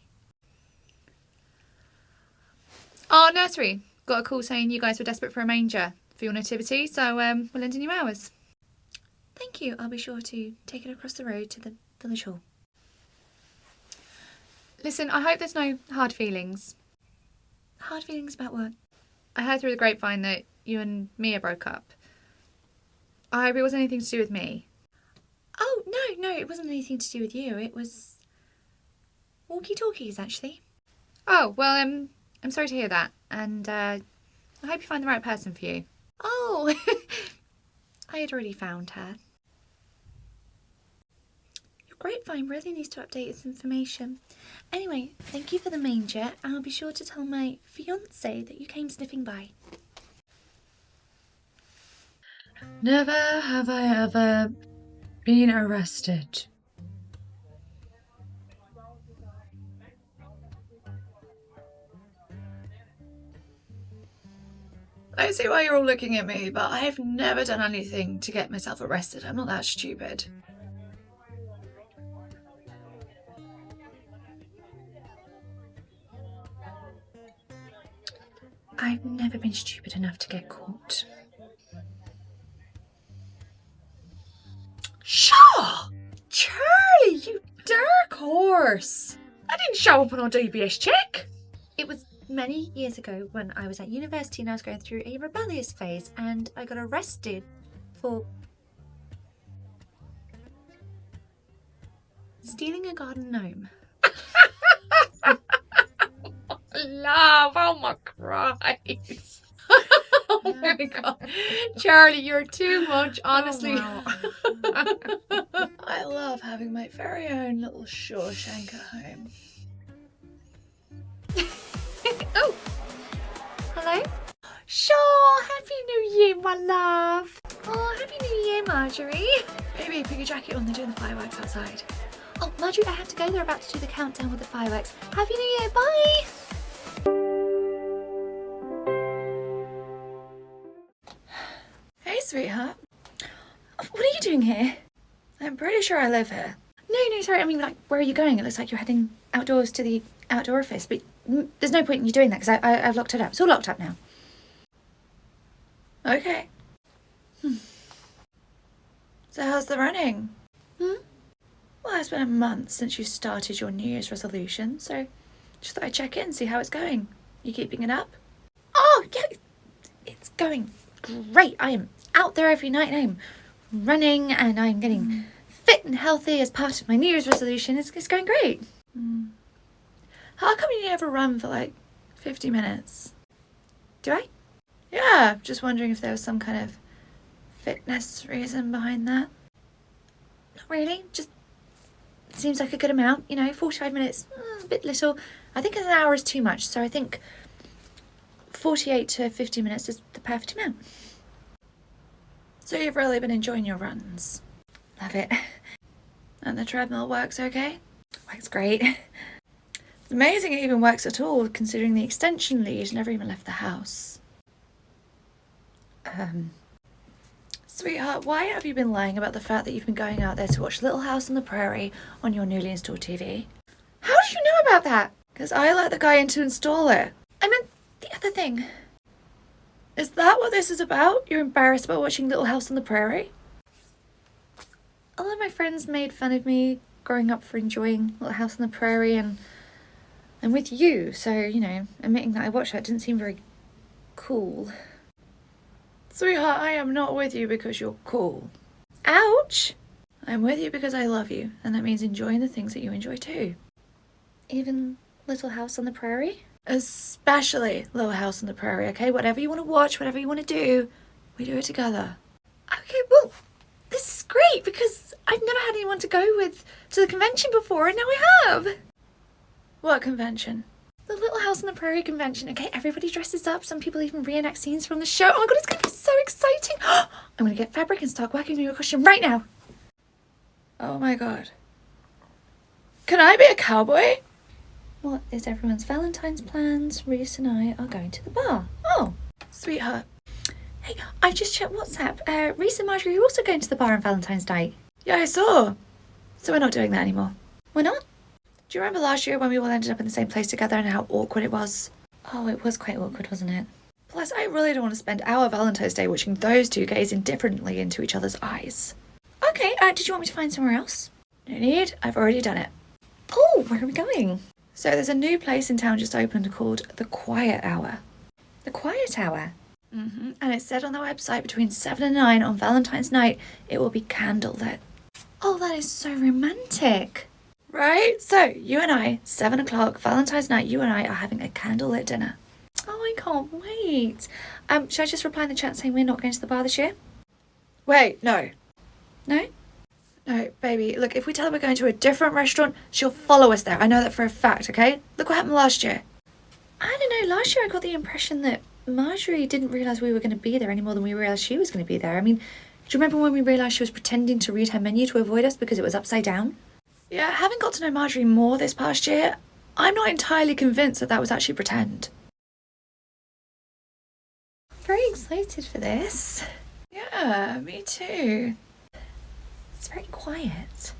Oh, Nursery. Got a call saying you guys were desperate for a manger for your nativity, so we're lending you ours. Thank you. I'll be sure to take it across the road to the village hall. Listen, I hope there's no hard feelings. Hard feelings about what? I heard through the grapevine that you and Mia broke up. I hope it wasn't anything to do with me. Oh, no, it wasn't anything to do with you. It was walkie-talkies, actually. Oh, well, I'm sorry to hear that, and I hope you find the right person for you. Oh, I had already found her. Your grapevine really needs to update its information. Anyway, thank you for the manger, and I'll be sure to tell my fiancé that you came sniffing by. Never have I ever been arrested. I see why you're all looking at me, but I've never done anything to get myself arrested. I'm not that stupid. I've never been stupid enough to get caught. Sure! Charlie, you dark horse! I didn't show up on our DBS check. It was Many years ago, when I was at university and I was going through a rebellious phase, and I got arrested for stealing a garden gnome. Love, oh my Christ. Oh my God. Charlie, you're too much, honestly. I love having my very own little Shawshank at home. Oh, Hello? Sure, Happy New Year, my love. Oh, Happy New Year, Marjorie. Baby, put your jacket on, they're doing the fireworks outside. Oh, Marjorie, I have to go. They're about to do the countdown with the fireworks. Happy New Year, bye. Hey, sweetheart. What are you doing here? I'm pretty sure I live here. No, sorry. I mean, like, where are you going? It looks like you're heading outdoors to the outdoor office, but there's no point in you doing that because I've locked it up. It's all locked up now. Okay. So how's the running? Well, it's been a month since you started your New Year's resolution, so just thought I'd check in and see how it's going. You keeping it up? Oh, yeah. It's going great. I am out there every night and I'm running and I'm getting fit and healthy as part of my New Year's resolution. It's going great. How come you never run for like 50 minutes? Do I? Yeah, just wondering if there was some kind of fitness reason behind that. Not really. Just seems like a good amount. 45 minutes, a bit little. I think an hour is too much, so I think 48 to 50 minutes is the perfect amount. So you've really been enjoying your runs. Love it. And the treadmill works okay? Works great. It's amazing it even works at all, considering the extension lead never even left the house. Sweetheart, why have you been lying about the fact that you've been going out there to watch Little House on the Prairie on your newly installed TV? How did you know about that? Because I let the guy in to install it. I meant the other thing. Is that what this is about? You're embarrassed about watching Little House on the Prairie? A lot of my friends made fun of me growing up for enjoying Little House on the Prairie, and I'm with you, so, admitting that I watched that didn't seem very cool. Sweetheart, I am not with you because you're cool. Ouch! I'm with you because I love you, and that means enjoying the things that you enjoy too. Even Little House on the Prairie? Especially Little House on the Prairie, okay? Whatever you want to watch, whatever you want to do, we do it together. Okay, well, this is great because I've never had anyone to go with to the convention before, and now we have. What convention? The Little House on the Prairie convention, okay? Everybody dresses up. Some people even reenact scenes from the show. Oh my God, it's going to be so exciting. I'm going to get fabric and start working on your costume right now. Oh my God. Can I be a cowboy? What is everyone's Valentine's plans? Reese and I are going to the bar. Oh, sweetheart. Hey, I've just checked WhatsApp. Reese and Marjorie are also going to the bar on Valentine's Day. Yeah, I saw. So we're not doing that anymore. We're not? Do you remember last year when we all ended up in the same place together and how awkward it was? Oh, it was quite awkward, wasn't it? Plus, I really don't want to spend our Valentine's Day watching those two gaze indifferently into each other's eyes. Okay, did you want me to find somewhere else? No need, I've already done it. Oh, where are we going? So there's a new place in town just opened called The Quiet Hour. The Quiet Hour? And it said on the website between 7 and 9 on Valentine's night, it will be candlelit. Oh, that is so romantic. Right? So, you and I, 7 o'clock, Valentine's night, you and I are having a candlelit dinner. Oh, I can't wait. Should I just reply in the chat saying we're not going to the bar this year? Wait, no. No? No, baby, look, if we tell her we're going to a different restaurant, she'll follow us there. I know that for a fact, okay? Look what happened last year. I don't know. Last year I got the impression that Marjorie didn't realise we were going to be there any more than we realised she was going to be there. I mean, do you remember when we realised she was pretending to read her menu to avoid us because it was upside down? Yeah, having got to know Marjorie more this past year, I'm not entirely convinced that that was actually pretend. Very excited for this. Yeah, me too. It's very quiet.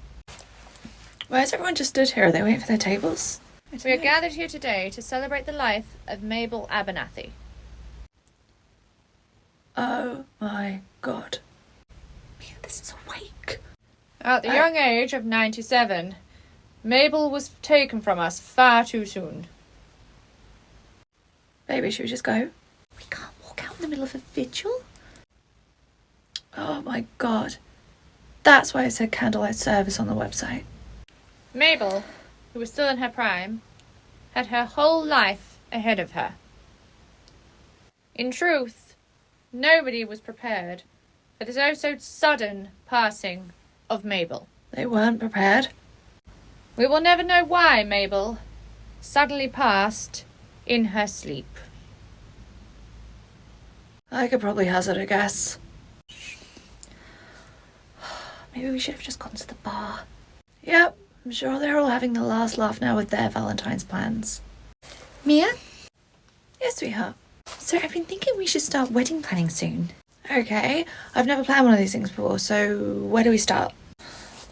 Why is everyone just stood here? Are they waiting for their tables? We are gathered here today to celebrate the life of Mabel Abernathy. Oh my God. Man, this is a wake. At the young age of 97, Mabel was taken from us far too soon. Baby, should we just go? We can't walk out in the middle of a vigil. Oh my god. That's why it said candlelight service on the website. Mabel, who was still in her prime, had her whole life ahead of her. In truth, nobody was prepared for this so sudden passing of Mabel. They weren't prepared. We will never know why Mabel suddenly passed in her sleep. I could probably hazard a guess. Maybe we should have just gone to the bar. Yep, I'm sure they're all having the last laugh now with their Valentine's plans. Mia? Yes, sweetheart. So I've been thinking we should start wedding planning soon. Okay, I've never planned one of these things before, so where do we start?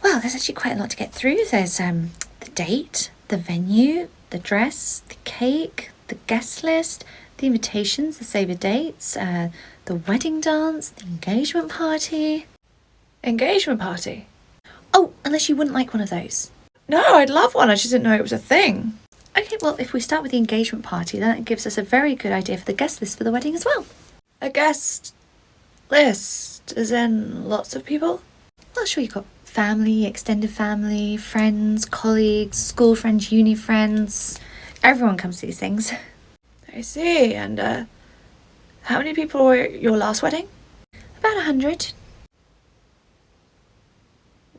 Well, there's actually quite a lot to get through. There's the date, the venue, the dress, the cake, the guest list, the invitations, the save the dates, the wedding dance, the engagement party. Engagement party? Oh, unless you wouldn't like one of those. No, I'd love one, I just didn't know it was a thing. Okay, well, if we start with the engagement party, then it gives us a very good idea for the guest list for the wedding as well. A guest list? As in lots of people? Well, sure, you've got family, extended family, friends, colleagues, school friends, uni friends. Everyone comes to these things. I see, and how many people were at your last wedding? About 100.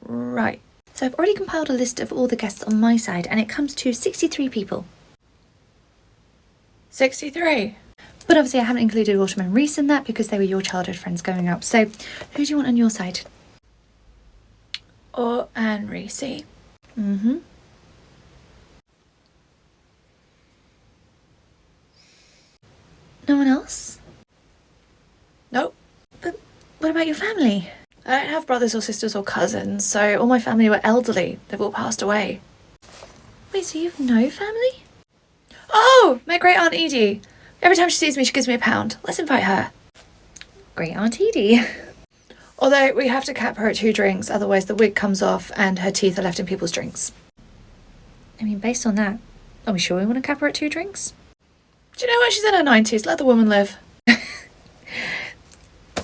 Right. So I've already compiled a list of all the guests on my side, and it comes to 63 people. 63. But obviously I haven't included Autumn and Reese in that because they were your childhood friends growing up. So who do you want on your side? Or and Reese. Mm-hmm. No one else? Nope. But what about your family? I don't have brothers or sisters or cousins, so all my family were elderly. They've all passed away. Wait, so you've no family? Oh, my great aunt Edie. Every time she sees me, she gives me £1. Let's invite her. Great Aunt Edie. Although we have to cap her at 2 drinks, otherwise the wig comes off and her teeth are left in people's drinks. I mean, based on that, are we sure we want to cap her at 2 drinks? Do you know what? She's in her 90s. Let the woman live.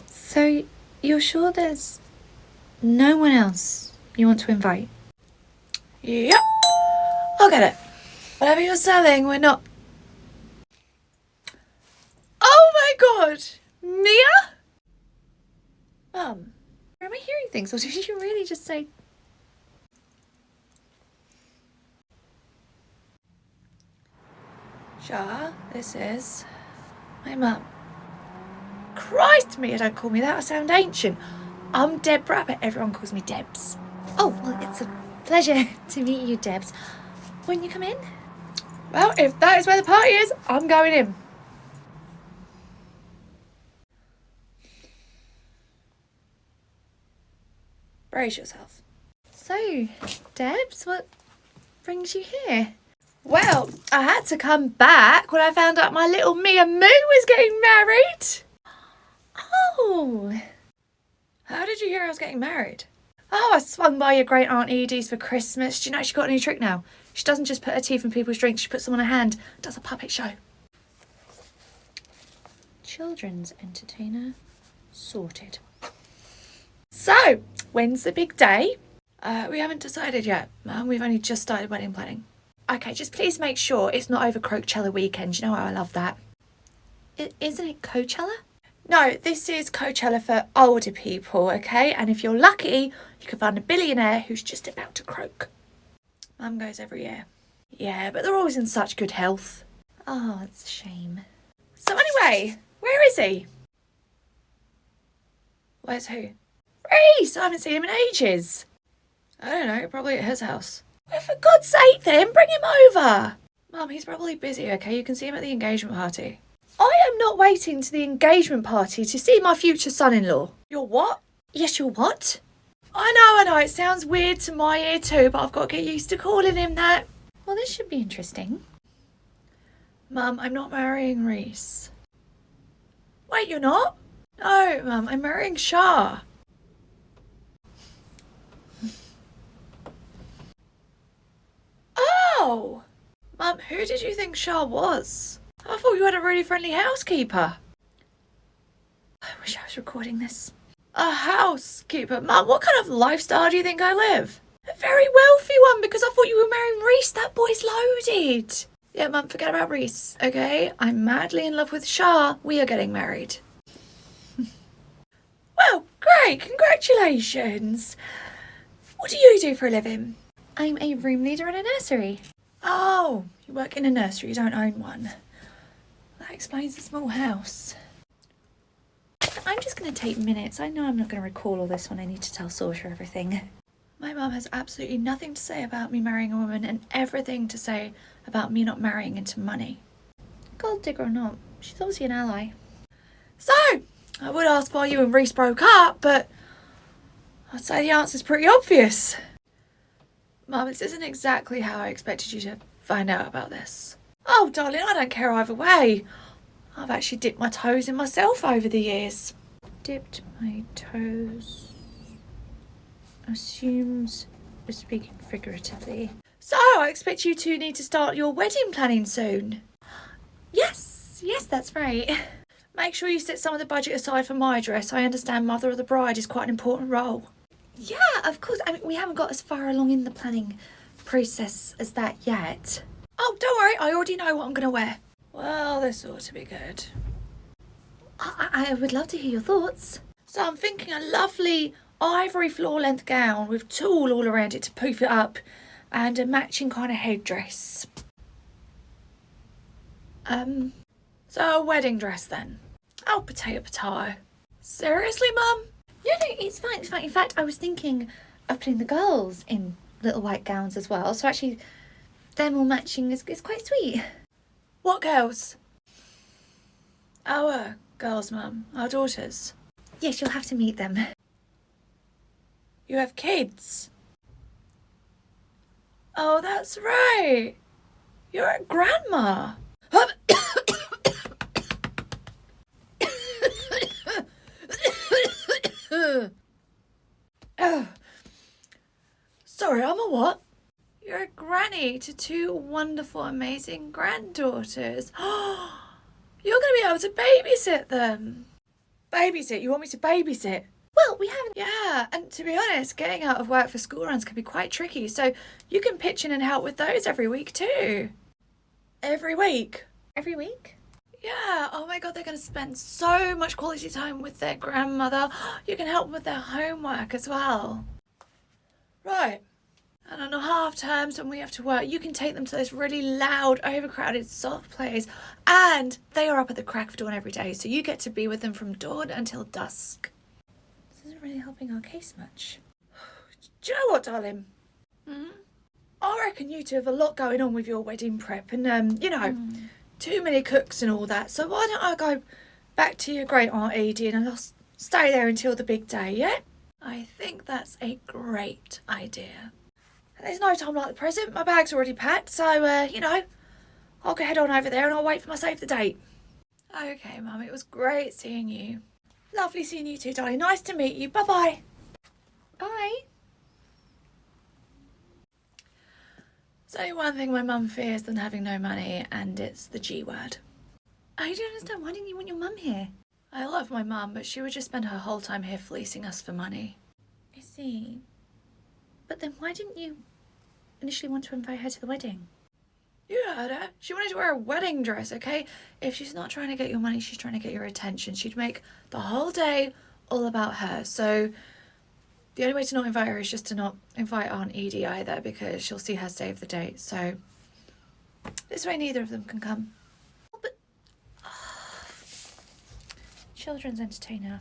So you're sure there's no one else you want to invite? Yep. I'll get it. Whatever you're selling, we're not... Oh my god! Mia? Mum, Am I hearing things, or did you really just say... Shah, this is my mum. Christ, Mia, don't call me that. I sound ancient. I'm Deborah, but everyone calls me Debs. Oh, well, it's a pleasure to meet you, Debs. Won't you come in? Well, if that is where the party is, I'm going in. Brace yourself. So, Debs, what brings you here? Well, I had to come back when I found out my little Mia Moo was getting married. Oh, How did you hear I was getting married? Oh, I swung by your great aunt Edie's for Christmas. Do you know she got a new trick now? She doesn't just put her teeth in people's drinks, she puts them on her hand. Does a puppet show. children's entertainer sorted. So, when's the big day? We haven't decided yet, Mum. We've only just started wedding planning. Okay, just please make sure it's not over Coachella weekend. You know how I love that. Isn't it Coachella? No, this is Coachella for older people, okay? And if you're lucky, you can find a billionaire who's just about to croak. Mum goes every year. Yeah, but they're always in such good health. Oh, it's a shame. So anyway, where is he? Where's who? Reese! I haven't seen him in ages. I don't know, probably at his house. Well, for God's sake then, bring him over. Mum, he's probably busy, okay? You can see him at the engagement party. I am not waiting to the engagement party to see my future son-in-law. You're what? Yes, you're what? I know, it sounds weird to my ear too, but I've got to get used to calling him that. Well, this should be interesting. Mum, I'm not marrying Reese. Wait, you're not? No, Mum, I'm marrying Shah. Oh! Mum, who did you think Shah was? I thought you had a really friendly housekeeper. I wish I was recording this. A housekeeper? Mum, what kind of lifestyle do you think I live? A very wealthy one, because I thought you were marrying Reese. That boy's loaded. Yeah, Mum, forget about Reese, okay? I'm madly in love with Shah. We are getting married. Well, great. Congratulations. What do you do for a living? I'm a room leader in a nursery. Oh, you work in a nursery, you don't own one. That explains the small house. I'm just going to take minutes. I know I'm not going to recall all this when I need to tell Saoirse everything. My mum has absolutely nothing to say about me marrying a woman and everything to say about me not marrying into money. Gold digger or not, she's obviously an ally. So, I would ask why you and Reese broke up, but I'd say the answer's pretty obvious. Mum, this isn't exactly how I expected you to find out about this. Oh, darling, I don't care either way. I've actually dipped my toes in myself over the years. Dipped my toes. Assumes we're speaking figuratively. So, I expect you two need to start your wedding planning soon. Yes, that's right. Make sure you set some of the budget aside for my dress. I understand mother of the bride is quite an important role. Yeah, of course. I mean, we haven't got as far along in the planning process as that yet. Oh, don't worry, I already know what I'm going to wear. Well, this ought to be good. I would love to hear your thoughts. So I'm thinking a lovely ivory floor-length gown with tulle all around it to poof it up and a matching kind of headdress. So a wedding dress then. Oh, potato. Seriously, Mum? No, it's fine. In fact, I was thinking of putting the girls in little white gowns as well. So actually, them all matching is quite sweet. What girls? Our girls, Mum. Our daughters. Yes, you'll have to meet them. You have kids? Oh, that's right. You're a grandma. Sorry, I'm a what? You're a granny to two wonderful, amazing granddaughters. You're going to be able to babysit them. Babysit? You want me to babysit? Well, we haven't... Yeah, and to be honest, getting out of work for school runs can be quite tricky, so you can pitch in and help with those every week too. Every week? Every week? Yeah, oh my god, they're going to spend so much quality time with their grandmother. You can help with their homework as well. Right. And on the half terms when we have to work, you can take them to those really loud, overcrowded soft plays. And they are up at the crack of dawn every day, so you get to be with them from dawn until dusk. This isn't really helping our case much. Do you know what, darling? I reckon you two have a lot going on with your wedding prep and, too many cooks and all that. So why don't I go back to your great Aunt Edie and I'll stay there until the big day, yeah? I think that's a great idea. And there's no time like the present. My bag's already packed, so, I'll go head on over there and I'll wait for my save the date. Okay, Mum, it was great seeing you. Lovely seeing you too, darling. Nice to meet you. Bye-bye. Bye. There's only one thing my mum fears than having no money, and it's the G word. I don't understand. Why didn't you want your mum here? I love my mum, but she would just spend her whole time here fleecing us for money. I see. But then why didn't you initially want to invite her to the wedding? You heard her. She wanted to wear a wedding dress, okay? If she's not trying to get your money, she's trying to get your attention. She'd make the whole day all about her. So the only way to not invite her is just to not invite Aunt Edie either, because she'll see her save the date. So this way neither of them can come. Oh, but... Children's entertainer.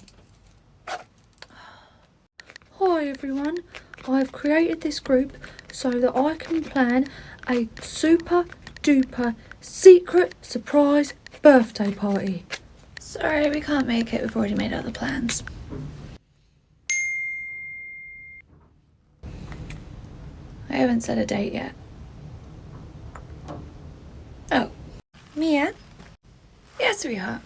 Hi everyone, I've created this group so that I can plan a super duper secret surprise birthday party. Sorry, we can't make it. We've already made other plans. I haven't set a date yet. Oh. Mia, Yes, sweetheart.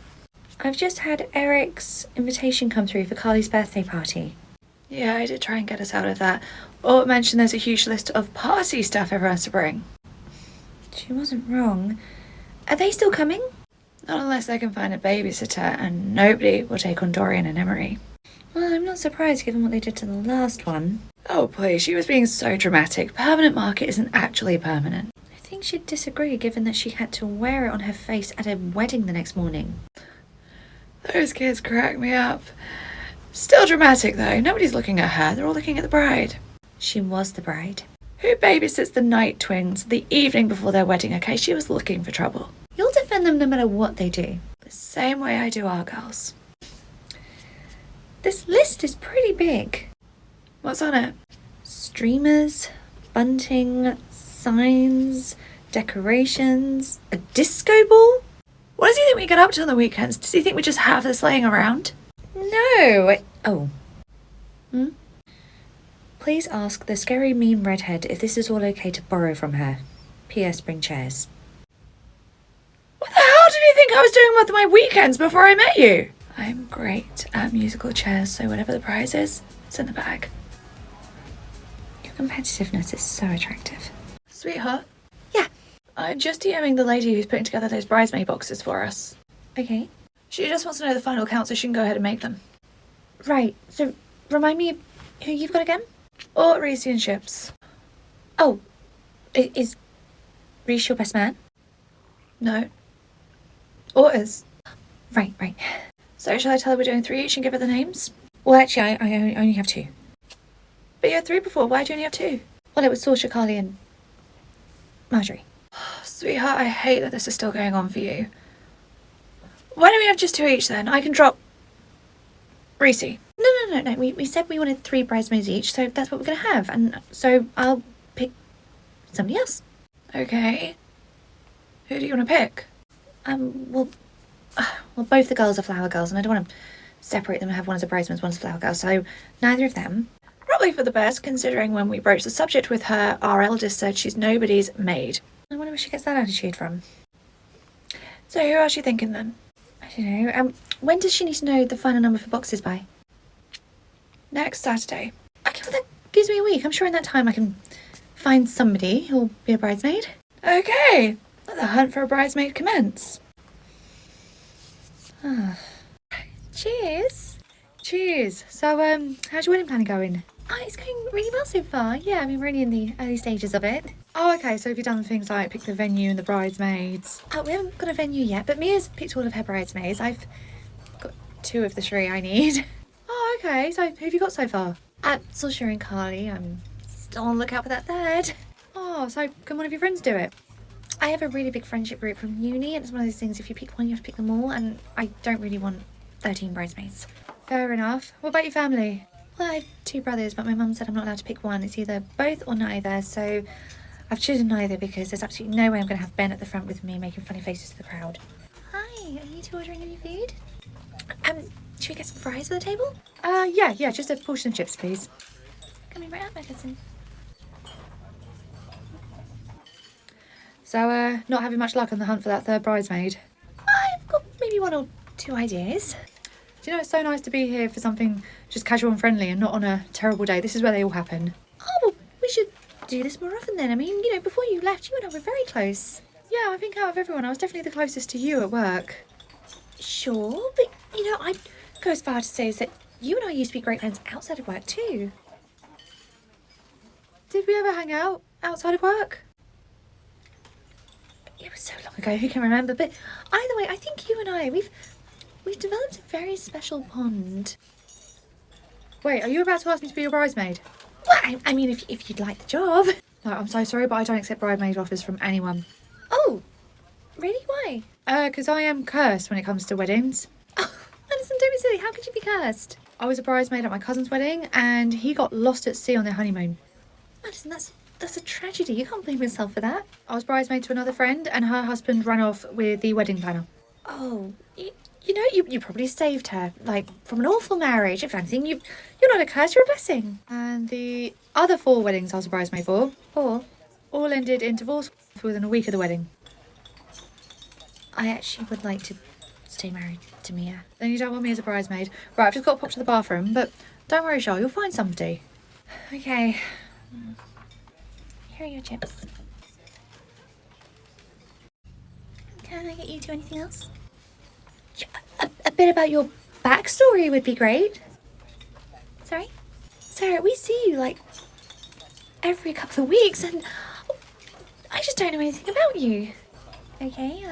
I've just had Eric's invitation come through for Carly's birthday party. Yeah, I did try and get us out of that. Or mention there's a huge list of party stuff everyone has to bring. She wasn't wrong. Are they still coming? Not unless they can find a babysitter, and nobody will take on Dorian and Emery. Well, I'm not surprised given what they did to the last one. Oh, please, she was being so dramatic. Permanent market isn't actually permanent. I think she'd disagree given that she had to wear it on her face at a wedding the next morning. Those kids crack me up. Still dramatic, though. Nobody's looking at her. They're all looking at the bride. She was the bride. Who babysits the night twins the evening before their wedding, okay? She was looking for trouble. You'll defend them no matter what they do. The same way I do our girls. This list is pretty big. What's on it? Streamers, bunting, signs, decorations, a disco ball? What does he think we get up to on the weekends? Does he think we just have this laying around? No. Oh. Please ask the scary mean redhead if this is all okay to borrow from her. P.S. Bring chairs. What the hell did you think I was doing with my weekends before I met you? I'm great at musical chairs, so whatever the prize is, it's in the bag. Your competitiveness is so attractive. Sweetheart? Yeah. I'm just DMing the lady who's putting together those bridesmaid boxes for us. Okay. She just wants to know the final count so she can go ahead and make them. Right, so remind me of who you've got again? Or Reese and Chips. Oh, is Reese your best man? No. Or is. Right. So shall I tell her we're doing 3 each and give her the names? Well, actually, I only have 2. But you had 3 before, why do you only have 2? Well, it was Saoirse, Carly and Marjorie. Sweetheart, I hate that this is still going on for you. Why don't we have just 2 each then? I can drop Reese. No. We said we wanted 3 bridesmaids each, so that's what we're going to have. And so I'll pick somebody else. Okay. Who do you want to pick? Well, both the girls are flower girls, and I don't want to separate them and have one as a bridesmaid, one as a flower girl, so neither of them. Probably for the best, considering when we broached the subject with her, our eldest said she's nobody's maid. I wonder where she gets that attitude from. So who else are you thinking then? I don't know. When does she need to know the final number for boxes by? Next Saturday. Okay, well that gives me a week. I'm sure in that time I can find somebody who'll be a bridesmaid. Okay. Let the hunt for a bridesmaid commence. Cheers. Cheers. So, how's your wedding planning going? Oh, it's going really well so far. Yeah, I mean, we're only in the early stages of it. Oh, okay, so have you done things like pick the venue and the bridesmaids? We haven't got a venue yet, but Mia's picked all of her bridesmaids. I've got 2 of the 3 I need. Oh, okay, so who have you got so far? Saoirse and Carly. I'm still on the lookout for that 3rd. Oh, so can one of your friends do it? I have a really big friendship group from uni, and it's one of those things, if you pick one, you have to pick them all, and I don't really want 13 bridesmaids. Fair enough. What about your family? Well, I have 2 brothers, but my mum said I'm not allowed to pick one. It's either both or neither, so I've chosen neither because there's absolutely no way I'm going to have Ben at the front with me making funny faces to the crowd. Hi, are you 2 ordering any food? Should we get some fries for the table? Yeah, just a portion of chips, please. Coming right up, my cousin. So, not having much luck on the hunt for that 3rd bridesmaid? I've got maybe 1 or 2 ideas. Do you know, it's so nice to be here for something just casual and friendly and not on a terrible day. This is where they all happen. Oh, well, we should do this more often then. I mean, before you left, you and I were very close. Yeah, I think out of everyone, I was definitely the closest to you at work. Sure, but, I'd go as far to say is that you and I used to be great friends outside of work too. Did we ever hang out outside of work? It was so long ago, who can remember? But either way, I think you and I, we've developed a very special bond. Wait, are you about to ask me to be your bridesmaid? Well, I mean, if you'd like the job. No, I'm so sorry, but I don't accept bridesmaid offers from anyone. Oh, really? Why? Because I am cursed when it comes to weddings. Oh, Madison, don't be silly. How could you be cursed? I was a bridesmaid at my cousin's wedding, and he got lost at sea on their honeymoon. Madison, that's a tragedy. You can't blame yourself for that. I was bridesmaid to another friend, and her husband ran off with the wedding planner. Oh, you probably saved her, like, from an awful marriage. If anything, you're not a curse, you're a blessing. And the other 4 weddings I was a bridesmaid for, 4. all ended in divorce within a week of the wedding. I actually would like to stay married to Mia. Then you don't want me as a bridesmaid. Right, I've just got to pop to the bathroom, but don't worry, Charles, you'll find somebody. Okay. Here are your chips. Can I get you 2 anything else? bit about your backstory would be great. Sorry? Sarah, we see you like every couple of weeks and I just don't know anything about you. Okay,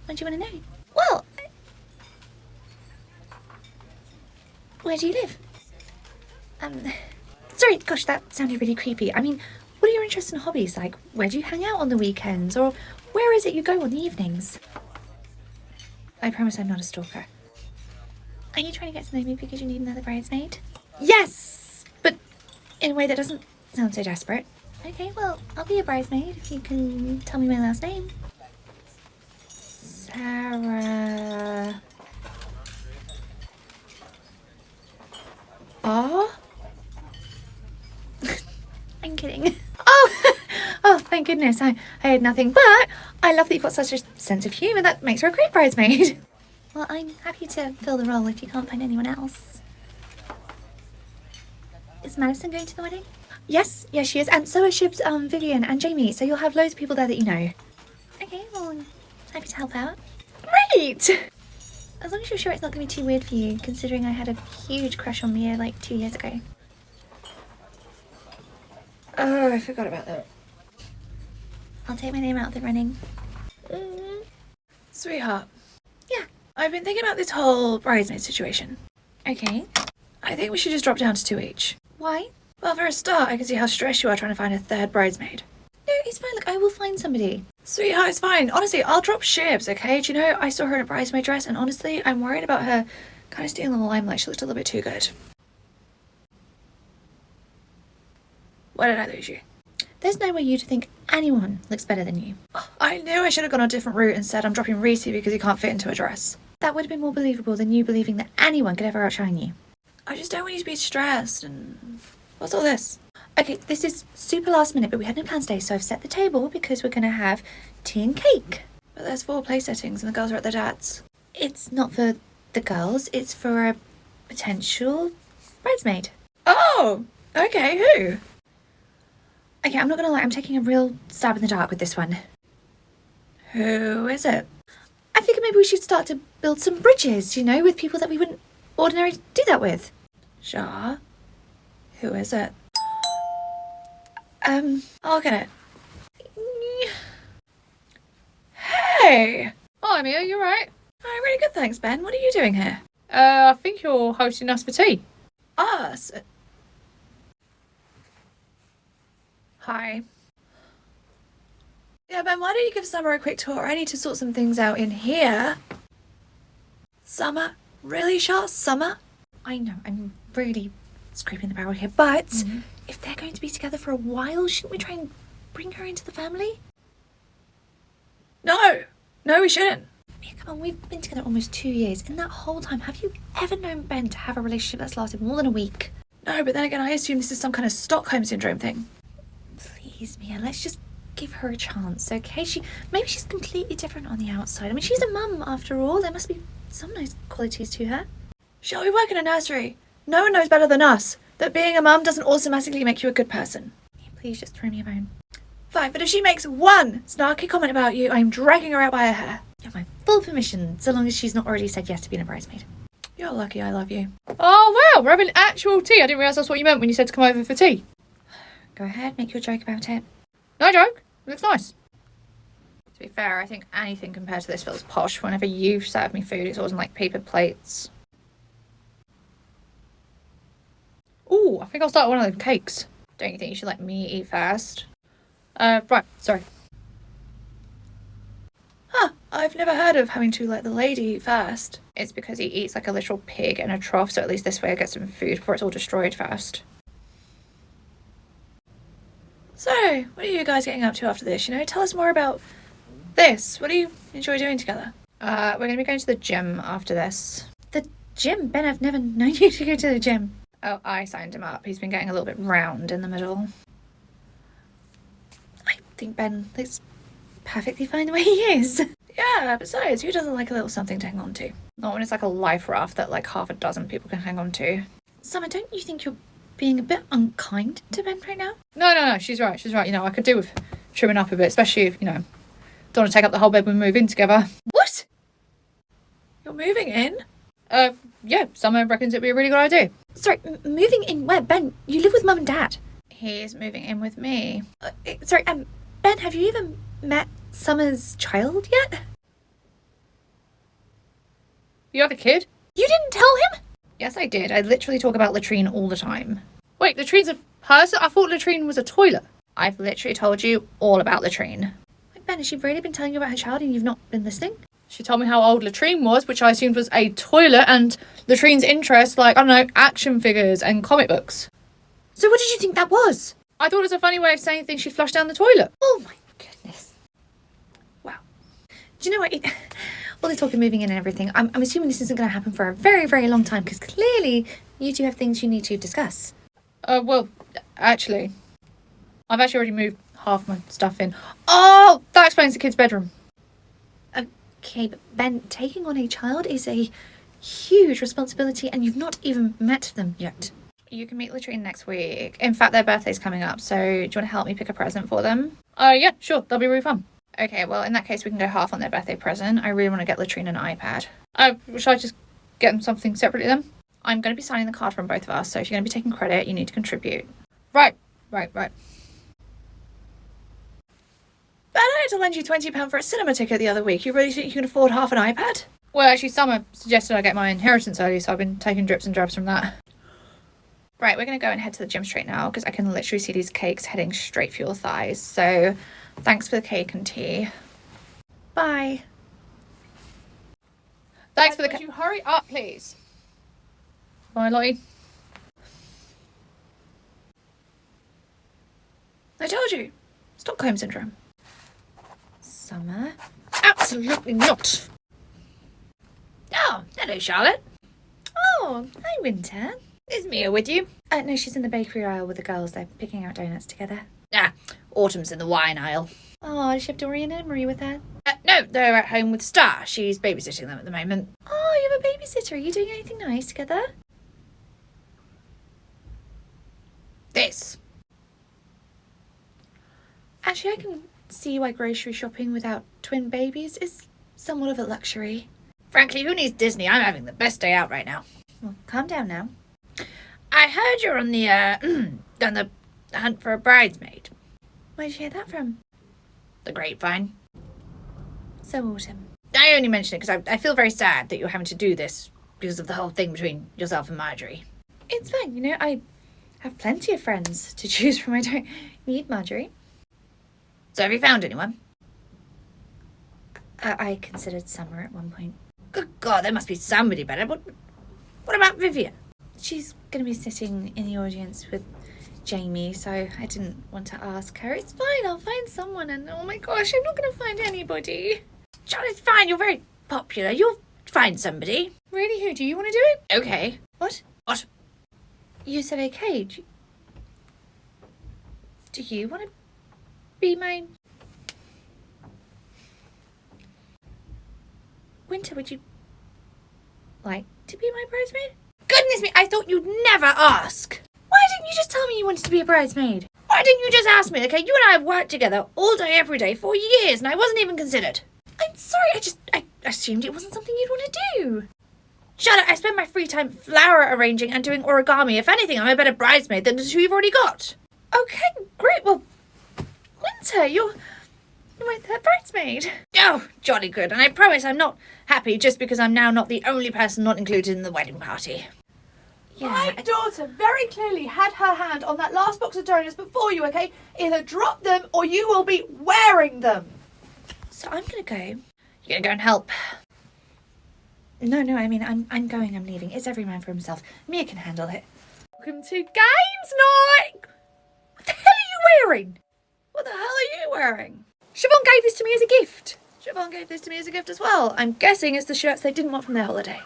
what do you want to know? Well, where do you live? Sorry, gosh, that sounded really creepy. I mean, what are your interests and hobbies? Like, where do you hang out on the weekends? Or where is it you go on the evenings? I promise I'm not a stalker. Are you trying to get to know me because you need another bridesmaid? Yes! But in a way that doesn't sound so desperate. Okay, well, I'll be a bridesmaid if you can tell me my last name. Sarah... Oh? I'm kidding. Oh, thank goodness. I had nothing, but I love that you've got such a sense of humour. That makes her a great bridesmaid. Well, I'm happy to fill the role if you can't find anyone else. Is Madison going to the wedding? Yes, she is. And so are Shib's, Vivian and Jamie. So you'll have loads of people there that you know. Okay, well, I'm happy to help out. Great! As long as you're sure it's not going to be too weird for you, considering I had a huge crush on Mia like 2 years ago. Oh, I forgot about that. I'll take my name out of the running. Sweetheart. Yeah. I've been thinking about this whole bridesmaid situation. Okay. I think we should just drop down to 2 each. Why? Well, for a start, I can see how stressed you are trying to find a third bridesmaid. No, it's fine. Look, I will find somebody. Sweetheart, it's fine. Honestly, I'll drop Shibs, okay? Do you know, I saw her in a bridesmaid dress, and honestly, I'm worried about her kind of stealing the limelight. She looked a little bit too good. Why did I lose you? There's no way you to think anyone looks better than you. I knew I should have gone a different route and said I'm dropping Reese because he can't fit into a dress. That would have been more believable than you believing that anyone could ever outshine you. I just don't want you to be stressed and... What's all this? Okay, this is super last minute, but we had no plans today, so I've set the table because we're going to have tea and cake. But there's 4 place settings and the girls are at their dad's. It's not for the girls, it's for a potential bridesmaid. Oh! Okay, who? Okay, I'm not going to lie, I'm taking a real stab in the dark with this one. Who is it? I figured maybe we should start to build some bridges, you know, with people that we wouldn't ordinarily do that with. Shah? Who is it? I'll get it. Hey! Hi, Mia, you right? Hi, really good, thanks, Ben. What are you doing here? I think you're hosting us for tea. Us? Hi. Yeah, Ben, why don't you give Summer a quick tour? I need to sort some things out in here. Summer? Really, Shah? Summer? I know, I'm really scraping the barrel here, but if they're going to be together for a while, shouldn't we try and bring her into the family? No! No, we shouldn't. Mia, come on, we've been together almost 2 years. In that whole time, have you ever known Ben to have a relationship that's lasted more than a week? No, but then again, I assume this is some kind of Stockholm Syndrome thing. Please, Mia, let's just give her a chance, okay? Maybe she's completely different on the outside. I mean, she's a mum after all. There must be some nice qualities to her. Shall we work in a nursery? No one knows better than us that being a mum doesn't automatically make you a good person. Mia, please just throw me a bone. Fine, but if she makes one snarky comment about you, I'm dragging her out by her hair. You have my full permission, so long as she's not already said yes to being a bridesmaid. You're lucky I love you. Oh, wow, we're having actual tea. I didn't realise that's what you meant when you said to come over for tea. Go ahead, make your joke about it. No joke. It looks nice. To be fair, I think anything compared to this feels posh. Whenever you serve me food, it's always in, like, paper plates. Ooh, I think I'll start with one of those cakes. Don't you think you should let me eat first? Right, sorry. Huh, I've never heard of having to let the lady eat first. It's because he eats like a literal pig in a trough, so at least this way I get some food before it's all destroyed first. So, what are you guys getting up to after this? You know, tell us more about this. What do you enjoy doing together? We're going to be going to the gym after this. The gym? Ben, I've never known you to go to the gym. Oh, I signed him up. He's been getting a little bit round in the middle. I think Ben looks perfectly fine the way he is. Yeah, besides, who doesn't like a little something to hang on to? Not when it's like a life raft that like half a dozen people can hang on to. Summer, don't you think you're being a bit unkind to Ben right now? No, she's right. You know, I could do with trimming up a bit, especially if, you know, don't want to take up the whole bed when we move in together. What? You're moving in? Yeah, Summer reckons it'd be a really good idea. Sorry, moving in where? Ben, you live with Mum and Dad. He's moving in with me. Sorry, Ben, have you even met Summer's child yet? You have a kid? You didn't tell him? Yes, I did. I literally talk about latrine all the time. Wait, latrine's a person? I thought latrine was a toilet. I've literally told you all about latrine. Wait, Ben, has she really been telling you about her child and you've not been listening? She told me how old latrine was, which I assumed was a toilet, and latrine's interest, like, I don't know, action figures and comic books. So what did you think that was? I thought it was a funny way of saying things she'd flushed down the toilet. Oh my goodness. Wow. Do you know what? All this talk of moving in and everything, I'm assuming this isn't going to happen for a very, very long time, because clearly you two have things you need to discuss. Well, actually, I've actually already moved half my stuff in. Oh, that explains the kid's bedroom. Okay, but Ben, taking on a child is a huge responsibility and you've not even met them yet. You can meet latrine next week. In fact, their birthday's coming up, so do you want to help me pick a present for them? Yeah, sure. That'll be really fun. Okay, well, in that case, we can go half on their birthday present. I really want to get latrine an iPad. Should I just get them something separately then? I'm going to be signing the card from both of us, so if you're going to be taking credit, you need to contribute. Right. Ben, I had to lend you £20 for a cinema ticket the other week. You really think you can afford half an iPad? Well, actually, Summer suggested I get my inheritance early, so I've been taking drips and drabs from that. Right, we're going to go and head to the gym straight now, because I can literally see these cakes heading straight for your thighs. So, thanks for the cake and tea. Bye. Thanks for the cake. Would you hurry up, please? Bye, Lottie. I told you. Stockholm Syndrome. Summer? Absolutely not. Oh, hello, Charlotte. Oh, hi, Winter. Is Mia with you? No, she's in the bakery aisle with the girls. They're picking out donuts together. Autumn's in the wine aisle. Oh, does she have Dorian and Marie with her? No, they're at home with Star. She's babysitting them at the moment. Oh, you have a babysitter. Are you doing anything nice together? This. Actually, I can see why grocery shopping without twin babies is somewhat of a luxury. Frankly, who needs Disney? I'm having the best day out right now. Well, calm down now. I heard you're on the, on the hunt for a bridesmaid. Where'd you hear that from? The grapevine. So, Autumn. I only mention it because I feel very sad that you're having to do this because of the whole thing between yourself and Marjorie. It's fine, you know, I have plenty of friends to choose from. I don't need Marjorie. So have you found anyone? I considered Summer at one point. Good God, there must be somebody better. What about Vivian? She's going to be sitting in the audience with Jamie, so I didn't want to ask her. It's fine, I'll find someone, and oh my gosh, I'm not going to find anybody. John, it's fine. You're very popular. You'll find somebody. Really, who? Do you want to do it? Okay. What? What? You said okay. Do you want to be my... Winter, would you like to be my bridesmaid? Goodness me, I thought you'd never ask. Why didn't you just tell me you wanted to be a bridesmaid? Why didn't you just ask me? Okay, you and I have worked together all day, every day for years, and I wasn't even considered. I'm sorry, I assumed it wasn't something you'd want to do. Charlotte, I spend my free time flower arranging and doing origami. If anything, I'm a better bridesmaid than the two you've already got. Okay, great. Well, Winter, you're my third bridesmaid. Oh, jolly good. And I promise I'm not happy just because I'm now not the only person not included in the wedding party. Yeah, My daughter very clearly had her hand on that last box of donuts before you, okay? Either drop them or you will be wearing them. So I'm going to go. You're going to go and help? No, I mean, I'm going, I'm leaving. It's every man for himself. Mia can handle it. Welcome to games night! What the hell are you wearing? What the hell are you wearing? Siobhan gave this to me as a gift. Siobhan gave this to me as a gift as well. I'm guessing it's the shirts they didn't want from their holiday.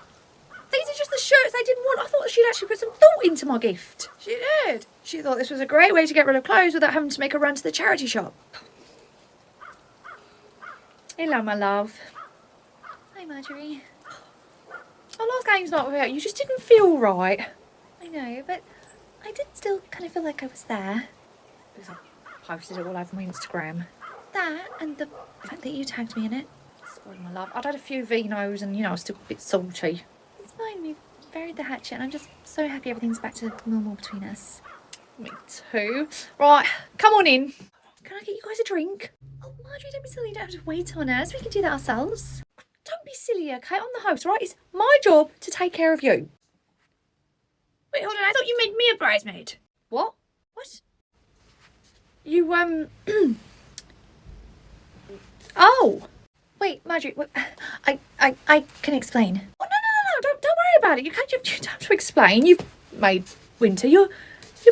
These are just the shirts I didn't want. I thought she'd actually put some thought into my gift. She did. She thought this was a great way to get rid of clothes without having to make a run to the charity shop. Hello, my love. Hi, Marjorie. Our last game's night without you just didn't feel right. I know, but I did still kind of feel like I was there. Because I posted it all over my Instagram. That and the fact that you tagged me in it. Sorry, my love. I'd had a few vinos and, you know, I was still a bit salty. It's fine. We've buried the hatchet and I'm just so happy everything's back to normal between us. Me too. Right, come on in. Can I get you guys a drink? Oh, Marjorie, don't be silly. You don't have to wait on us. We can do that ourselves. Don't be silly, okay? I'm the host, right? It's my job to take care of you. Wait, hold on. I thought you made me a bridesmaid. What? What? You, Oh! Wait, Marjorie, I can explain. Oh, no. Don't worry about it. You don't have to explain. You've made Winter your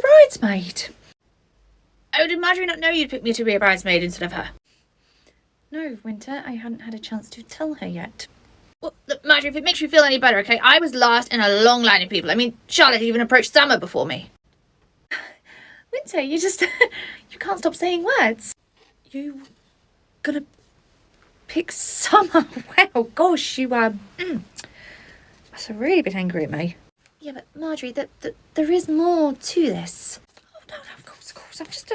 bridesmaid. Oh, did Marjorie not know you'd pick me to be a bridesmaid instead of her? No, Winter, I hadn't had a chance to tell her yet. Well, look, Marjorie, if it makes you feel any better, okay, I was last in a long line of people. I mean, Charlotte even approached Summer before me. Winter, you just... you can't stop saying words. You gonna pick Summer? Wow, gosh, you, must have really been angry at me. Yeah, but Marjorie, there is more to this. Oh, no, of course. I'm just,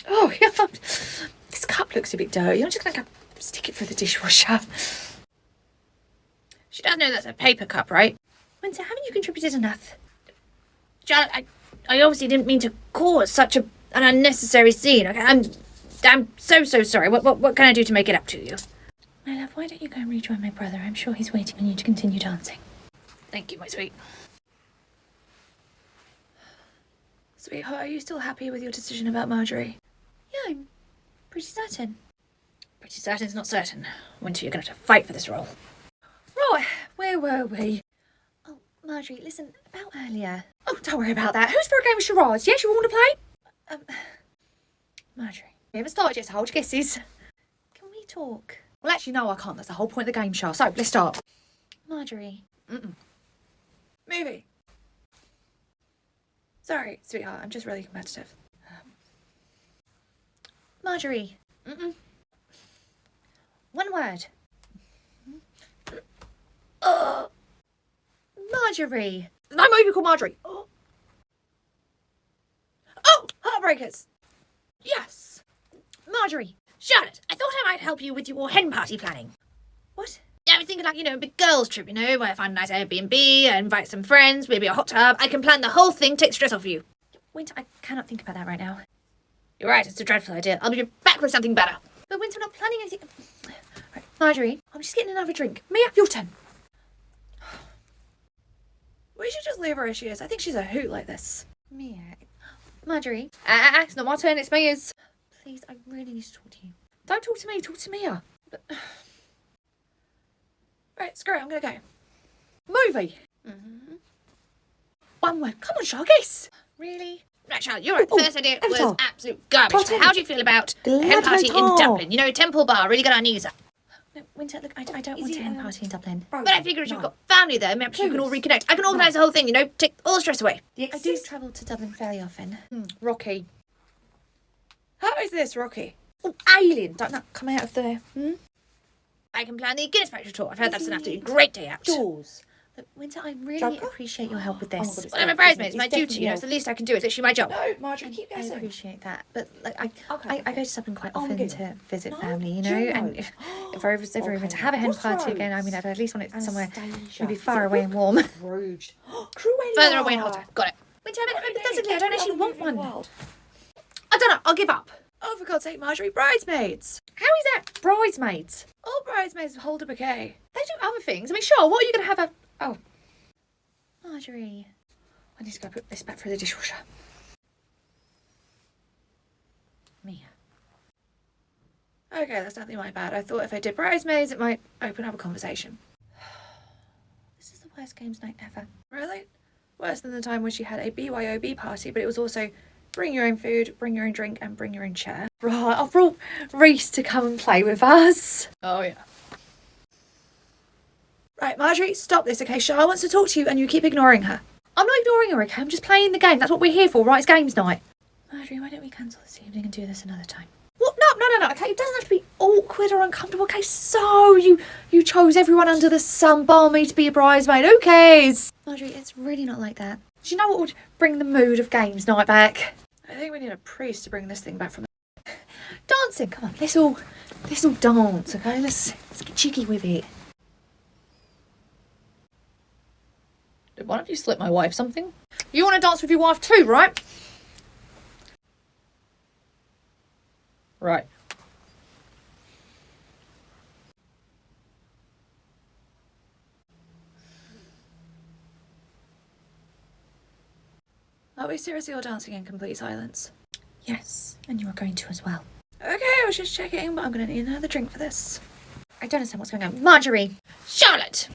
oh, yeah, this cup looks a bit dirty. I'm just gonna go stick it through the dishwasher. She does know that's a paper cup, right? Winter, haven't you contributed enough? Charlotte, I obviously didn't mean to cause such an unnecessary scene, okay? I'm so sorry. What can I do to make it up to you? My love, why don't you go and rejoin my brother? I'm sure he's waiting on you to continue dancing. Thank you, my sweet. Sweetheart, are you still happy with your decision about Marjorie? Yeah, I'm pretty certain. Pretty certain's not certain. Winter, you're going to have to fight for this role. Right, where were we? Oh, Marjorie, listen, about earlier. Oh, don't worry about that. Who's for a game of charades? Yes, you all want to play? Marjorie, We haven't started yet, so hold your guesses. can we talk? Well, actually, no, I can't. That's the whole point of the game show. So, let's start. Marjorie. Movie. Sorry, sweetheart, I'm just really competitive. Marjorie. One word. Marjorie. No movie called Marjorie. Oh, Heartbreakers. Yes. Marjorie. Charlotte, I thought I might help you with your hen party planning. What? Yeah, I was thinking like, a big girls trip, where I find a nice Airbnb, invite some friends, maybe a hot tub. I can plan the whole thing, take stress off you. Winter, I cannot think about that right now. You're right, it's a dreadful idea. I'll be back with something better. But Winter, we're not planning anything. Right, Marjorie, I'm just getting another drink. Mia, your turn. We should just leave her as she is. I think she's a hoot like this. Mia. Marjorie. It's not my turn, it's Mia's. Please, I really need to talk to you. Don't talk to me, talk to Mia. Right, screw it, I'm gonna go. Movie. One word. Come on, Shaw, guess. Really? Right, Charlotte, you're right. The first idea was Avatar. absolute garbage. Titanic. How do you feel about a hen party in Gladiator. Dublin? Temple bar, really got our knees up. No, Winter, look, I don't want a hen party in Dublin. But I figure if you've got family there, maybe you can all reconnect. I can organise the whole thing, take all the stress away. I do travel to Dublin fairly often. Rocky. How is this, Rocky? Oh, Alien. Don't that come out of there? I can plan the Guinness Factory tour. I've heard that's an absolutely great day out. Jaws. Look, Winter, I really appreciate your help with this. Well, I'm a bridesmaid. It's my duty, It's the least I can do. It's actually my job. No, Marjorie, keep I guessing. appreciate that, but like I Okay. go to Dublin quite I'm often good. to visit No, family, do you and know? if I was ever even to have a hen party again, I mean, I'd at least want it somewhere Anastasia. maybe far away and warm. Rouge. Cruella. Further away and hotter. Got it. Winter, I mean, hypothetically, I don't actually want one. I don't know. I'll give up. Oh, for God's sake, Marjorie, bridesmaids. How is that bridesmaids? All bridesmaids hold a bouquet. They do other things. I mean, sure, what are you going to have Oh, Marjorie. I need to go put this back through the dishwasher. Mia. Okay, that's definitely my bad. I thought if I did bridesmaids, it might open up a conversation. This is the worst games night ever. Really? Worse than the time when she had a BYOB party, but it was also bring your own food, bring your own drink, and bring your own chair. Right, I've brought Reese to come and play with us. Oh, yeah. Right, Marjorie, stop this, okay? Shah wants to talk to you and you keep ignoring her. I'm not ignoring her, okay? I'm just playing the game. That's what we're here for, right? It's games night. Marjorie, why don't we cancel this evening and do this another time? What? No, okay? It doesn't have to be awkward or uncomfortable, okay? So, you chose everyone under the sun, bar me to be a bridesmaid. Who cares? Marjorie, it's really not like that. Do you know what would bring the mood of games night back? I think we need a priest to bring this thing back from the... Dancing, come on. Let's all dance, okay? Let's get cheeky with it. Did one of you slip my wife something? You want to dance with your wife too, right? Right. Are we seriously all dancing in complete silence? Yes, and you are going to as well. Okay, I was just checking, but I'm gonna need another drink for this. I don't understand what's going on. Marjorie! Charlotte!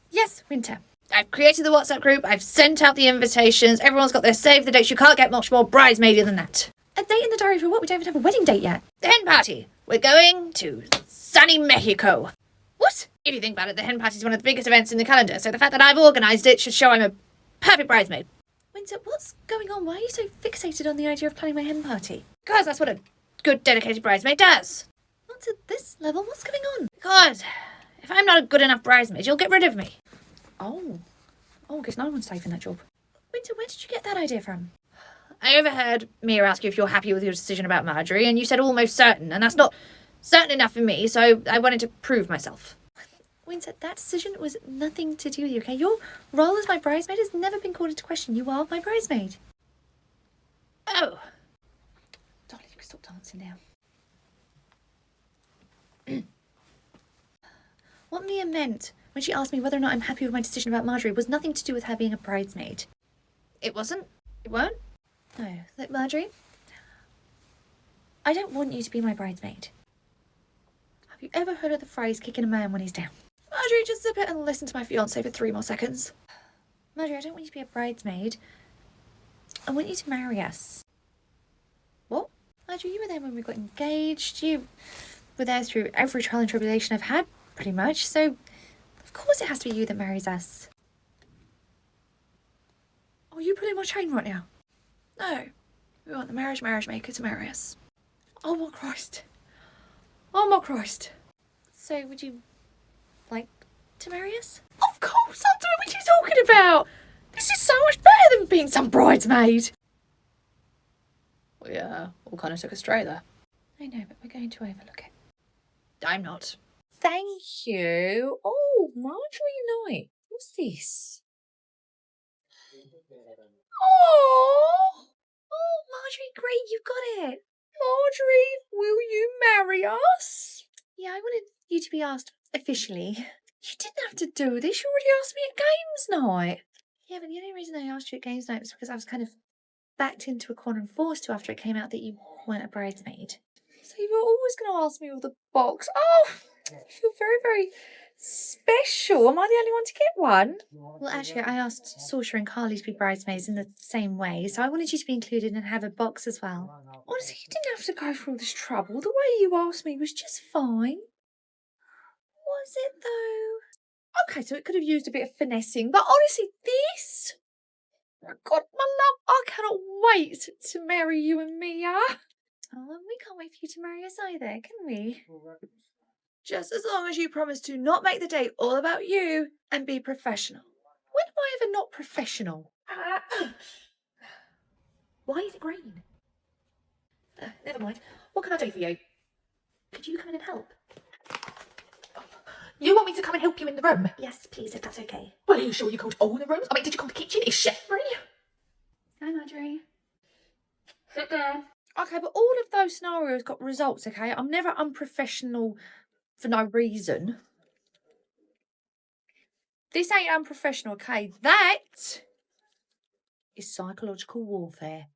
Yes, Winter. I've created the WhatsApp group, I've sent out the invitations, everyone's got their save the dates. You can't get much more bridesmaidy than that. A date in the diary for what? We don't even have a wedding date yet. The hen party. We're going to sunny Mexico. What? If you think about it, the hen party is one of the biggest events in the calendar, so the fact that I've organised it should show I'm a perfect bridesmaid. Winter, what's going on? Why are you so fixated on the idea of planning my hen party? Because that's what a good dedicated bridesmaid does. Not to this level. What's going on? Because if I'm not a good enough bridesmaid, you'll get rid of me. Oh, because no one's safe in that job. Winter, where did you get that idea from? I overheard Mia ask you if you're happy with your decision about Marjorie, and you said almost certain, and that's not certain enough for me, so I wanted to prove myself. Winter, that decision was nothing to do with you, okay? Your role as my bridesmaid has never been called into question. You are my bridesmaid. Oh, Darling, you can stop dancing now. What Mia meant when she asked me whether or not I'm happy with my decision about Marjorie was nothing to do with her being a bridesmaid. it wasn't? It weren't? No. Look, Marjorie, I don't want you to be my bridesmaid. Have you ever heard of the phrase kicking a man when he's down? Marjorie, just zip it and listen to my fiancé for 3 more seconds. Marjorie, I don't want you to be a bridesmaid. I want you to marry us. What? Marjorie, you were there when we got engaged. You were there through every trial and tribulation I've had, pretty much. So, of course it has to be you that marries us. Are you pulling my chain right now? No. We want the marriage maker to marry us. Oh my Christ. Oh my Christ. So, would you like to marry us? Of course I'll do it. What are you talking about? This is so much better than being some bridesmaid. We all kind of took a stray there. I know, but we're going to overlook it. I'm not. Thank you. Oh, Marjorie Knight. What's this? Oh, Marjorie, great, you got it. Marjorie, will you marry us? Yeah, I wanted you to be asked officially. You didn't have to do this. You already asked me at games night. Yeah, but the only reason I asked you at games night was because I was kind of backed into a corner and forced to after it came out that you weren't a bridesmaid. So you were always going to ask me with the box. Oh, I feel very, very special. Am I the only one to get one? Well, actually, I asked Saoirse and Carly to be bridesmaids in the same way, so I wanted you to be included and have a box as well. Honestly, you didn't have to go through all this trouble. The way you asked me was just fine. Was it, though? Okay, so it could have used a bit of finessing, but honestly, this... Oh, God, my love, I cannot wait to marry you and Mia. Oh, and we can't wait for you to marry us either, can we? Just as long as you promise to not make the date all about you and be professional. When am I ever not professional? Why is it green? Never mind. What can I do for you? Could you come in and help? You want me to come and help you in the room? Yes, please, if that's okay. Well, are you sure you called all the rooms? I mean, did you call the kitchen? Is chef free? Hi, Marjorie. Sit down. Okay, but all of those scenarios got results, okay? I'm never unprofessional for no reason. This ain't unprofessional, okay? That is psychological warfare.